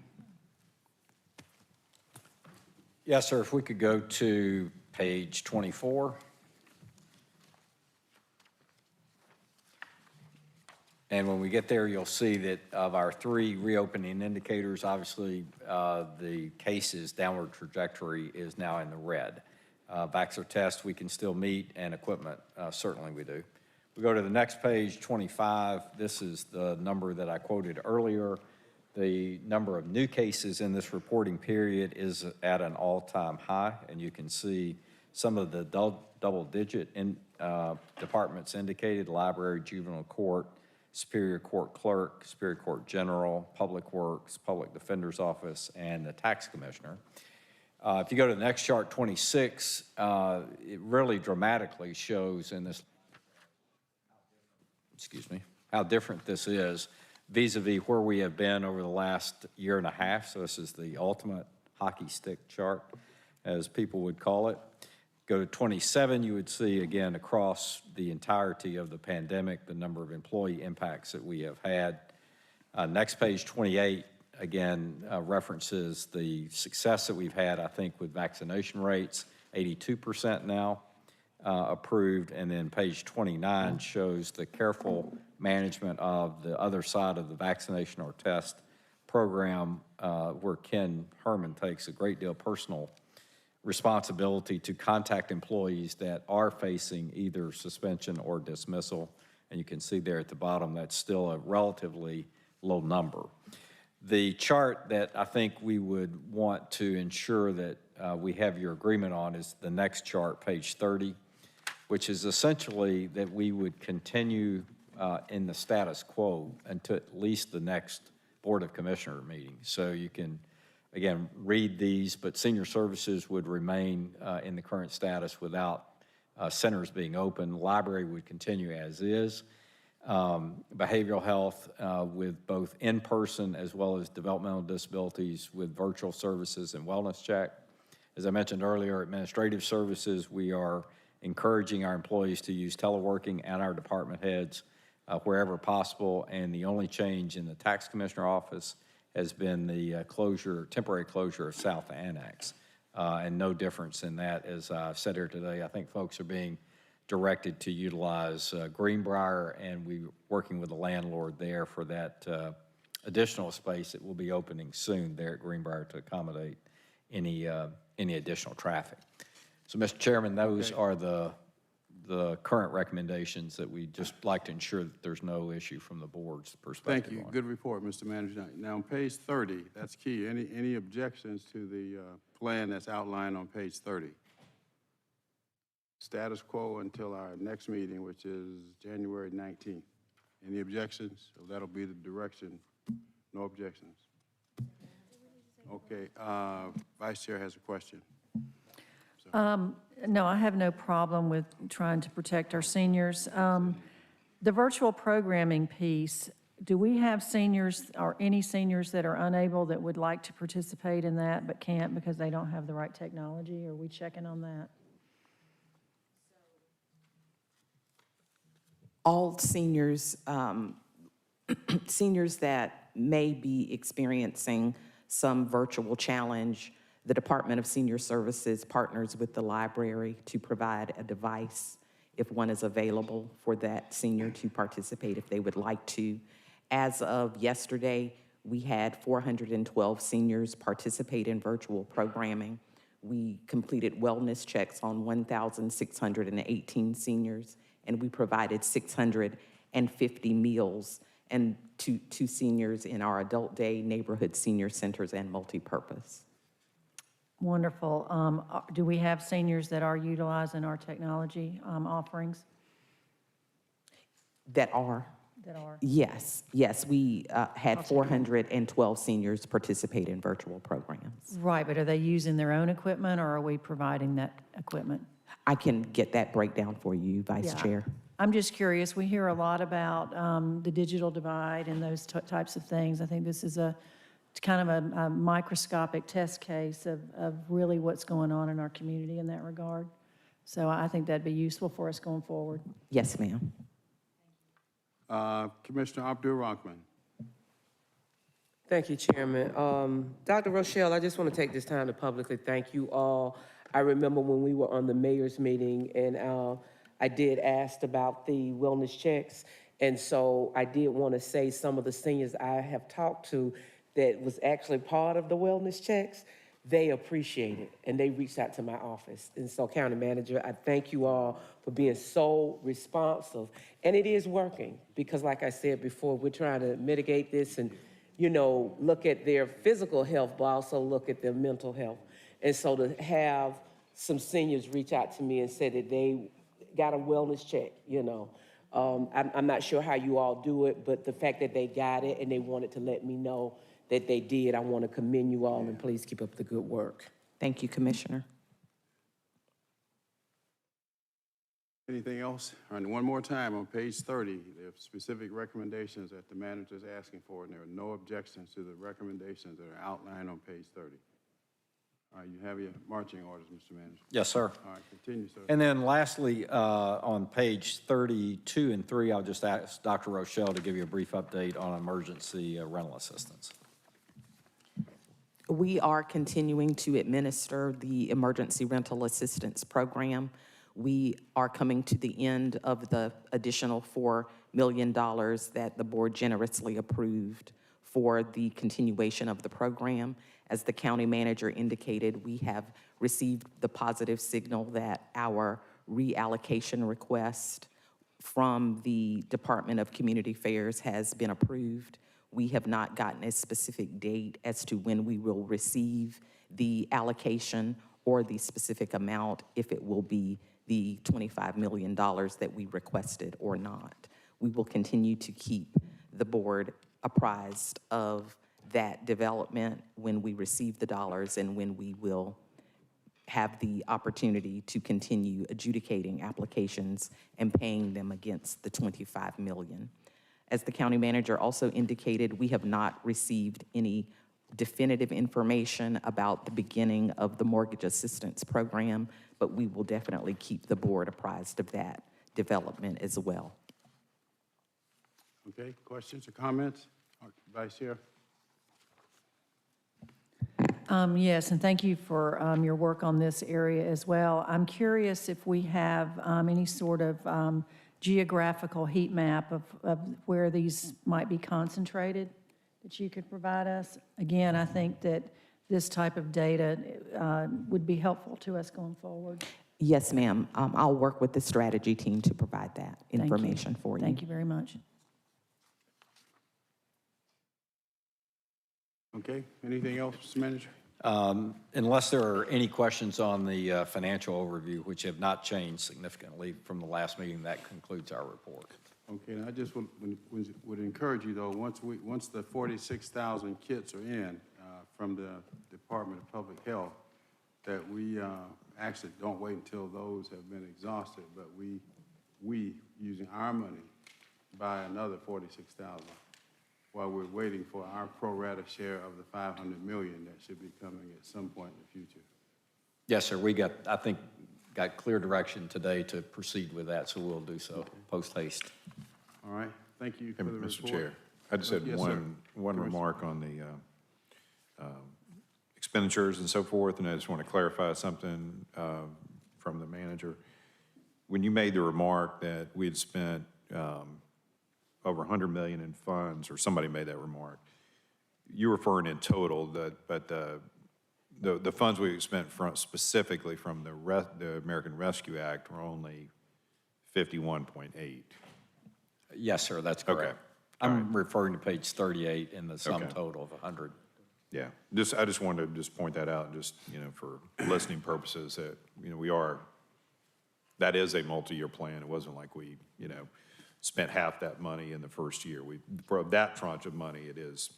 Yes, sir, if we could go to page 24. And when we get there, you'll see that of our 3 reopening indicators, obviously the cases downward trajectory is now in the red. Vaxxer test we can still meet, and equipment, certainly we do. We go to the next page, 25. This is the number that I quoted earlier. The number of new cases in this reporting period is at an all-time high, and you can see some of the double-digit departments indicated: library, juvenile court, Superior Court Clerk, Superior Court General, Public Works, Public Defender's Office, and the Tax Commissioner. If you go to the next chart, 26, it really dramatically shows in this, how different this is vis-a-vis where we have been over the last year and a half. So this is the ultimate hockey stick chart, as people would call it. Go to 27, you would see again across the entirety of the pandemic, the number of employee impacts that we have had. Next page, 28, again, references the success that we've had, I think, with vaccination rates, 82% now approved. And then page 29 shows the careful management of the other side of the vaccination or test program, where Ken Herman takes a great deal of personal responsibility to contact employees that are facing either suspension or dismissal. And you can see there at the bottom, that's still a relatively low number. The chart that I think we would want to ensure that we have your agreement on is the next chart, page 30, which is essentially that we would continue in the status quo until at least the next Board of Commissioner meeting. So you can, again, read these, but senior services would remain in the current status without centers being open. Library would continue as is. Behavioral health with both in-person as well as developmental disabilities with virtual services and wellness check. As I mentioned earlier, administrative services, we are encouraging our employees to use teleworking and our department heads wherever possible. And the only change in the tax commissioner office has been the temporary closure of South Annex. And no difference in that. As I've said here today, I think folks are being directed to utilize Greenbrier, and we're working with the landlord there for that additional space that will be opening soon there at Greenbrier to accommodate any additional traffic. So, Mr. Chairman, those are the current recommendations that we just like to ensure that there's no issue from the board's perspective. Thank you. Good report, Mr. Manager. Now, on page 30, that's key. Any objections to the plan that's outlined on page 30? Status quo until our next meeting, which is January 19th. Any objections? So that'll be the direction. No objections. Okay, Vice Chair has a question. No, I have no problem with trying to protect our seniors. The virtual programming piece, do we have seniors or any seniors that are unable that would like to participate in that but can't because they don't have the right technology? Are we checking on that? All seniors, seniors that may be experiencing some virtual challenge, the Department of Senior Services partners with the library to provide a device if one is available for that senior to participate if they would like to. As of yesterday, we had 412 seniors participate in virtual programming. We completed wellness checks on 1,618 seniors, and we provided 650 meals and to seniors in our adult day, neighborhood senior centers, and multipurpose. Wonderful. Do we have seniors that are utilizing our technology offerings? That are? That are? Yes, we had 412 seniors participate in virtual programs. Right, but are they using their own equipment or are we providing that equipment? I can get that breakdown for you, Vice Chair. I'm just curious. We hear a lot about the digital divide and those types of things. I think this is kind of a microscopic test case of really what's going on in our community in that regard. So I think that'd be useful for us going forward. Yes, ma'am. Commissioner Abdul-Rahman. Thank you, Chairman. Dr. Rochelle, I just want to take this time to publicly thank you all. I remember when we were on the mayor's meeting and I did ask about the wellness checks. And so I did want to say some of the seniors I have talked to that was actually part of the wellness checks, they appreciate it and they reached out to my office. And so, County Manager, I thank you all for being so responsive. And it is working because, like I said before, we're trying to mitigate this and, look at their physical health, but also look at their mental health. And so to have some seniors reach out to me and say that they got a wellness check, I'm not sure how you all do it, but the fact that they got it and they wanted to let me know that they did, I want to commend you all and please keep up the good work. Thank you, Commissioner. Anything else? And one more time on page 30, there are specific recommendations that the manager is asking for, and there are no objections to the recommendations that are outlined on page 30. All right, you have your marching orders, Mr. Manager. Yes, sir. All right, continue, sir. And then lastly, on page 32 and 3, I'll just ask Dr. Rochelle to give you a brief update on emergency rental assistance. We are continuing to administer the emergency rental assistance program. We are coming to the end of the additional $4 million that the board generously approved for the continuation of the program. As the county manager indicated, we have received the positive signal that our reallocation request from the Department of Community Affairs has been approved. We have not gotten a specific date as to when we will receive the allocation or the specific amount, if it will be the $25 million that we requested or not. We will continue to keep the board apprised of that development when we receive the dollars and when we will have the opportunity to continue adjudicating applications and paying them against the $25 million. As the county manager also indicated, we have not received any definitive information about the beginning of the mortgage assistance program, but we will definitely keep the board apprised of that development as well. Okay, questions or comments? Vice Chair? Yes, and thank you for your work on this area as well. I'm curious if we have any sort of geographical heat map of where these might be concentrated that you could provide us. Again, I think that this type of data would be helpful to us going forward. Yes, ma'am. I'll work with the strategy team to provide that information for you. Thank you very much. Okay, anything else, Mr. Manager? Unless there are any questions on the financial overview, which have not changed significantly from the last meeting, that concludes our report. Okay, and I just would encourage you, though, once the 46,000 kits are in from the Department of Public Health, that we actually don't wait until those have been exhausted, but we using our money, buy another 46,000 while we're waiting for our pro rata share of the 500 million that should be coming at some point in the future. Yes, sir. I think, got clear direction today to proceed with that, so we'll do so post haste. All right, thank you for the report. Mr. Chair, I just had Yes, one remark on the expenditures and so forth, and I just want to clarify something from the manager. When you made the remark that we had spent over 100 million in funds, or somebody made that remark, you're referring in total, but the funds we spent specifically from the American Rescue Act were only 51.8. Yes, sir, that's correct. Okay. I'm referring to page 38 in the sum total of 100. Yeah, I just wanted to point that out, just, for listening purposes, that, that is a multi-year plan. It wasn't like we, spent half that money in the first year. For that tranche of money, it is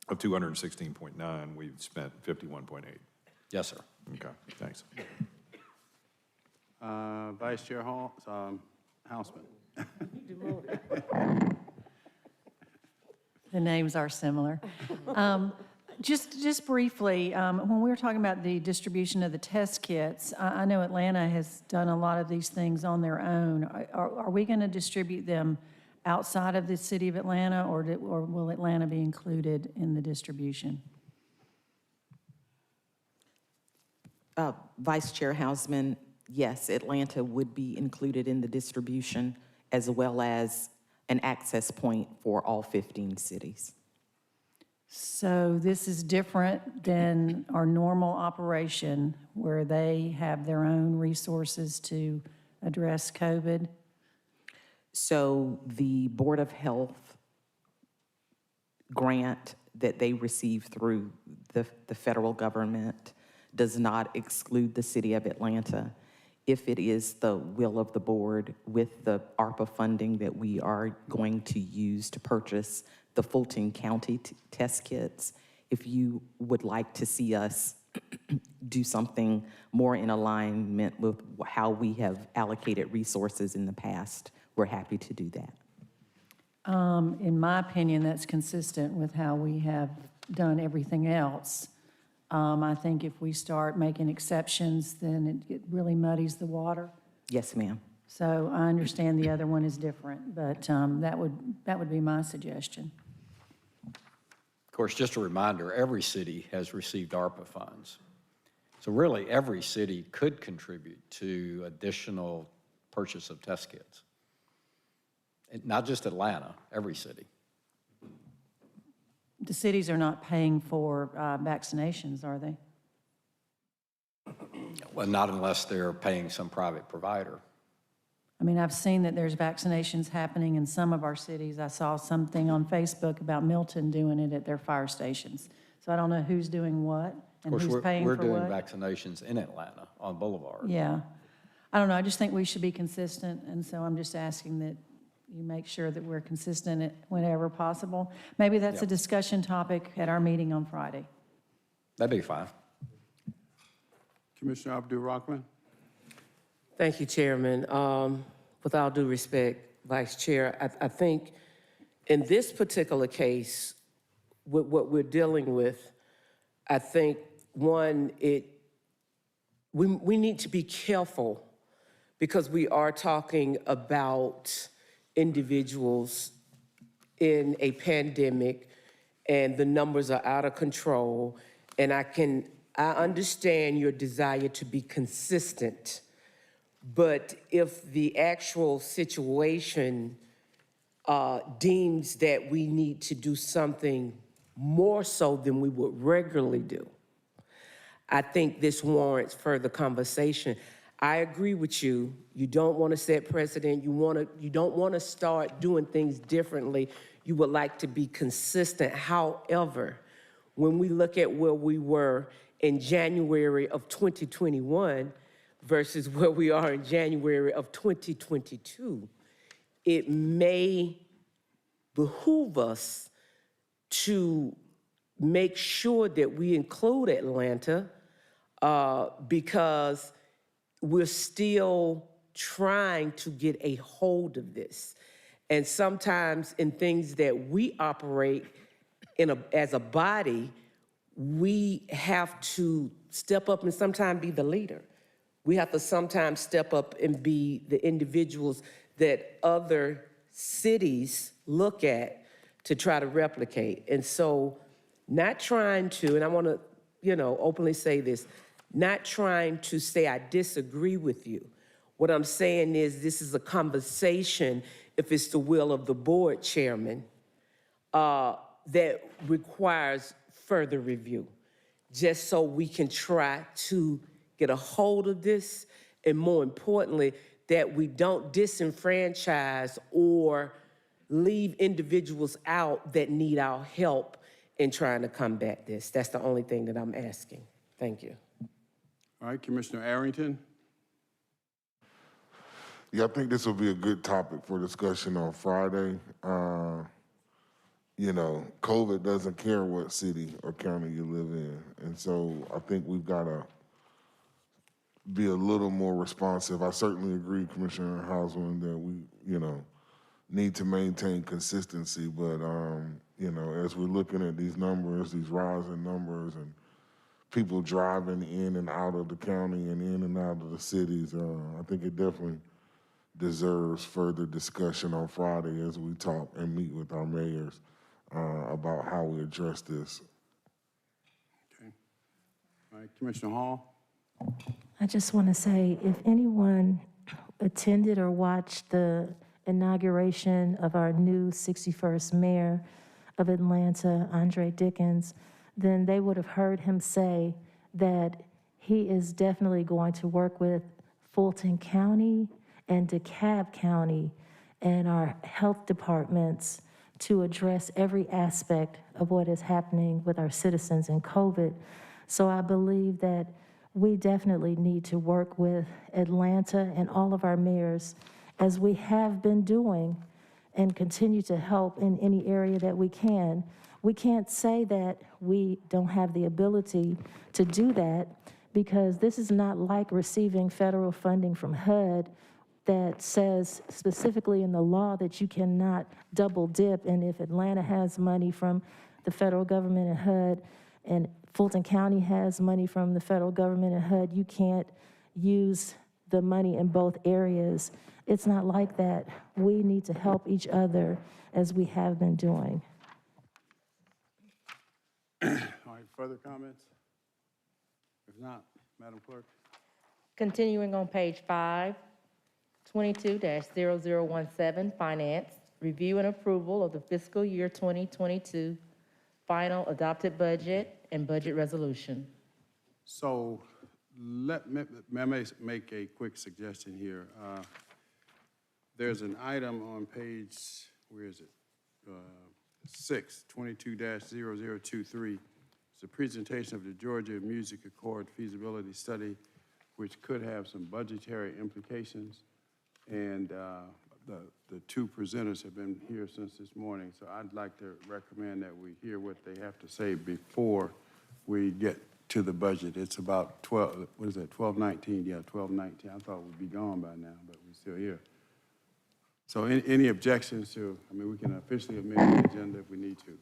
of 216.9, we've spent 51.8. Yes, sir. Okay, thanks. Vice Chair Houseman. The names are similar. Just briefly, when we were talking about the distribution of the test kits, I know Atlanta has done a lot of these things on their own. Are we going to distribute them outside of the city of Atlanta, or will Atlanta be included in the distribution? Vice Chair Hausman, yes, Atlanta would be included in the distribution, as well as an access point for all 15 cities. So this is different than our normal operation where they have their own resources to address COVID? So the Board of Health grant that they receive through the federal government does not exclude the city of Atlanta. If it is the will of the board, with the ARPA funding that we are going to use to purchase the Fulton County test kits, if you would like to see us do something more in alignment with how we have allocated resources in the past, we're happy to do that. In my opinion, that's consistent with how we have done everything else. I think if we start making exceptions, then it really muddies the water. Yes, ma'am. So I understand the other one is different, but that would be my suggestion. Of course, just a reminder, every city has received ARPA funds. So really, every city could contribute to additional purchase of test kits. Not just Atlanta, every city. The cities are not paying for vaccinations, are they? Well, not unless they're paying some private provider. I mean, I've seen that there's vaccinations happening in some of our cities. I saw something on Facebook about Milton doing it at their fire stations. So I don't know who's doing what and Of who's course, paying we're for doing what. vaccinations in Atlanta on Boulevard. Yeah. I don't know, I just think we should be consistent, and so I'm just asking that you make sure that we're consistent whenever possible. Maybe that's a Yeah. discussion topic at our meeting on Friday. That'd be fine. Commissioner Abdul-Rahman? Thank you, Chairman. With all due respect, Vice Chair, I think in this particular case, with what we're dealing with, I think, one, we need to be careful because we are talking about individuals in a pandemic and the numbers are out of control. And I understand your desire to be consistent, but if the actual situation deems that we need to do something more so than we would regularly do, I think this warrants further conversation. I agree with you. You don't want to set precedent. You don't want to start doing things differently. You would like to be consistent. However, when we look at where we were in January of 2021 versus where we are in January of 2022, it may behoove us to make sure that we include Atlanta because we're still trying to get a hold of this. And sometimes in things that we operate as a body, we have to step up and sometimes be the leader. We have to sometimes step up and be the individuals that other cities look at to try to replicate. And so not trying to, and I want to, openly say this, not trying to say I disagree with you. What I'm saying is this is a conversation, if it's the will of the board chairman, that requires further review, just so we can try to get a hold of this, and more importantly, that we don't disenfranchise or leave individuals out that need our help in trying to combat this. That's the only thing that I'm asking. Thank you. All right, Commissioner Arrington? Yeah, I think this will be a good topic for discussion on Friday. COVID doesn't care what city or county you live in. And so I think we've got to be a little more responsive. I certainly agree, Commissioner Hausman, that we, need to maintain consistency. But, as we're looking at these numbers, these rising numbers, and people driving in and out of the county and in and out of the cities, I think it definitely deserves further discussion on Friday as we talk and meet with our mayors about how we address this. Okay. All right, Commissioner Hall? I just want to say, if anyone attended or watched the inauguration of our new 61st mayor of Atlanta, Andre Dickens, then they would have heard him say that he is definitely going to work with Fulton County and DeKalb County and our health departments to address every aspect of what is happening with our citizens in COVID. So I believe that we definitely need to work with Atlanta and all of our mayors, as we have been doing, and continue to help in any area that we can. We can't say that we don't have the ability to do that, because this is not like receiving federal funding from HUD that says specifically in the law that you cannot double dip. And if Atlanta has money from the federal government and HUD, and Fulton County has money from the federal government and HUD, you can't use the money in both areas. It's not like that. We need to help each other as we have been doing. All right, further comments? If not, Madam Clerk? Continuing on page 5, 22-0017, Finance, review and approval of the fiscal year 2022 final adopted budget and budget resolution. So may I make a quick suggestion here? there's an item on page, where is it? 22-0023. It's a presentation of the Georgia Music Accord feasibility study, which could have some budgetary implications. And the two presenters have been here since this morning, so I'd like to recommend that we hear what they have to say before we get to the budget. It's about 12, what is that, 1219? Yeah, 1219. I thought we'd be gone by now, but we're still here. So any objections to, I mean, we can officially amend the agenda if we need to.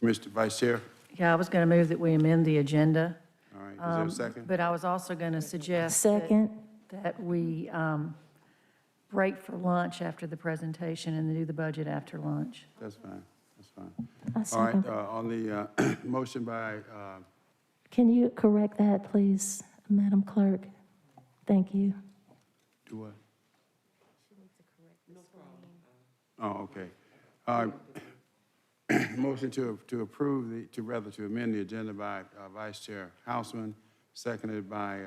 Mr. Vice Chair? Yeah, I was going to move that we amend the agenda. All right, is there a second? But I was also going to suggest Second. that we break for lunch after the presentation and do the budget after lunch. That's fine, that's fine. I All right, second. on the motion by, Can you correct that, please, Madam Clerk? Thank you. do what? Oh, okay. Motion to approve, to amend the agenda by Vice Chair Houseman, seconded by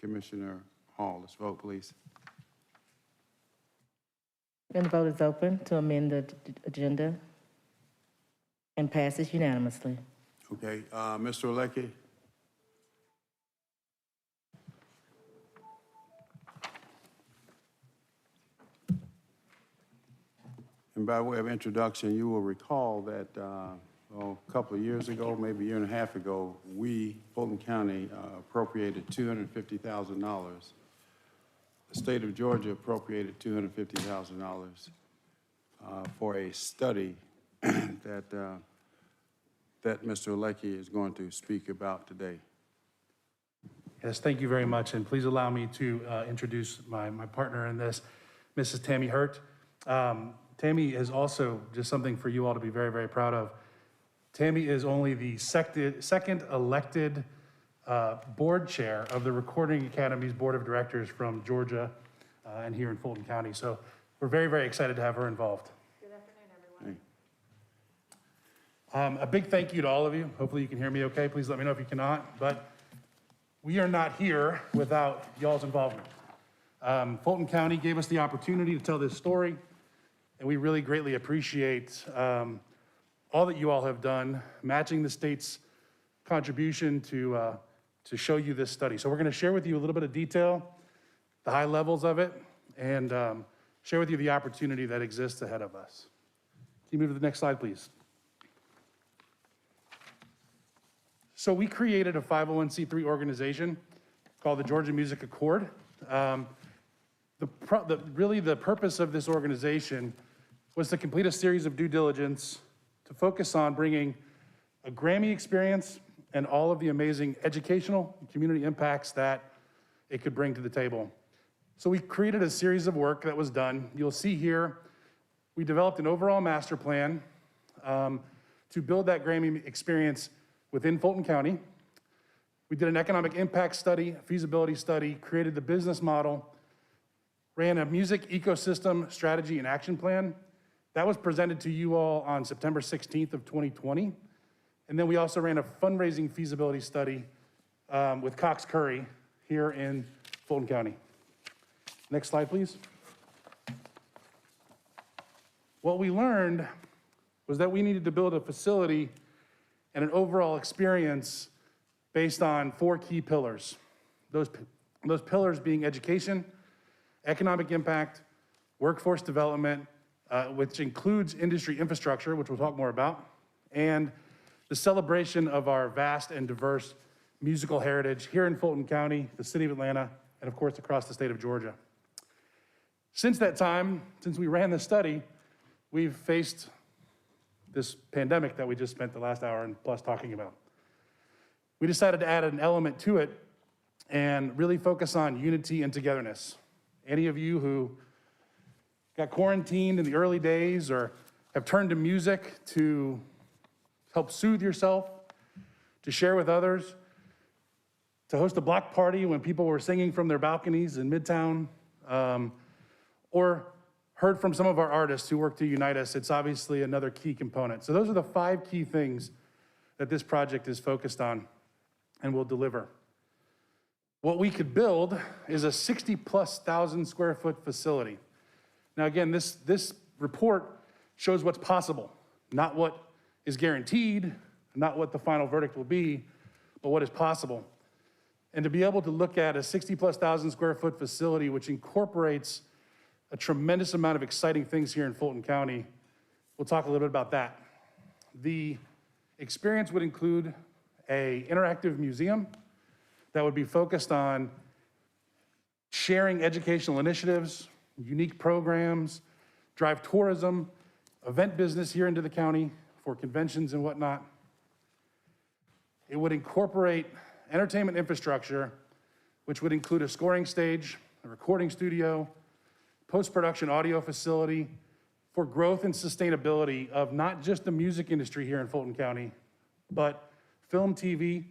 Commissioner Hall. Let's vote, please. And the vote is open to amend the agenda and passes unanimously. Okay, Mr. Olecki? And by way of introduction, you will recall that a couple of years ago, maybe a year and a half ago, we, Fulton County, appropriated $250,000. The state of Georgia appropriated $250,000 for a study that Mr. Olecki is going to speak about today. Yes, thank you very much, and please allow me to introduce my partner in this, Mrs. Tammy Hurt. Tammy is also just something for you all to be very, very proud of. Tammy is only the second elected board chair of the Recording Academy's Board of Directors from Georgia and here in Fulton County. So we're very, very excited to have her involved. Good afternoon, everyone. A big thank you to all of you. Hopefully you can hear me okay. Please let me know if you cannot. But we are not here without y'all's involvement. Fulton County gave us the opportunity to tell this story, and we really greatly appreciate all that you all have done, matching the state's contribution to show you this study. So we're going to share with you a little bit of detail, the high levels of it, and share with you the opportunity that exists ahead of us. Can you move to the next slide, please? So we created a 501c3 organization called the Georgia Music Accord. Really the purpose of this organization was to complete a series of due diligence to focus on bringing a Grammy experience and all of the amazing educational and community impacts that it could bring to the table. So we created a series of work that was done. You'll see here, we developed an overall master plan to build that Grammy experience within Fulton County. We did an economic impact study, a feasibility study, created the business model, ran a music ecosystem strategy and action plan. That was presented to you all on September 16th of 2020. And then we also ran a fundraising feasibility study with Cox Curry here in Fulton County. Next slide, please. What we learned was that we needed to build a facility and an overall experience based on 4 key pillars. Those pillars being education, economic impact, workforce development, which includes industry infrastructure, which we'll talk more about, and the celebration of our vast and diverse musical heritage here in Fulton County, the city of Atlanta, and of course across the state of Georgia. Since that time, since we ran this study, we've faced this pandemic that we just spent the last hour and plus talking about. We decided to add an element to it and really focus on unity and togetherness. Any of you who got quarantined in the early days or have turned to music to help soothe yourself, to share with others, to host a block party when people were singing from their balconies in Midtown, or heard from some of our artists who work to unite us, it's obviously another key component. So those are the 5 key things that this project is focused on and will deliver. What we could build is a 60,000+ square foot facility. Now, again, this report shows what's possible, not what is guaranteed, not what the final verdict will be, but what is possible. And to be able to look at a 60+ thousand square foot facility, which incorporates a tremendous amount of exciting things here in Fulton County, we'll talk a little bit about that. The experience would include an interactive museum that would be focused on sharing educational initiatives, unique programs, drive tourism, event business here into the county for conventions and whatnot. It would incorporate entertainment infrastructure, which would include a scoring stage, a recording studio, post-production audio facility for growth and sustainability of not just the music industry here in Fulton County, but film, TV,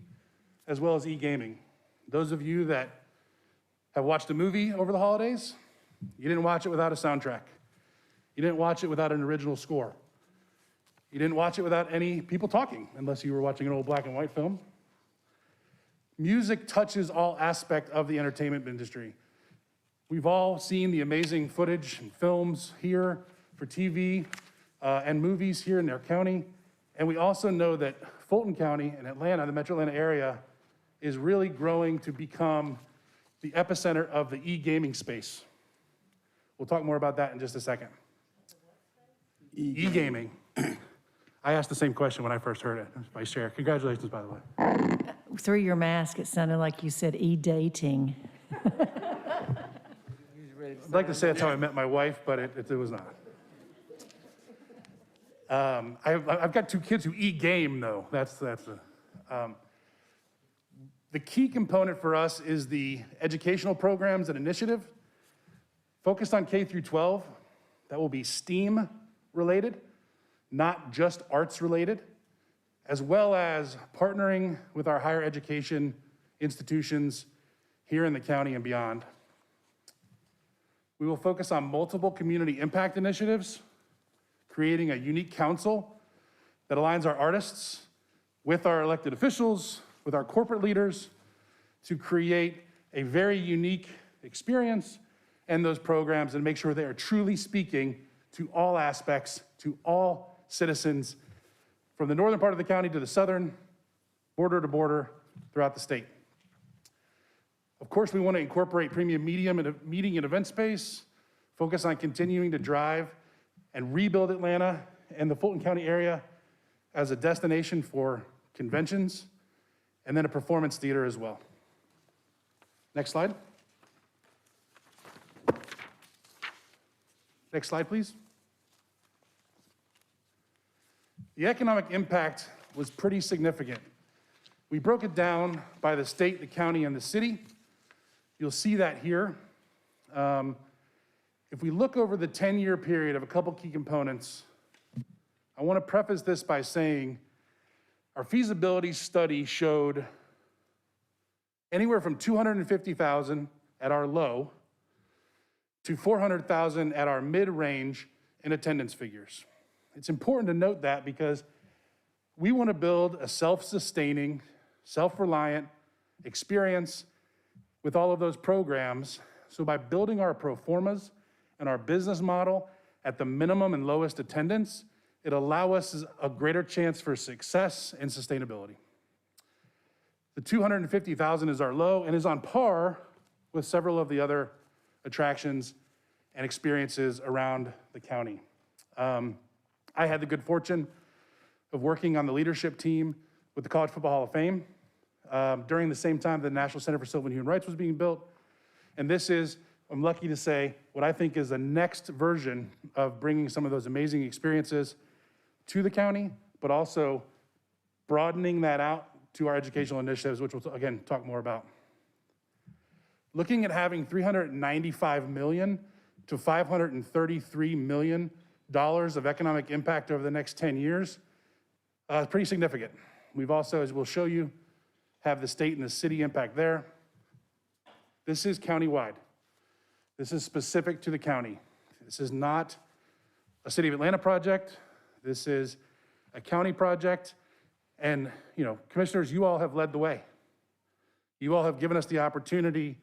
as well as e-gaming. Those of you that have watched a movie over the holidays, you didn't watch it without a soundtrack. You didn't watch it without an original score. You didn't watch it without any people talking, unless you were watching an old black and white film. Music touches all aspects of the entertainment industry. We've all seen the amazing footage and films here for TV and movies here in our county. And we also know that Fulton County and Atlanta, the metro Atlanta area, is really growing to become the epicenter of the e-gaming space. We'll talk more about that in just a second. E-gaming. I asked the same question when I first heard it, Vice Chair. Congratulations, by the way. Through your mask, it sounded like you said e-dating. I'd like to say that's how I met my wife, but it was not. I've got 2 kids who e-game, though. That's the key component for us is the educational programs and initiative focused on K through 12. That will be STEAM related, not just arts related, as well as partnering with our higher education institutions here in the county and beyond. We will focus on multiple community impact initiatives, creating a unique council that aligns our artists with our elected officials, with our corporate leaders, to create a very unique experience and those programs and make sure they are truly speaking to all aspects, to all citizens, from the northern part of the county to the southern, border to border, throughout the state. Of course, we want to incorporate premium meeting and event space, focus on continuing to drive and rebuild Atlanta and the Fulton County area as a destination for conventions, and then a performance theater as well. Next slide. Next slide, please. The economic impact was pretty significant. We broke it down by the state, the county, and the city. You'll see that here. If we look over the 10-year period of a couple key components, I want to preface this by saying our feasibility study showed anywhere from $250,000 at our low to $400,000 at our mid-range in attendance figures. It's important to note that because we want to build a self-sustaining, self-reliant experience with all of those programs. So by building our pro formas and our business model at the minimum and lowest attendance, it allows us a greater chance for success and sustainability. The $250,000 is our low and is on par with several of the other attractions and experiences around the county. I had the good fortune of working on the leadership team with the College Football Hall of Fame during the same time the National Center for Civil and Human Rights was being built. And this is, I'm lucky to say, what I think is the next version of bringing some of those amazing experiences to the county, but also broadening that out to our educational initiatives, which we'll, again, talk more about. Looking at having $395 million to $533 million of economic impact over the next 10 years, pretty significant. We've also, as we'll show you, have the state and the city impact there. This is countywide. This is specific to the county. This is not a City of Atlanta project. This is a county project. And, you know, commissioners, you all have led the way. You all have given us the opportunity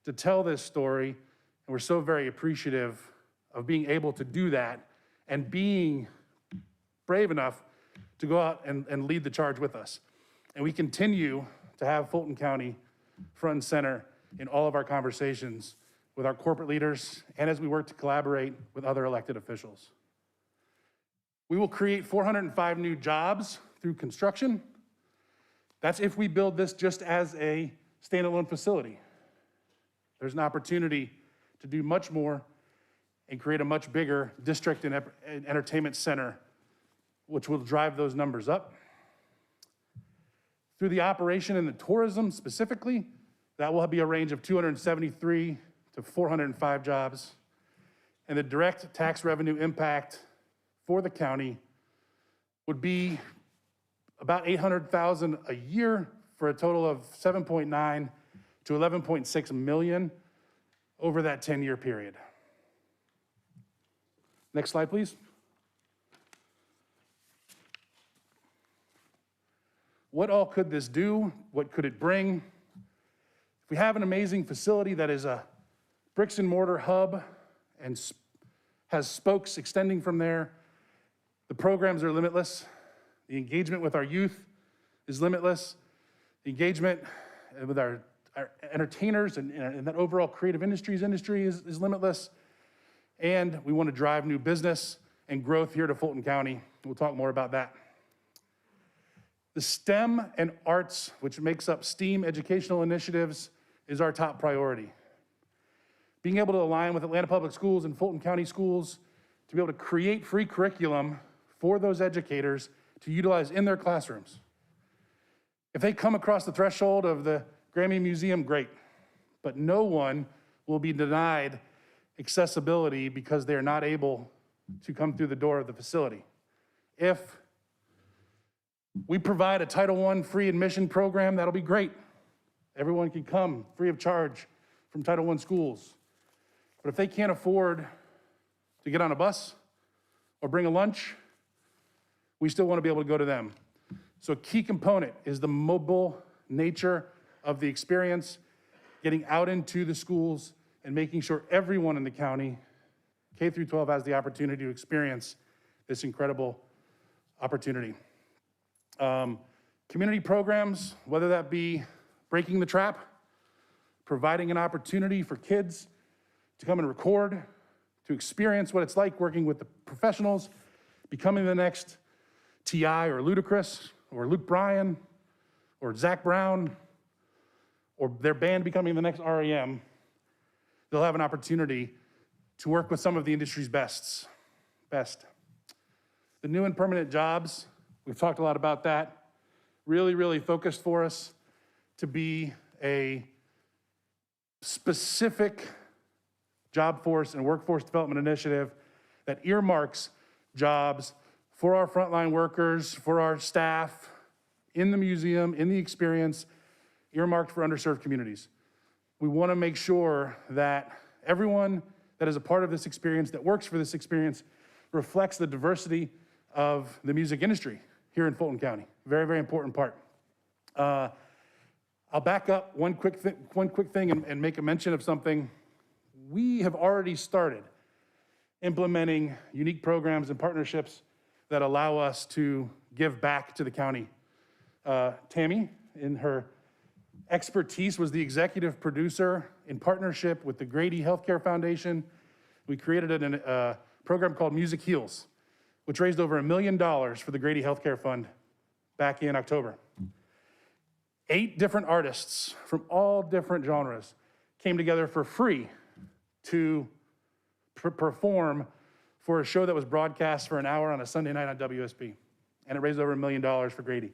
to tell this story, and we're so very appreciative of being able to do that and being brave enough to go out and lead the charge with us. And we continue to have Fulton County front and center in all of our conversations with our corporate leaders and as we work to collaborate with other elected officials. We will create 405 new jobs through construction. That's if we build this just as a standalone facility. There's an opportunity to do much more and create a much bigger district and entertainment center, which will drive those numbers up. Through the operation and the tourism specifically, that will be a range of 273 to 405 jobs. And the direct tax revenue impact for the county would be about $800,000 a year for a total of 7.9 to 11.6 million over that 10-year period. Next slide, please. What all could this do? What could it bring? If we have an amazing facility that is a bricks and mortar hub and has spokes extending from there, the programs are limitless. The engagement with our youth is limitless. The engagement with our entertainers and that overall creative industry is limitless. And we want to drive new business and growth here to Fulton County. We'll talk more about that. The STEM and arts, which makes up STEAM educational initiatives, is our top priority. Being able to align with Atlanta Public Schools and Fulton County Schools to be able to create free curriculum for those educators to utilize in their classrooms. If they come across the threshold of the Grammy Museum, great, but no one will be denied accessibility because they're not able to come through the door of the facility. If we provide a Title I free admission program, that'll be great. Everyone can come free of charge from Title I schools. But if they can't afford to get on a bus or bring a lunch, we still want to be able to go to them. So a key component is the mobile nature of the experience, getting out into the schools and making sure everyone in the county, K through 12, has the opportunity to experience this incredible opportunity. Community programs, whether that be breaking the trap, providing an opportunity for kids to come and record, to experience what it's like working with the professionals, becoming the next T.I. or Ludacris or Luke Bryan or Zach Brown, or their band becoming the next REM, they'll have an opportunity to work with some of the industry's best. The new and permanent jobs, we've talked a lot about that, really focused for us to be a specific job force and workforce development initiative that earmarks jobs for our frontline workers, for our staff, in the museum, in the experience, earmarked for underserved communities. We want to make sure that everyone that is a part of this experience, that works for this experience, reflects the diversity of the music industry here in Fulton County. Very important part. I'll back up one quick thing and make a mention of something. We have already started implementing unique programs and partnerships that allow us to give back to the county. Tammy, in her expertise, was the executive producer in partnership with the Grady Healthcare Foundation. We created a program called Music Heals, which raised over $1 million for the Grady Healthcare Fund back in October. 8 different artists from all different genres came together for free to perform for a show that was broadcast for an hour on a Sunday night on WSB, and it raised over $1 million for Grady.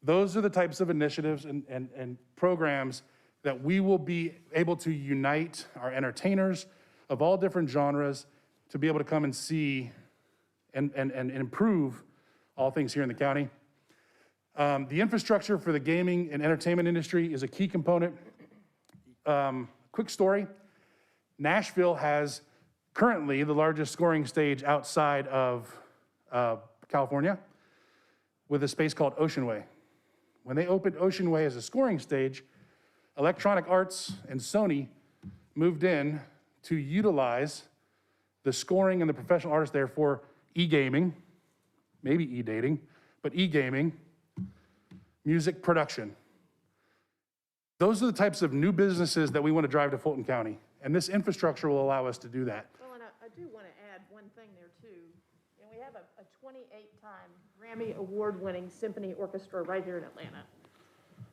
Those are the types of initiatives and programs that we will be able to unite our entertainers of all different genres to be able to come and see and improve all things here in the county. The infrastructure for the gaming and entertainment industry is a key component. Quick story, Nashville has currently the largest scoring stage outside of California with a space called Ocean Way. When they opened Ocean Way as a scoring stage, Electronic Arts and Sony moved in to utilize the scoring and the professional artists there for e-gaming, maybe e-dating, but e-gaming, music production. Those are the types of new businesses that we want to drive to Fulton County, and this infrastructure will allow us to do that. Well, and I do want to add one thing there too. And we have a 28-time Grammy Award-winning symphony orchestra right here in Atlanta.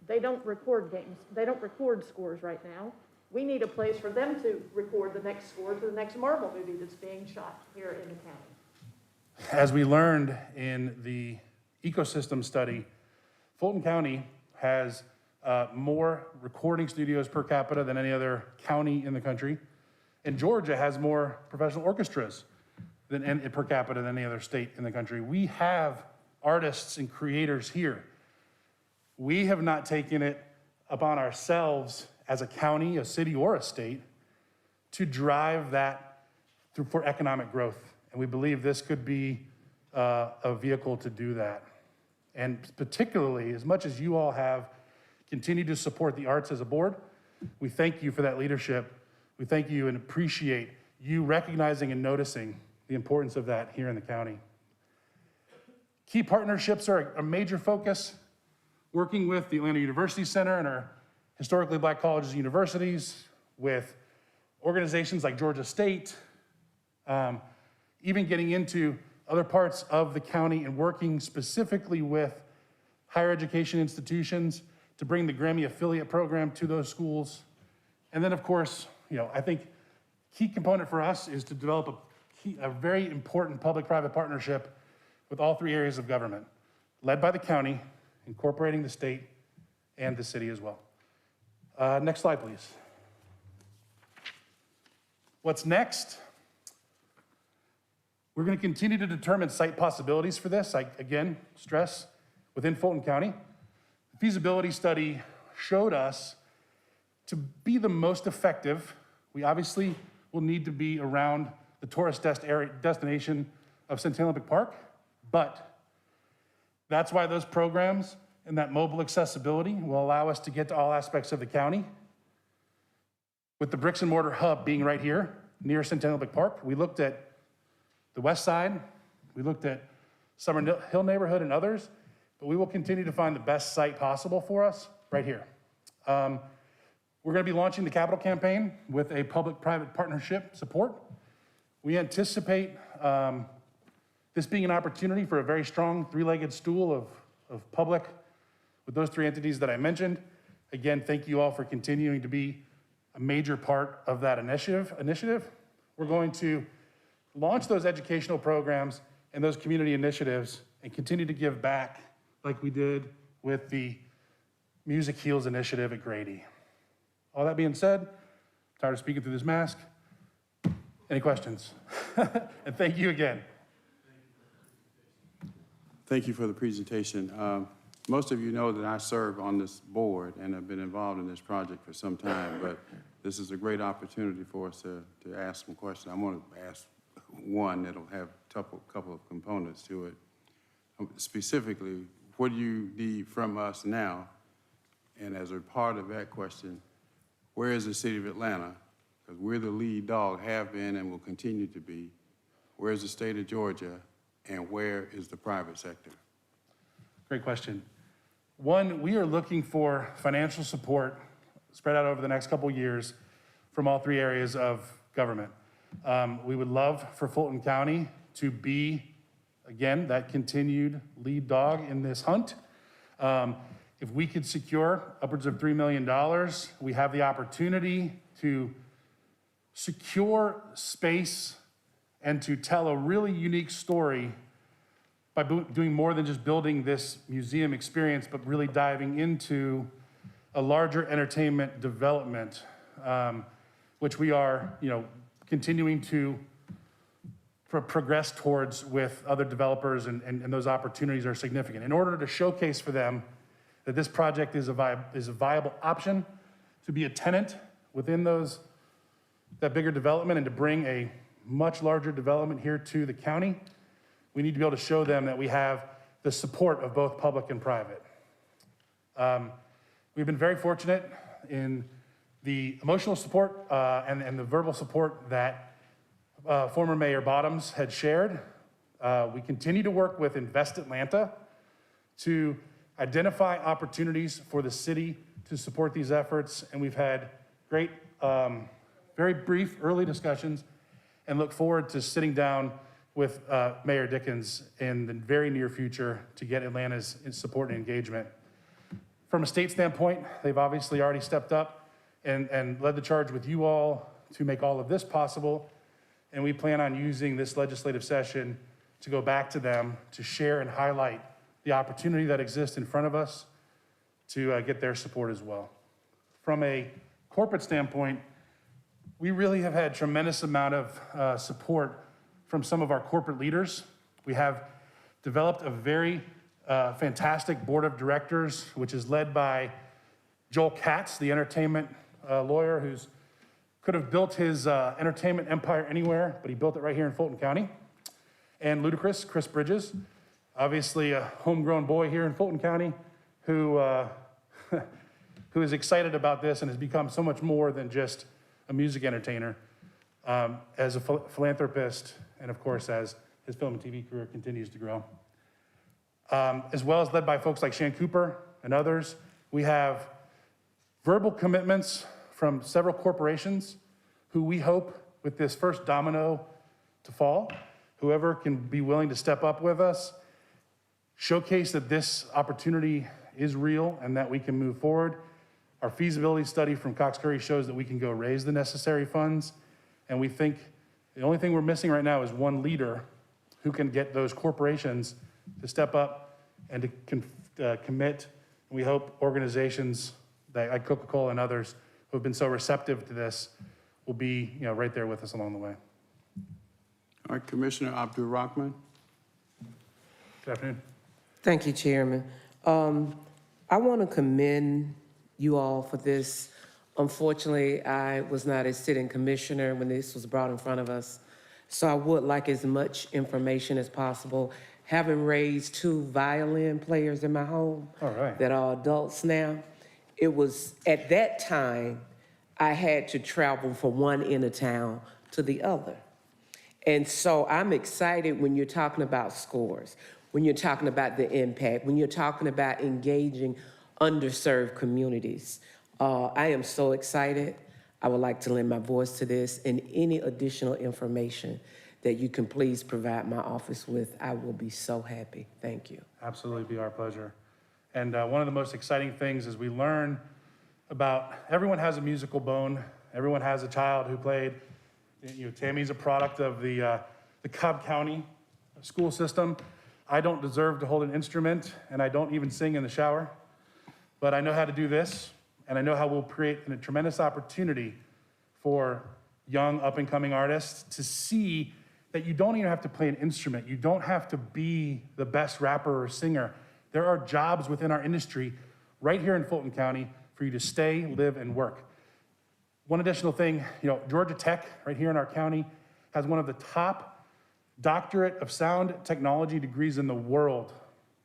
They don't record games. They don't record scores right now. We need a place for them to record the next score to the next Marvel movie that's being shot here in the county. As we learned in the ecosystem study, Fulton County has more recording studios per capita than any other county in the country. And Georgia has more professional orchestras per capita than any other state in the country. We have artists and creators here. We have not taken it upon ourselves as a county, a city, or a state to drive that for economic growth. And we believe this could be a vehicle to do that. And particularly, as much as you all have continued to support the arts as a board, we thank you for that leadership. We thank you and appreciate you recognizing and noticing the importance of that here in the county. Key partnerships are a major focus, working with the Atlanta University Center and our historically Black colleges and universities, with organizations like Georgia State, even getting into other parts of the county and working specifically with higher education institutions to bring the Grammy affiliate program to those schools. And then, of course, I think key component for us is to develop a very important public-private partnership with all three areas of government, led by the county, incorporating the state and the city as well. Next slide, please. What's next? We're going to continue to determine site possibilities for this. I, again, stress, within Fulton County. The feasibility study showed us to be the most effective, we obviously will need to be around the tourist destination of Centennial Olympic Park, but that's why those programs and that mobile accessibility will allow us to get to all aspects of the county. With the bricks and mortar hub being right here near Centennial Olympic Park, we looked at the west side, we looked at Summer Hill neighborhood and others, but we will continue to find the best site possible for us right here. We're going to be launching the capital campaign with a public-private partnership support. We anticipate this being an opportunity for a very strong three-legged stool of public with those three entities that I mentioned. Again, thank you all for continuing to be a major part of that initiative. We're going to launch those educational programs and those community initiatives and continue to give back like we did with the Music Heals initiative at Grady. All that being said, tired of speaking through this mask. Any questions? And thank you again. Thank you for the presentation. Most of you know that I serve on this board and have been involved in this project for some time, but this is a great opportunity for us to ask some questions. I'm going to ask one that'll have a couple of components to it. Specifically, what do you need from us now? And as a part of that question, where is the city of Atlanta? Because we're the lead dog, have been and will continue to be. Where is the state of Georgia? And where is the private sector? Great question. One, we are looking for financial support spread out over the next couple of years from all three areas of government. We would love for Fulton County to be, again, that continued lead dog in this hunt. If we could secure upwards of $3 million, we have the opportunity to secure space and to tell a really unique story by doing more than just building this museum experience, but really diving into a larger entertainment development, which we are, continuing to progress towards with other developers, and those opportunities are significant. In order to showcase for them that this project is a viable option to be a tenant within that bigger development and to bring a much larger development here to the county, we need to be able to show them that we have the support of both public and private. We've been very fortunate in the emotional support and the verbal support that former Mayor Bottoms had shared. We continue to work with Invest Atlanta to identify opportunities for the city to support these efforts, and we've had great, very brief early discussions and look forward to sitting down with Mayor Dickens in the very near future to get Atlanta's support and engagement. From a state standpoint, they've obviously already stepped up and led the charge with you all to make all of this possible, and we plan on using this legislative session to go back to them to share and highlight the opportunity that exists in front of us to get their support as well. From a corporate standpoint, we really have had tremendous amount of support from some of our corporate leaders. We have developed a very fantastic board of directors, which is led by Joel Katz, the entertainment lawyer who's could have built his entertainment empire anywhere, but he built it right here in Fulton County. And Ludacris, Chris Bridges, obviously a homegrown boy here in Fulton County who who is excited about this and has become so much more than just a music entertainer, as a philanthropist, and of course, as his film and TV career continues to grow. As well as led by folks like Shan Cooper and others, we have verbal commitments from several corporations who we hope with this first domino to fall, whoever can be willing to step up with us, showcase that this opportunity is real and that we can move forward. Our feasibility study from Cox Curry shows that we can go raise the necessary funds, and we think the only thing we're missing right now is one leader who can get those corporations to step up and to commit. We hope organizations like Coca-Cola and others who have been so receptive to this will be, right there with us along the way. All right, Commissioner Abdul Rahman. Good afternoon. Thank you, Chairman. I want to commend you all for this. Unfortunately, I was not a sitting commissioner when this was brought in front of us, so I would like as much information as possible. Having raised 2 violin players in my home that are adults now, it was at that time I had to travel from one end of town to the other. And so I'm excited when you're talking about scores, when you're talking about the impact, when you're talking about engaging underserved communities. I am so excited. I would like to lend my voice to this, and any additional information that you can please provide my office with, I will be so happy. Thank you. Absolutely, be our pleasure. And one of the most exciting things is we learn about, everyone has a musical bone. Everyone has a child who played. Tammy's a product of the Cobb County school system. I don't deserve to hold an instrument, and I don't even sing in the shower, but I know how to do this, and I know how we'll create a tremendous opportunity for young up-and-coming artists to see that you don't even have to play an instrument. You don't have to be the best rapper or singer. There are jobs within our industry right here in Fulton County for you to stay, live, and work. One additional thing, Georgia Tech, right here in our county, has one of the top doctorate of sound technology degrees in the world.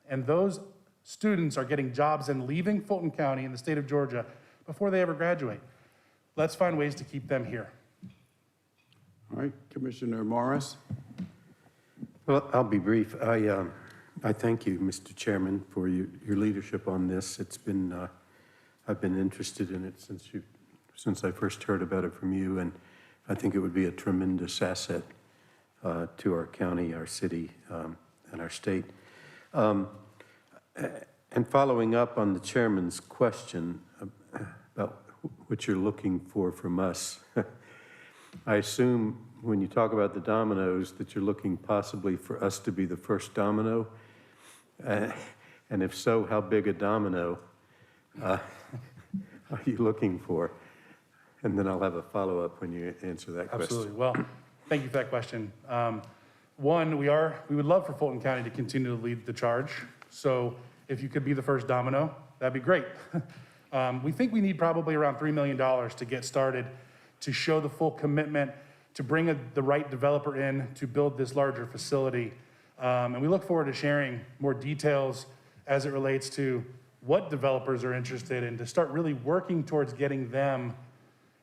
And those students are getting jobs and leaving Fulton County in the state of Georgia before they ever graduate. Let's find ways to keep them here. All right, Commissioner Morris. Well, I'll be brief. I thank you, Mr. Chairman, for your leadership on this. It's been, I've been interested in it since I first heard about it from you, and I think it would be a tremendous asset to our county, our city, and our state. And following up on the chairman's question about what you're looking for from us, I assume when you talk about the dominoes that you're looking possibly for us to be the first domino. And if so, how big a domino are you looking for? And then I'll have a follow-up when you answer that question. Absolutely. Well, thank you for that question. One, we would love for Fulton County to continue to lead the charge. So if you could be the first domino, that'd be great. We think we need probably around $3 million to get started, to show the full commitment, to bring the right developer in to build this larger facility. And we look forward to sharing more details as it relates to what developers are interested in, to start really working towards getting them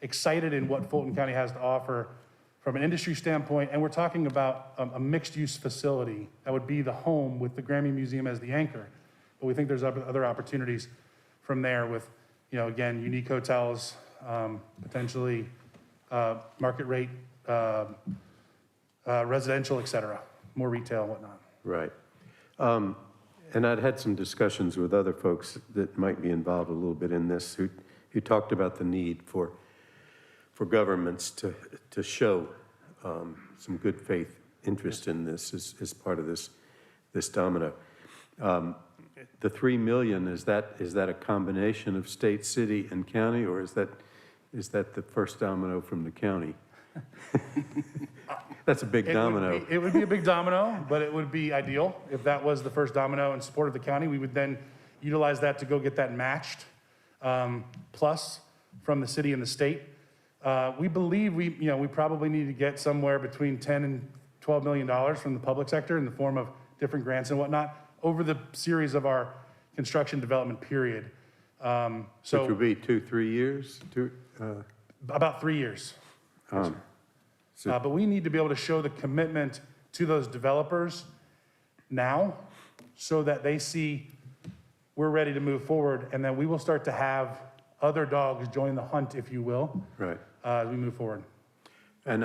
excited in what Fulton County has to offer from an industry standpoint, and we're talking about a mixed-use facility that would be the home with the Grammy Museum as the anchor. But we think there's other opportunities from there with, again, unique hotels, potentially market rate, residential, et cetera, more retail and whatnot. Right. And I'd had some discussions with other folks that might be involved a little bit in this who talked about the need for governments to show some good faith interest in this as part of this domino. The 3 million, is that a combination of state, city, and county, or is that the first domino from the county? That's a big domino. It would be a big domino, but it would be ideal if that was the first domino in support of the county. We would then utilize that to go get that matched, plus from the city and the state. We believe we probably need to get somewhere between $10 and $12 million from the public sector in the form of different grants and whatnot over the series of our construction development period. Which would be 2-3 years? About 3 years. But we need to be able to show the commitment to those developers now so that they see we're ready to move forward, and then we will start to have other dogs join the hunt, if you will, right, as we move forward. And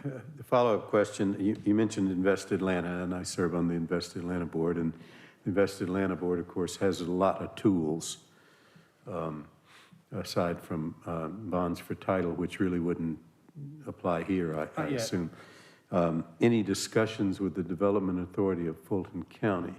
the follow-up question, you mentioned Invest Atlanta, and I serve on the Invest Atlanta board, and the Invest Atlanta board, of course, has a lot of tools aside from bonds for title, which really wouldn't apply here, I assume. Any discussions with the Development Authority of Fulton County?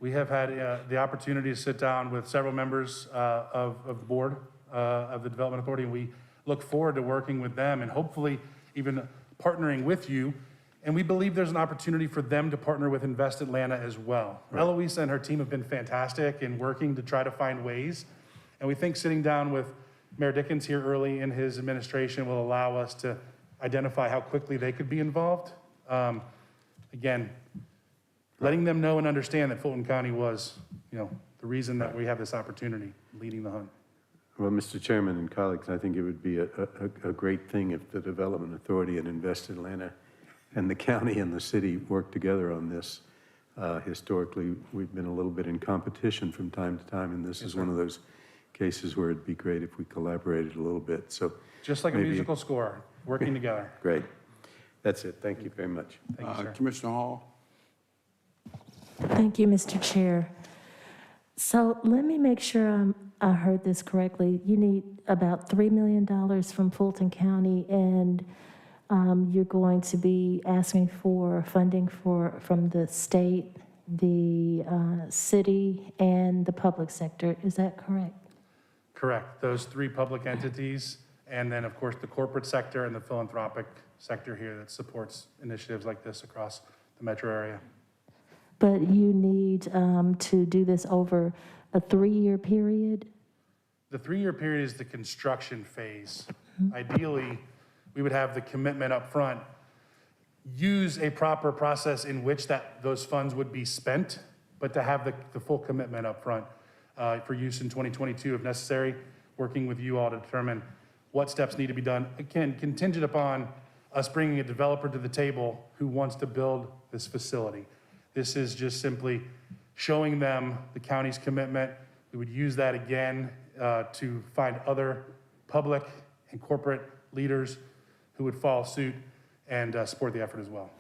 We have had the opportunity to sit down with several members of the board of the Development Authority, and we look forward to working with them and hopefully even partnering with you. And we believe there's an opportunity for them to partner with Invest Atlanta as well. Right. Eloise and her team have been fantastic in working to try to find ways. And we think sitting down with Mayor Dickens here early in his administration will allow us to identify how quickly they could be involved. Again, letting them know and understand that Fulton County was, the reason that we have this opportunity, leading the hunt. Well, Mr. Chairman and colleagues, I think it would be a great thing if the Development Authority and Invest Atlanta and the county and the city work together on this. Historically, we've been a little bit in competition from time to time, and this is one of those cases where it'd be great if we collaborated a little bit. So just like a musical score, working together. Great. That's it. Thank you very much. Thank you, sir. Commissioner Hall. Thank you, Mr. Chair. So let me make sure I heard this correctly. You need about $3 million from Fulton County, and you're going to be asking for funding from the state, the city, and the public sector. Is that correct? Correct. Those three public entities, and then, of course, the corporate sector and the philanthropic sector here that supports initiatives like this across the metro area. But you need to do this over a 3-year period? The 3-year period is the construction phase. Mm-hmm. Ideally, we would have the commitment up front, use a proper process in which those funds would be spent, but to have the full commitment up front for use in 2022 if necessary, working with you all to determine what steps need to be done. Again, contingent upon us bringing a developer to the table who wants to build this facility. This is just simply showing them the county's commitment. We would use that again to find other public and corporate leaders who would follow suit and support the effort as well.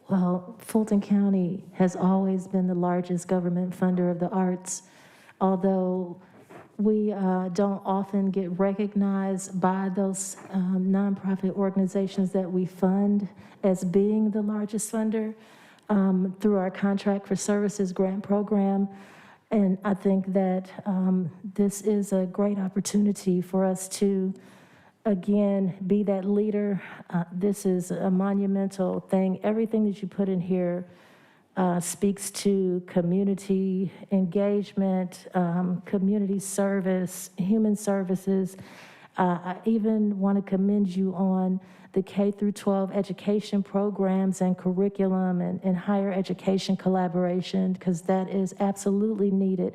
Well, Fulton County has always been the largest government funder of the arts, although we don't often get recognized by those nonprofit organizations that we fund as being the largest funder. Through our Contract for Services grant program. And I think that this is a great opportunity for us to, again, be that leader. This is a monumental thing. Everything that you put in here speaks to community engagement, community service, human services. I even want to commend you on the K-12 education programs and curriculum and higher education collaboration, because that is absolutely needed.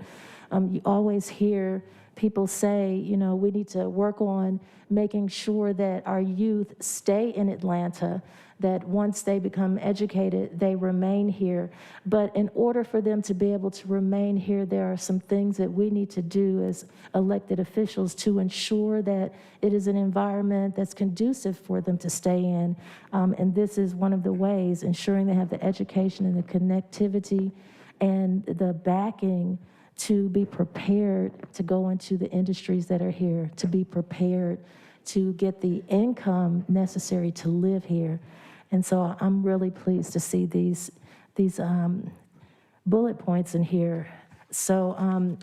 You always hear people say, you know, we need to work on making sure that our youth stay in Atlanta, that once they become educated, they remain here. But in order for them to be able to remain here, there are some things that we need to do as elected officials to ensure that it is an environment that's conducive for them to stay in. And this is one of the ways, ensuring they have the education and the connectivity and the backing to be prepared to go into the industries that are here, to be prepared to get the income necessary to live here. And so I'm really pleased to see these bullet points in here. So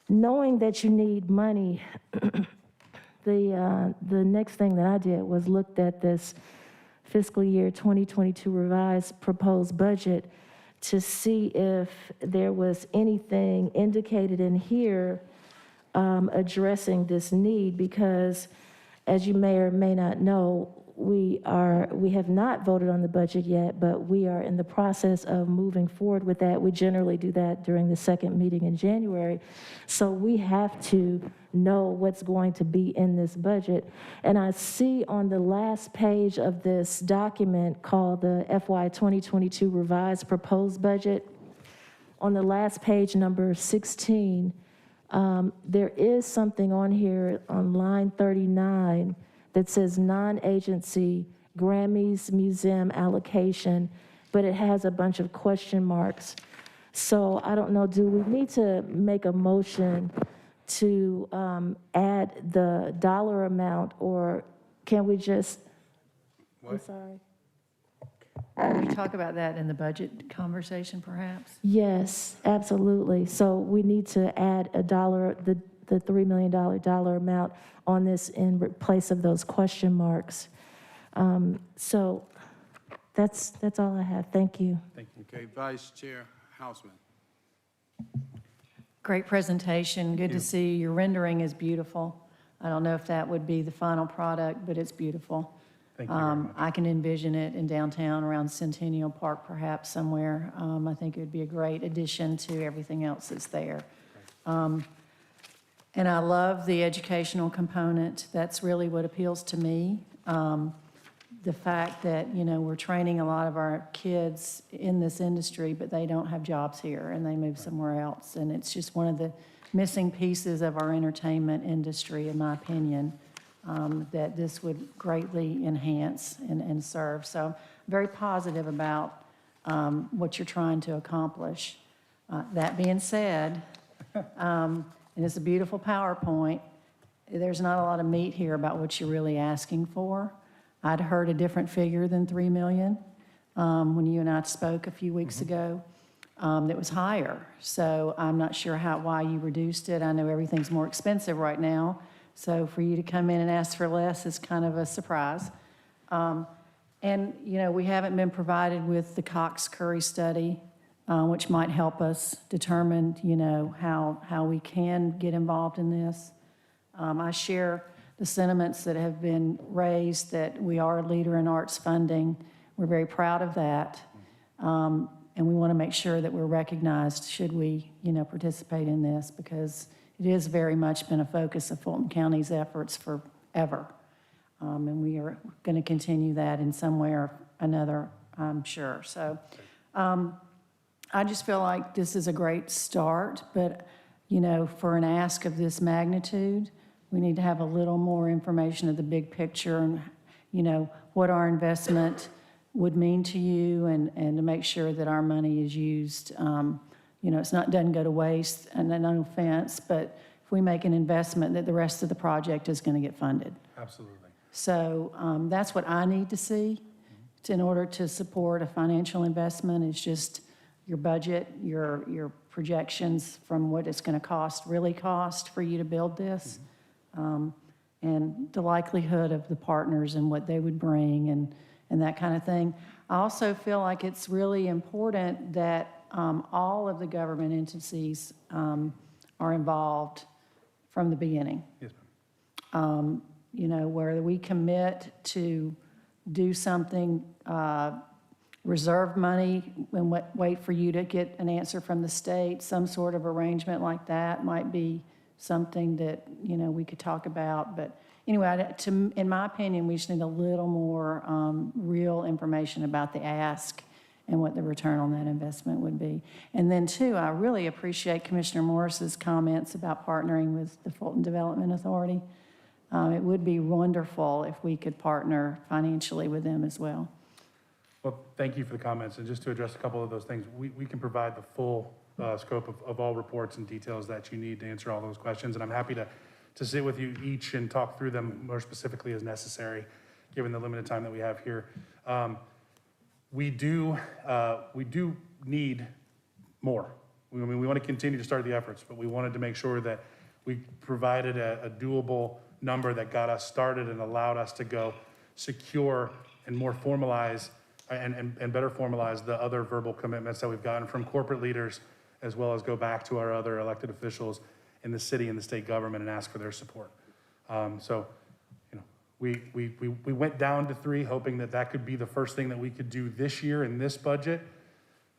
knowing that you need money, the next thing that I did was looked at this fiscal year 2022 revised proposed budget to see if there was anything indicated in here addressing this need, because as you may or may not know, we have not voted on the budget yet, but we are in the process of moving forward with that. We generally do that during the second meeting in January. So we have to know what's going to be in this budget. And I see on the last page of this document called the FY 2022 revised proposed budget, on the last page, number 16, there is something on here on line 39 that says non-agency Grammys Museum allocation, but it has a bunch of question marks. So I don't know, do we need to make a motion to add the dollar amount, or can we just, I'm sorry. Can we talk about that in the budget conversation, perhaps? Yes, absolutely. So we need to add a dollar, the $3 million dollar amount on this in place of those question marks. So that's all I have. Thank you. Thank you. Okay, Vice Chair Hausman. Great presentation. Good to see you. Your rendering is beautiful. I don't know if that would be the final product, but it's beautiful. Thank you very much. I can envision it in downtown around Centennial Park, perhaps somewhere. I think it would be a great addition to everything else that's there. And I love the educational component. That's really what appeals to me. The fact that, you know, we're training a lot of our kids in this industry, but they don't have jobs here and they move somewhere else. And it's just one of the missing pieces of our entertainment industry, in my opinion, that this would greatly enhance and serve. So I'm very positive about what you're trying to accomplish. That being said, and it's a beautiful PowerPoint, there's not a lot of meat here about what you're really asking for. I'd heard a different figure than 3 million when you and I spoke a few weeks ago. That was higher. So I'm not sure why you reduced it. I know everything's more expensive right now. So for you to come in and ask for less is kind of a surprise. And, you know, we haven't been provided with the Cox-Curry study, which might help us determine, you know, how we can get involved in this. I share the sentiments that have been raised that we are a leader in arts funding. We're very proud of that. And we want to make sure that we're recognized should we, you know, participate in this, because it has very much been a focus of Fulton County's efforts forever. And we are going to continue that in some way or another, I'm sure. So I just feel like this is a great start, but, you know, for an ask of this magnitude, we need to have a little more information of the big picture and, you know, what our investment would mean to you, and to make sure that our money is used. You know, doesn't go to waste, and no offense, but if we make an investment, that the rest of the project is going to get funded. Absolutely. So that's what I need to see in order to support a financial investment. Is just your budget, your projections from what it's going to really cost for you to build this, and the likelihood of the partners and what they would bring and that kind of thing. I also feel like it's really important that all of the government entities are involved from the beginning. Yes, ma'am. You know, where we commit to do something reserve money and wait for you to get an answer from the state. Some sort of arrangement like that might be something that, we could talk about. But anyway, in my opinion, we just need a little more real information about the ask and what the return on that investment would be. And then two, I really appreciate Commissioner Morris's comments about partnering with the Fulton Development Authority. It would be wonderful if we could partner financially with them as well. Well, thank you for the comments. And just to address a couple of those things, we can provide the full scope of all reports and details that you need to answer all those questions. And I'm happy to sit with you each and talk through them more specifically as necessary, given the limited time that we have here. We do need more. We want to continue to start the efforts, but we wanted to make sure that we provided a doable number that got us started and allowed us to go secure and more formalize and better formalize the other verbal commitments that we've gotten from corporate leaders, as well as go back to our other elected officials in the city and the state government and ask for their support. We went down to 3, hoping that could be the first thing that we could do this year in this budget,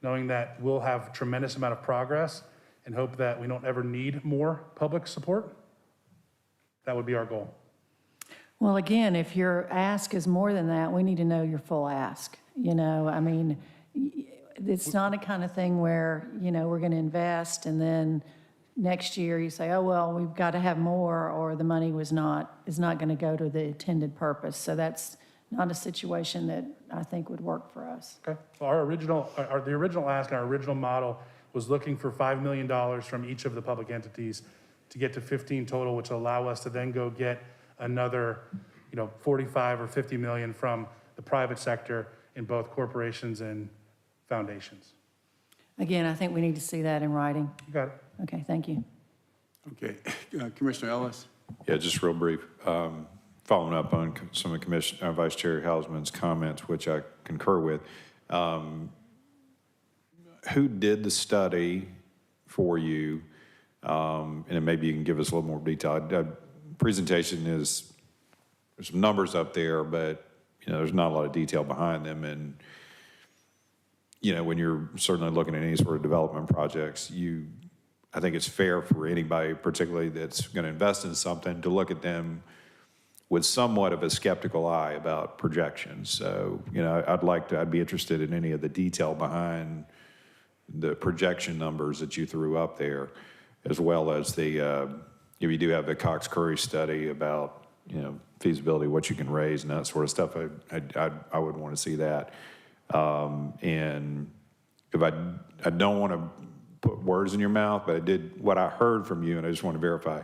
knowing that we'll have tremendous amount of progress and hope that we don't ever need more public support. That would be our goal. Well, again, if your ask is more than that, we need to know your full ask. It's not a kind of thing where, we're going to invest and then next year you say, oh, well, we've got to have more, or the money is not going to go to the intended purpose. So that's not a situation that I think would work for us. Okay. Well, the original ask, our original model was looking for $5 million from each of the public entities to get to 15 total, which allow us to then go get another, 45 or 50 million from the private sector in both corporations and foundations. Again, I think we need to see that in writing. You got it. Okay, thank you. Okay, Commissioner Ellis? Yeah, just real brief. Following up on some of Vice Chair Hausman's comments, which I concur with. Who did the study for you? And maybe you can give us a little more detail. Presentation is, there's some numbers up there, but there's not a lot of detail behind them. And when you're certainly looking at any sort of development projects, I think it's fair for anybody, particularly that's going to invest in something, to look at them with somewhat of a skeptical eye about projections. So, I'd be interested in any of the detail behind the projection numbers that you threw up there, as well as if you do have the Cox Curry study about, feasibility, what you can raise and that sort of stuff. I would want to see that. And if I don't want to put words in your mouth, but what I heard from you, and I just want to verify,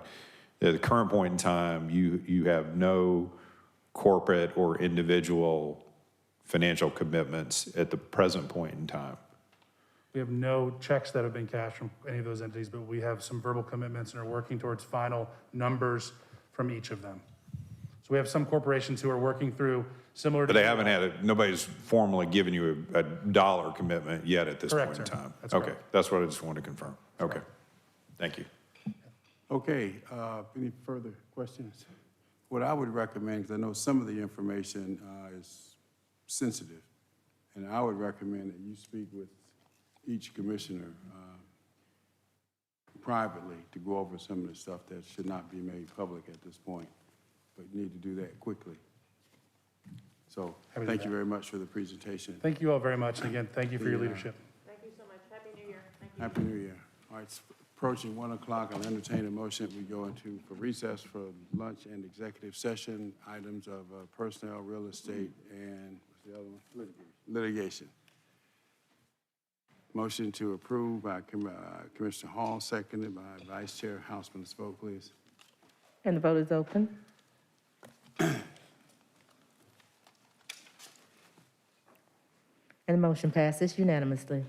at the current point in time, you have no corporate or individual financial commitments at the present point in time. We have no checks that have been cashed from any of those entities, but we have some verbal commitments and are working towards final numbers from each of them. So we have some corporations who are working through similar to. But they haven't nobody's formally given you a dollar commitment yet at this point in time. That's okay, correct. That's what I just wanted to confirm. Okay, thank you. Okay, any further questions? What I would recommend, because I know some of the information is sensitive, and I would recommend that you speak with each commissioner privately to go over some of the stuff that should not be made public at this point, but you need to do that quickly. So thank you very much for the presentation. Thank you all very much. And again, thank you for your leadership. Thank you so much. Happy New Year. Thank you. Happy New Year. All right, it's approaching 1 o'clock. I'll entertain a motion. We go for recess for lunch and executive session, items of personnel, real estate, and what's the other one? Litigation. Motion to approve by Commissioner Hall, seconded by Vice Chair Hausman. Let's vote, please. And the vote is open. And the motion passes unanimously.